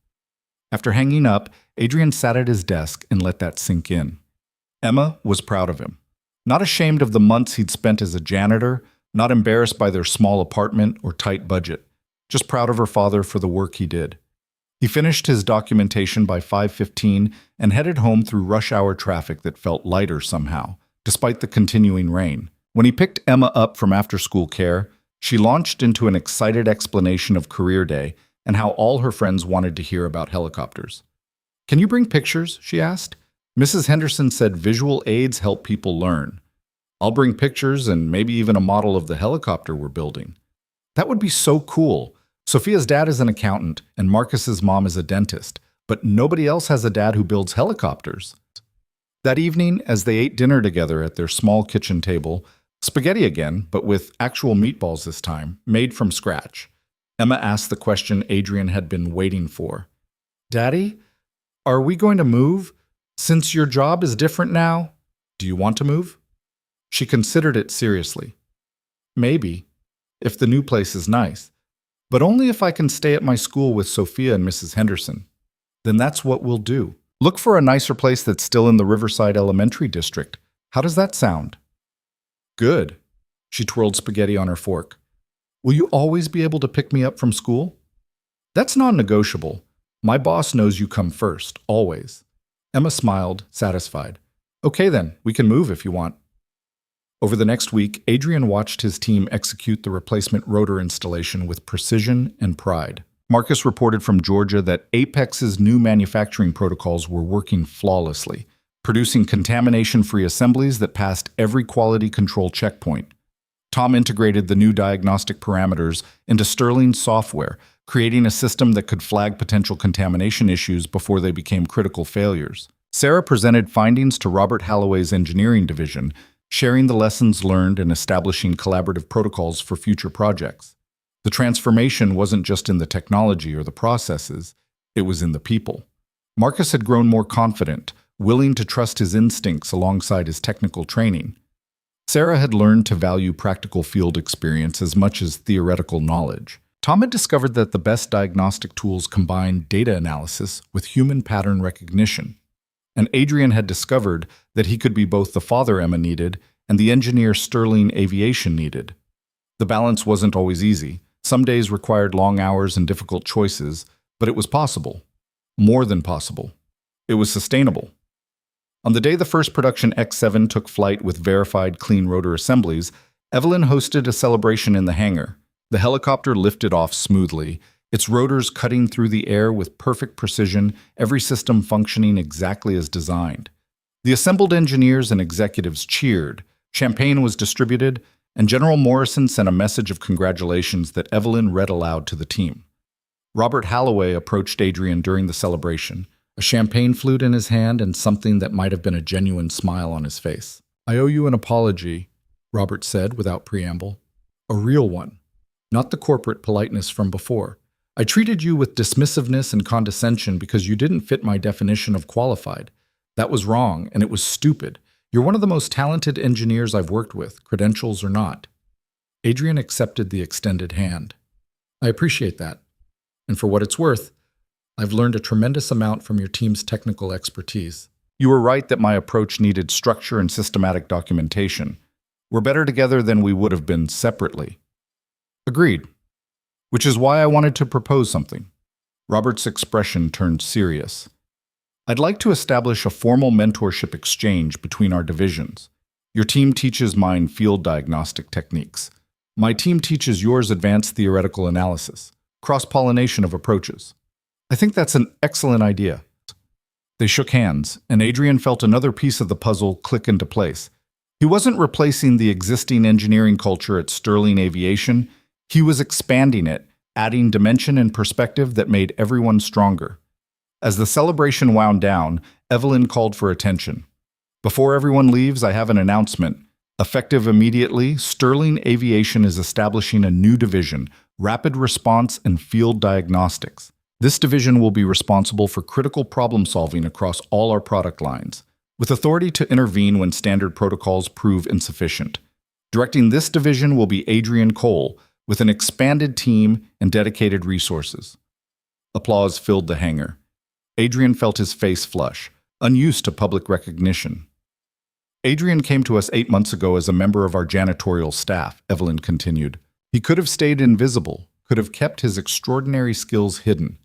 After hanging up, Adrien sat at his desk and let that sink in. Emma was proud of him. Not ashamed of the months he'd spent as a janitor, not embarrassed by their small apartment or tight budget, just proud of her father for the work he did. He finished his documentation by 5:15 and headed home through rush hour traffic that felt lighter somehow, despite the continuing rain. When he picked Emma up from after-school care, she launched into an excited explanation of career day and how all her friends wanted to hear about helicopters. "Can you bring pictures?" she asked. Mrs. Henderson said visual aids help people learn. "I'll bring pictures and maybe even a model of the helicopter we're building." That would be so cool. Sophia's dad is an accountant and Marcus's mom is a dentist, but nobody else has a dad who builds helicopters. That evening, as they ate dinner together at their small kitchen table, spaghetti again, but with actual meatballs this time, made from scratch, Emma asked the question Adrien had been waiting for. "Daddy, are we going to move? Since your job is different now, do you want to move?" She considered it seriously. "Maybe, if the new place is nice. But only if I can stay at my school with Sophia and Mrs. Henderson. Then that's what we'll do. Look for a nicer place that's still in the Riverside Elementary District. How does that sound?" "Good." She twirled spaghetti on her fork. "Will you always be able to pick me up from school?" "That's non-negotiable. My boss knows you come first, always." Emma smiled, satisfied. "Okay then, we can move if you want." Over the next week, Adrien watched his team execute the replacement rotor installation with precision and pride. Marcus reported from Georgia that Apex's new manufacturing protocols were working flawlessly, producing contamination-free assemblies that passed every quality control checkpoint. Tom integrated the new diagnostic parameters into Sterling's software, creating a system that could flag potential contamination issues before they became critical failures. Sarah presented findings to Robert Halloway's engineering division, sharing the lessons learned and establishing collaborative protocols for future projects. The transformation wasn't just in the technology or the processes, it was in the people. Marcus had grown more confident, willing to trust his instincts alongside his technical training. Sarah had learned to value practical field experience as much as theoretical knowledge. Tom had discovered that the best diagnostic tools combine data analysis with human pattern recognition. And Adrien had discovered that he could be both the father Emma needed and the engineer Sterling Aviation needed. The balance wasn't always easy. Some days required long hours and difficult choices, but it was possible. More than possible. It was sustainable. On the day the first production X7 took flight with verified clean rotor assemblies, Evelyn hosted a celebration in the hangar. The helicopter lifted off smoothly, its rotors cutting through the air with perfect precision, every system functioning exactly as designed. The assembled engineers and executives cheered, champagne was distributed, and General Morrison sent a message of congratulations that Evelyn read aloud to the team. Robert Halloway approached Adrien during the celebration, a champagne flute in his hand and something that might have been a genuine smile on his face. "I owe you an apology," Robert said without preamble. "A real one, not the corporate politeness from before. I treated you with dismissiveness and condescension because you didn't fit my definition of qualified. That was wrong, and it was stupid. You're one of the most talented engineers I've worked with, credentials or not." Adrien accepted the extended hand. "I appreciate that. And for what it's worth, I've learned a tremendous amount from your team's technical expertise. You were right that my approach needed structure and systematic documentation. We're better together than we would have been separately." "Agreed. Which is why I wanted to propose something." Robert's expression turned serious. "I'd like to establish a formal mentorship exchange between our divisions. Your team teaches mine field diagnostic techniques. My team teaches yours advanced theoretical analysis, cross-pollination of approaches. I think that's an excellent idea." They shook hands, and Adrien felt another piece of the puzzle click into place. He wasn't replacing the existing engineering culture at Sterling Aviation. He was expanding it, adding dimension and perspective that made everyone stronger. As the celebration wound down, Evelyn called for attention. "Before everyone leaves, I have an announcement. Effective immediately, Sterling Aviation is establishing a new division, Rapid Response and Field Diagnostics. This division will be responsible for critical problem-solving across all our product lines, with authority to intervene when standard protocols prove insufficient. Directing this division will be Adrien Cole, with an expanded team and dedicated resources. Applause filled the hangar. Adrien felt his face flush, unused to public recognition. Adrien came to us 8 months ago as a member of our janitorial staff, Evelyn continued. He could have stayed invisible, could have kept his extraordinary skills hidden.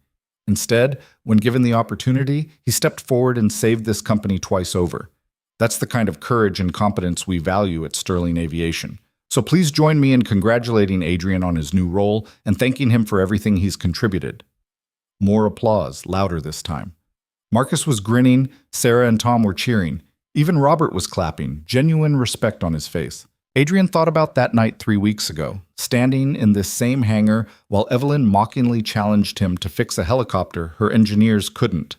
Instead, when given the opportunity, he stepped forward and saved this company twice over. That's the kind of courage and competence we value at Sterling Aviation. So please join me in congratulating Adrien on his new role and thanking him for everything he's contributed. More applause, louder this time. Marcus was grinning, Sarah and Tom were cheering. Even Robert was clapping, genuine respect on his face. Adrien thought about that night 3 weeks ago, standing in this same hangar while Evelyn mockingly challenged him to fix a helicopter her engineers couldn't.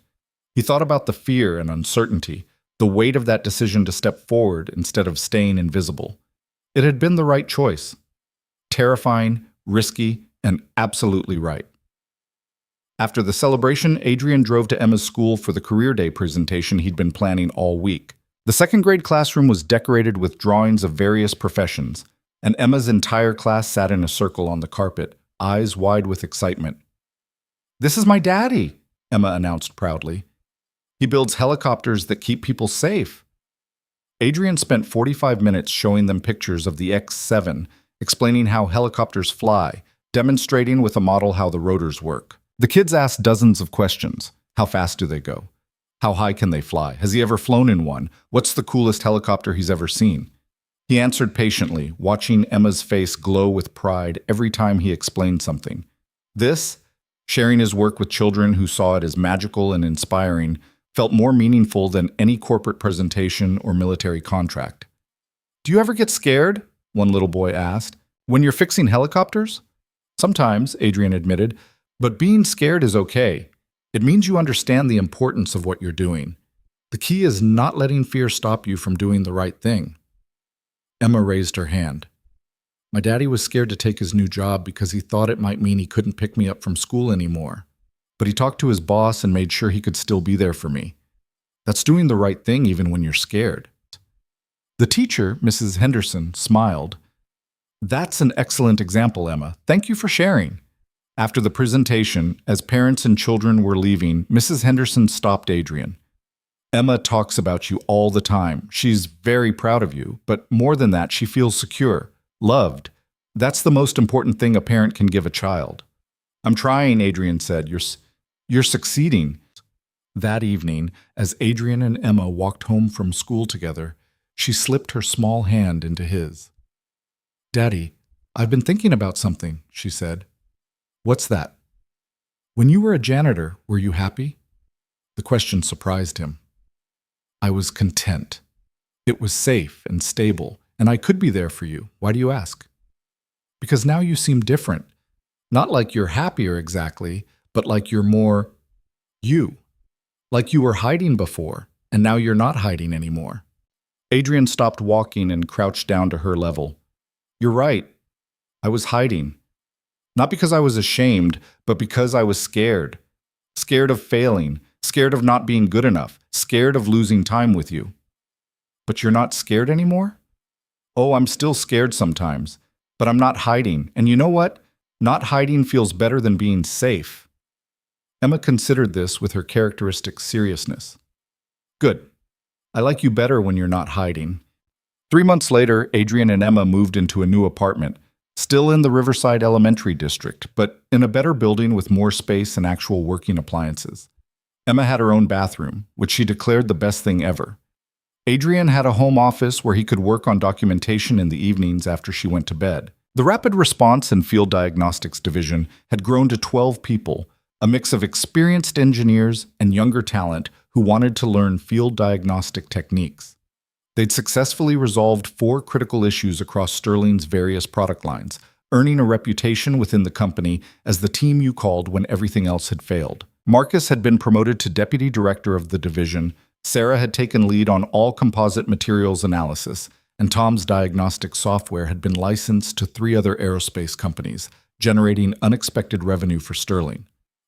He thought about the fear and uncertainty, the weight of that decision to step forward instead of staying invisible. It had been the right choice. Terrifying, risky, and absolutely right. After the celebration, Adrien drove to Emma's school for the Career Day presentation he'd been planning all week. The second-grade classroom was decorated with drawings of various professions, and Emma's entire class sat in a circle on the carpet, eyes wide with excitement. "This is my daddy," Emma announced proudly. "He builds helicopters that keep people safe." Adrien spent 45 minutes showing them pictures of the X-7, explaining how helicopters fly, demonstrating with a model how the rotors work. The kids asked dozens of questions. How fast do they go? How high can they fly? Has he ever flown in one? What's the coolest helicopter he's ever seen? He answered patiently, watching Emma's face glow with pride every time he explained something. This, sharing his work with children who saw it as magical and inspiring, felt more meaningful than any corporate presentation or military contract. "Do you ever get scared?" one little boy asked. "When you're fixing helicopters?" "Sometimes," Adrien admitted, "but being scared is okay. It means you understand the importance of what you're doing. The key is not letting fear stop you from doing the right thing." Emma raised her hand. "My daddy was scared to take his new job because he thought it might mean he couldn't pick me up from school anymore. But he talked to his boss and made sure he could still be there for me. That's doing the right thing even when you're scared." The teacher, Mrs. Henderson, smiled. "That's an excellent example, Emma. Thank you for sharing." After the presentation, as parents and children were leaving, Mrs. Henderson stopped Adrien. "Emma talks about you all the time. She's very proud of you, but more than that, she feels secure, loved. That's the most important thing a parent can give a child." "I'm trying," Adrien said. You're succeeding." That evening, as Adrien and Emma walked home from school together, she slipped her small hand into his. "Daddy, I've been thinking about something," she said. "What's that?" "When you were a janitor, were you happy?" The question surprised him. "I was content. It was safe and stable, and I could be there for you. Why do you ask?" "Because now you seem different. Not like you're happier exactly, but like you're more you. Like you were hiding before, and now you're not hiding anymore." Adrien stopped walking and crouched down to her level. "You're right. I was hiding. Not because I was ashamed, but because I was scared. Scared of failing, scared of not being good enough, scared of losing time with you." "But you're not scared anymore?" "Oh, I'm still scared sometimes, but I'm not hiding. And you know what? Not hiding feels better than being safe." Emma considered this with her characteristic seriousness. "Good. I like you better when you're not hiding." 3 months later, Adrien and Emma moved into a new apartment, still in the Riverside Elementary District, but in a better building with more space and actual working appliances. Emma had her own bathroom, which she declared the best thing ever. Adrien had a home office where he could work on documentation in the evenings after she went to bed. The Rapid Response and Field Diagnostics Division had grown to 12 people, a mix of experienced engineers and younger talent who wanted to learn field diagnostic techniques. They'd successfully resolved 4 critical issues across Sterling's various product lines, earning a reputation within the company as the team you called when everything else had failed. Marcus had been promoted to deputy director of the division, Sarah had taken lead on all composite materials analysis, and Tom's diagnostic software had been licensed to 3 other aerospace companies, generating unexpected revenue for Sterling.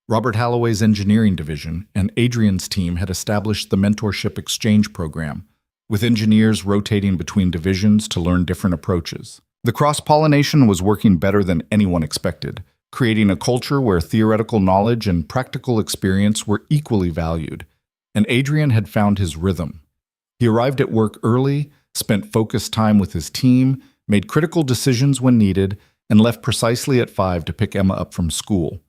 Robert Halloway's engineering division and Adrien's team had established the mentorship exchange program, with engineers rotating between divisions to learn different approaches. The cross-pollination was working better than anyone expected, creating a culture where theoretical knowledge and practical experience were equally valued. And Adrien had found his rhythm. He arrived at work early, spent focused time with his team, made critical decisions when needed, and left precisely at 5 to pick Emma up from school.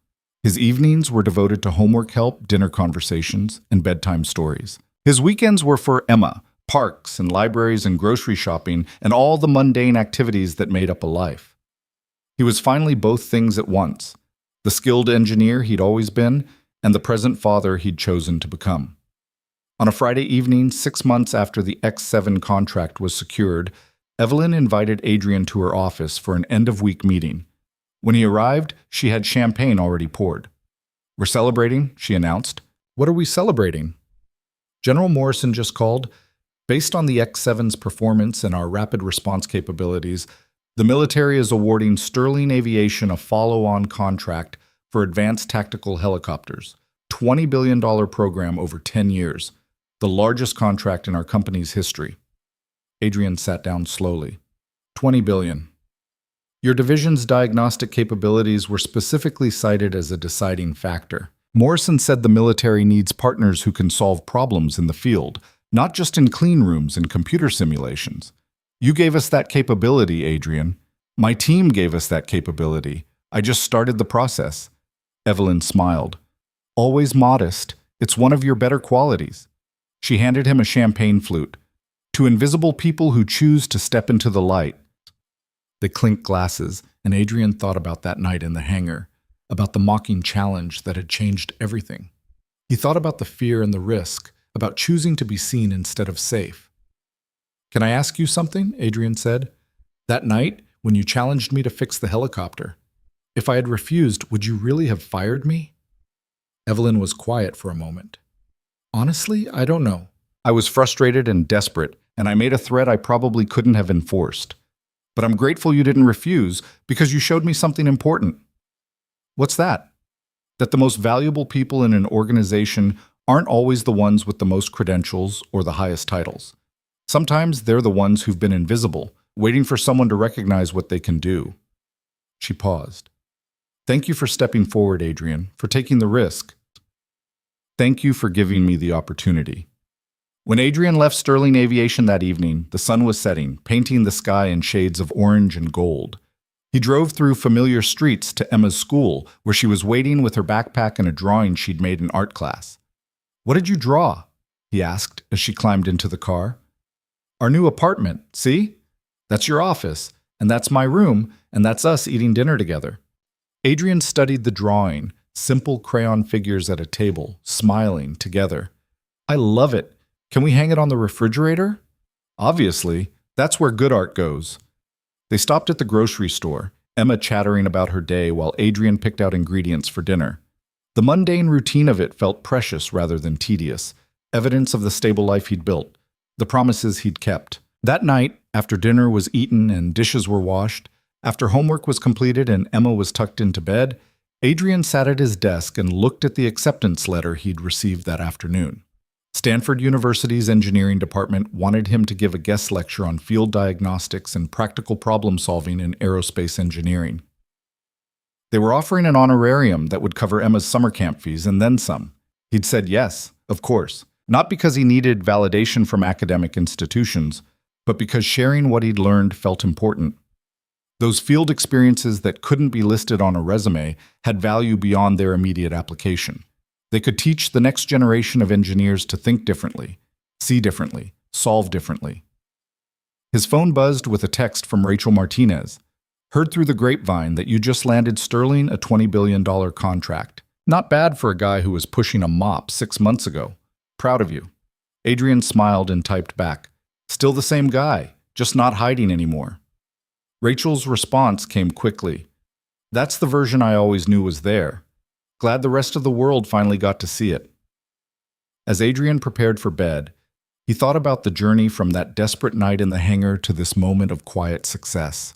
His evenings were devoted to homework help, dinner conversations, and bedtime stories. His weekends were for Emma, parks and libraries and grocery shopping, and all the mundane activities that made up a life. He was finally both things at once, the skilled engineer he'd always been, and the present father he'd chosen to become. On a Friday evening, 6 months after the X7 contract was secured, Evelyn invited Adrien to her office for an end-of-week meeting. When he arrived, she had champagne already poured. "We're celebrating," she announced. "What are we celebrating?" "General Morrison just called. Based on the X7's performance and our rapid response capabilities, the military is awarding Sterling Aviation a follow-on contract for advanced tactical helicopters, $20 billion program over 10 years, the largest contract in our company's history." Adrien sat down slowly. $20 billion. Your division's diagnostic capabilities were specifically cited as a deciding factor. Morrison said the military needs partners who can solve problems in the field, not just in clean rooms and computer simulations. You gave us that capability, Adrien. My team gave us that capability. I just started the process. Evelyn smiled. Always modest. It's one of your better qualities. She handed him a champagne flute. To invisible people who choose to step into the light. They clinked glasses, and Adrien thought about that night in the hangar, about the mocking challenge that had changed everything. He thought about the fear and the risk, about choosing to be seen instead of safe. "Can I ask you something?" Adrien said. "That night, when you challenged me to fix the helicopter, if I had refused, would you really have fired me?" Evelyn was quiet for a moment. "Honestly, I don't know. I was frustrated and desperate, and I made a threat I probably couldn't have enforced. But I'm grateful you didn't refuse because you showed me something important." "What's that?" "That the most valuable people in an organization aren't always the ones with the most credentials or the highest titles. Sometimes they're the ones who've been invisible, waiting for someone to recognize what they can do." She paused. "Thank you for stepping forward, Adrien, for taking the risk. Thank you for giving me the opportunity." When Adrien left Sterling Aviation that evening, the sun was setting, painting the sky in shades of orange and gold. He drove through familiar streets to Emma's school, where she was waiting with her backpack and a drawing she'd made in art class. "What did you draw?" he asked as she climbed into the car. "Our new apartment, see? That's your office, and that's my room, and that's us eating dinner together." Adrien studied the drawing, simple crayon figures at a table, smiling together. "I love it. Can we hang it on the refrigerator?" "Obviously. That's where good art goes." They stopped at the grocery store, Emma chattering about her day while Adrien picked out ingredients for dinner. The mundane routine of it felt precious rather than tedious, evidence of the stable life he'd built, the promises he'd kept. That night, after dinner was eaten and dishes were washed, after homework was completed and Emma was tucked into bed, Adrien sat at his desk and looked at the acceptance letter he'd received that afternoon. Stanford University's engineering department wanted him to give a guest lecture on field diagnostics and practical problem-solving in aerospace engineering. They were offering an honorarium that would cover Emma's summer camp fees and then some. He'd said yes, of course, not because he needed validation from academic institutions, but because sharing what he'd learned felt important. Those field experiences that couldn't be listed on a resume had value beyond their immediate application. They could teach the next generation of engineers to think differently, see differently, solve differently. His phone buzzed with a text from Rachel Martinez. "Heard through the grapevine that you just landed Sterling a $20 billion contract. Not bad for a guy who was pushing a mop 6 months ago. Proud of you." Adrien smiled and typed back, "Still the same guy, just not hiding anymore." Rachel's response came quickly. "That's the version I always knew was there. Glad the rest of the world finally got to see it." As Adrien prepared for bed, he thought about the journey from that desperate night in the hangar to this moment of quiet success.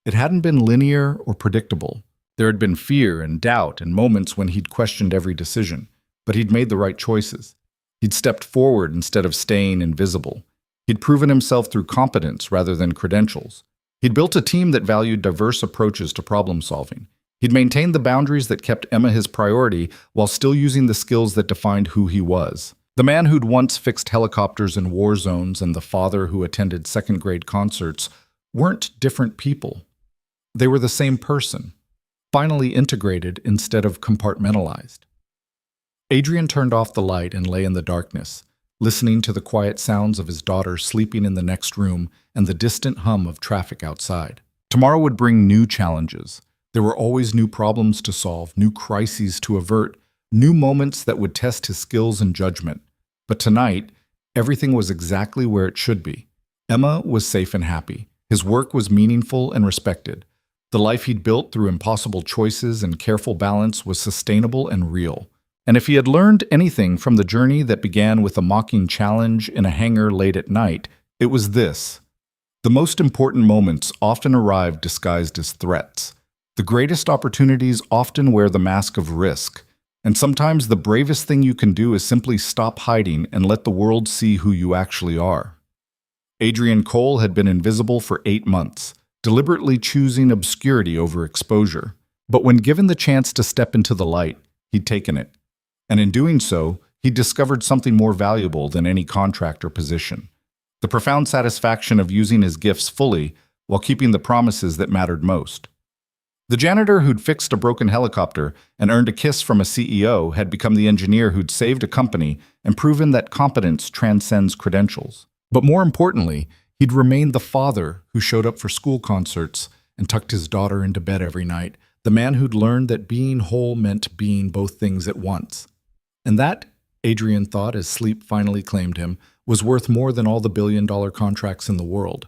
It hadn't been linear or predictable. There had been fear and doubt and moments when he'd questioned every decision, but he'd made the right choices. He'd stepped forward instead of staying invisible. He'd proven himself through competence rather than credentials. He'd built a team that valued diverse approaches to problem solving. He'd maintained the boundaries that kept Emma his priority while still using the skills that defined who he was. The man who'd once fixed helicopters in war zones and the father who attended second-grade concerts weren't different people. They were the same person, finally integrated instead of compartmentalized. Adrien turned off the light and lay in the darkness, listening to the quiet sounds of his daughter sleeping in the next room and the distant hum of traffic outside. Tomorrow would bring new challenges. There were always new problems to solve, new crises to avert, new moments that would test his skills and judgment. But tonight, everything was exactly where it should be. Emma was safe and happy. His work was meaningful and respected. The life he'd built through impossible choices and careful balance was sustainable and real. And if he had learned anything from the journey that began with a mocking challenge in a hangar late at night, it was this. The most important moments often arrive disguised as threats. The greatest opportunities often wear the mask of risk. And sometimes the bravest thing you can do is simply stop hiding and let the world see who you actually are. Adrien Cole had been invisible for 8 months, deliberately choosing obscurity over exposure. But when given the chance to step into the light, he'd taken it. And in doing so, he discovered something more valuable than any contract or position. The profound satisfaction of using his gifts fully while keeping the promises that mattered most. The janitor who'd fixed a broken helicopter and earned a kiss from a CEO had become the engineer who'd saved a company and proven that competence transcends credentials. But more importantly, he'd remained the father who showed up for school concerts and tucked his daughter into bed every night, the man who'd learned that being whole meant being both things at once. And that, Adrien thought as sleep finally claimed him, was worth more than all the billion-dollar contracts in the world.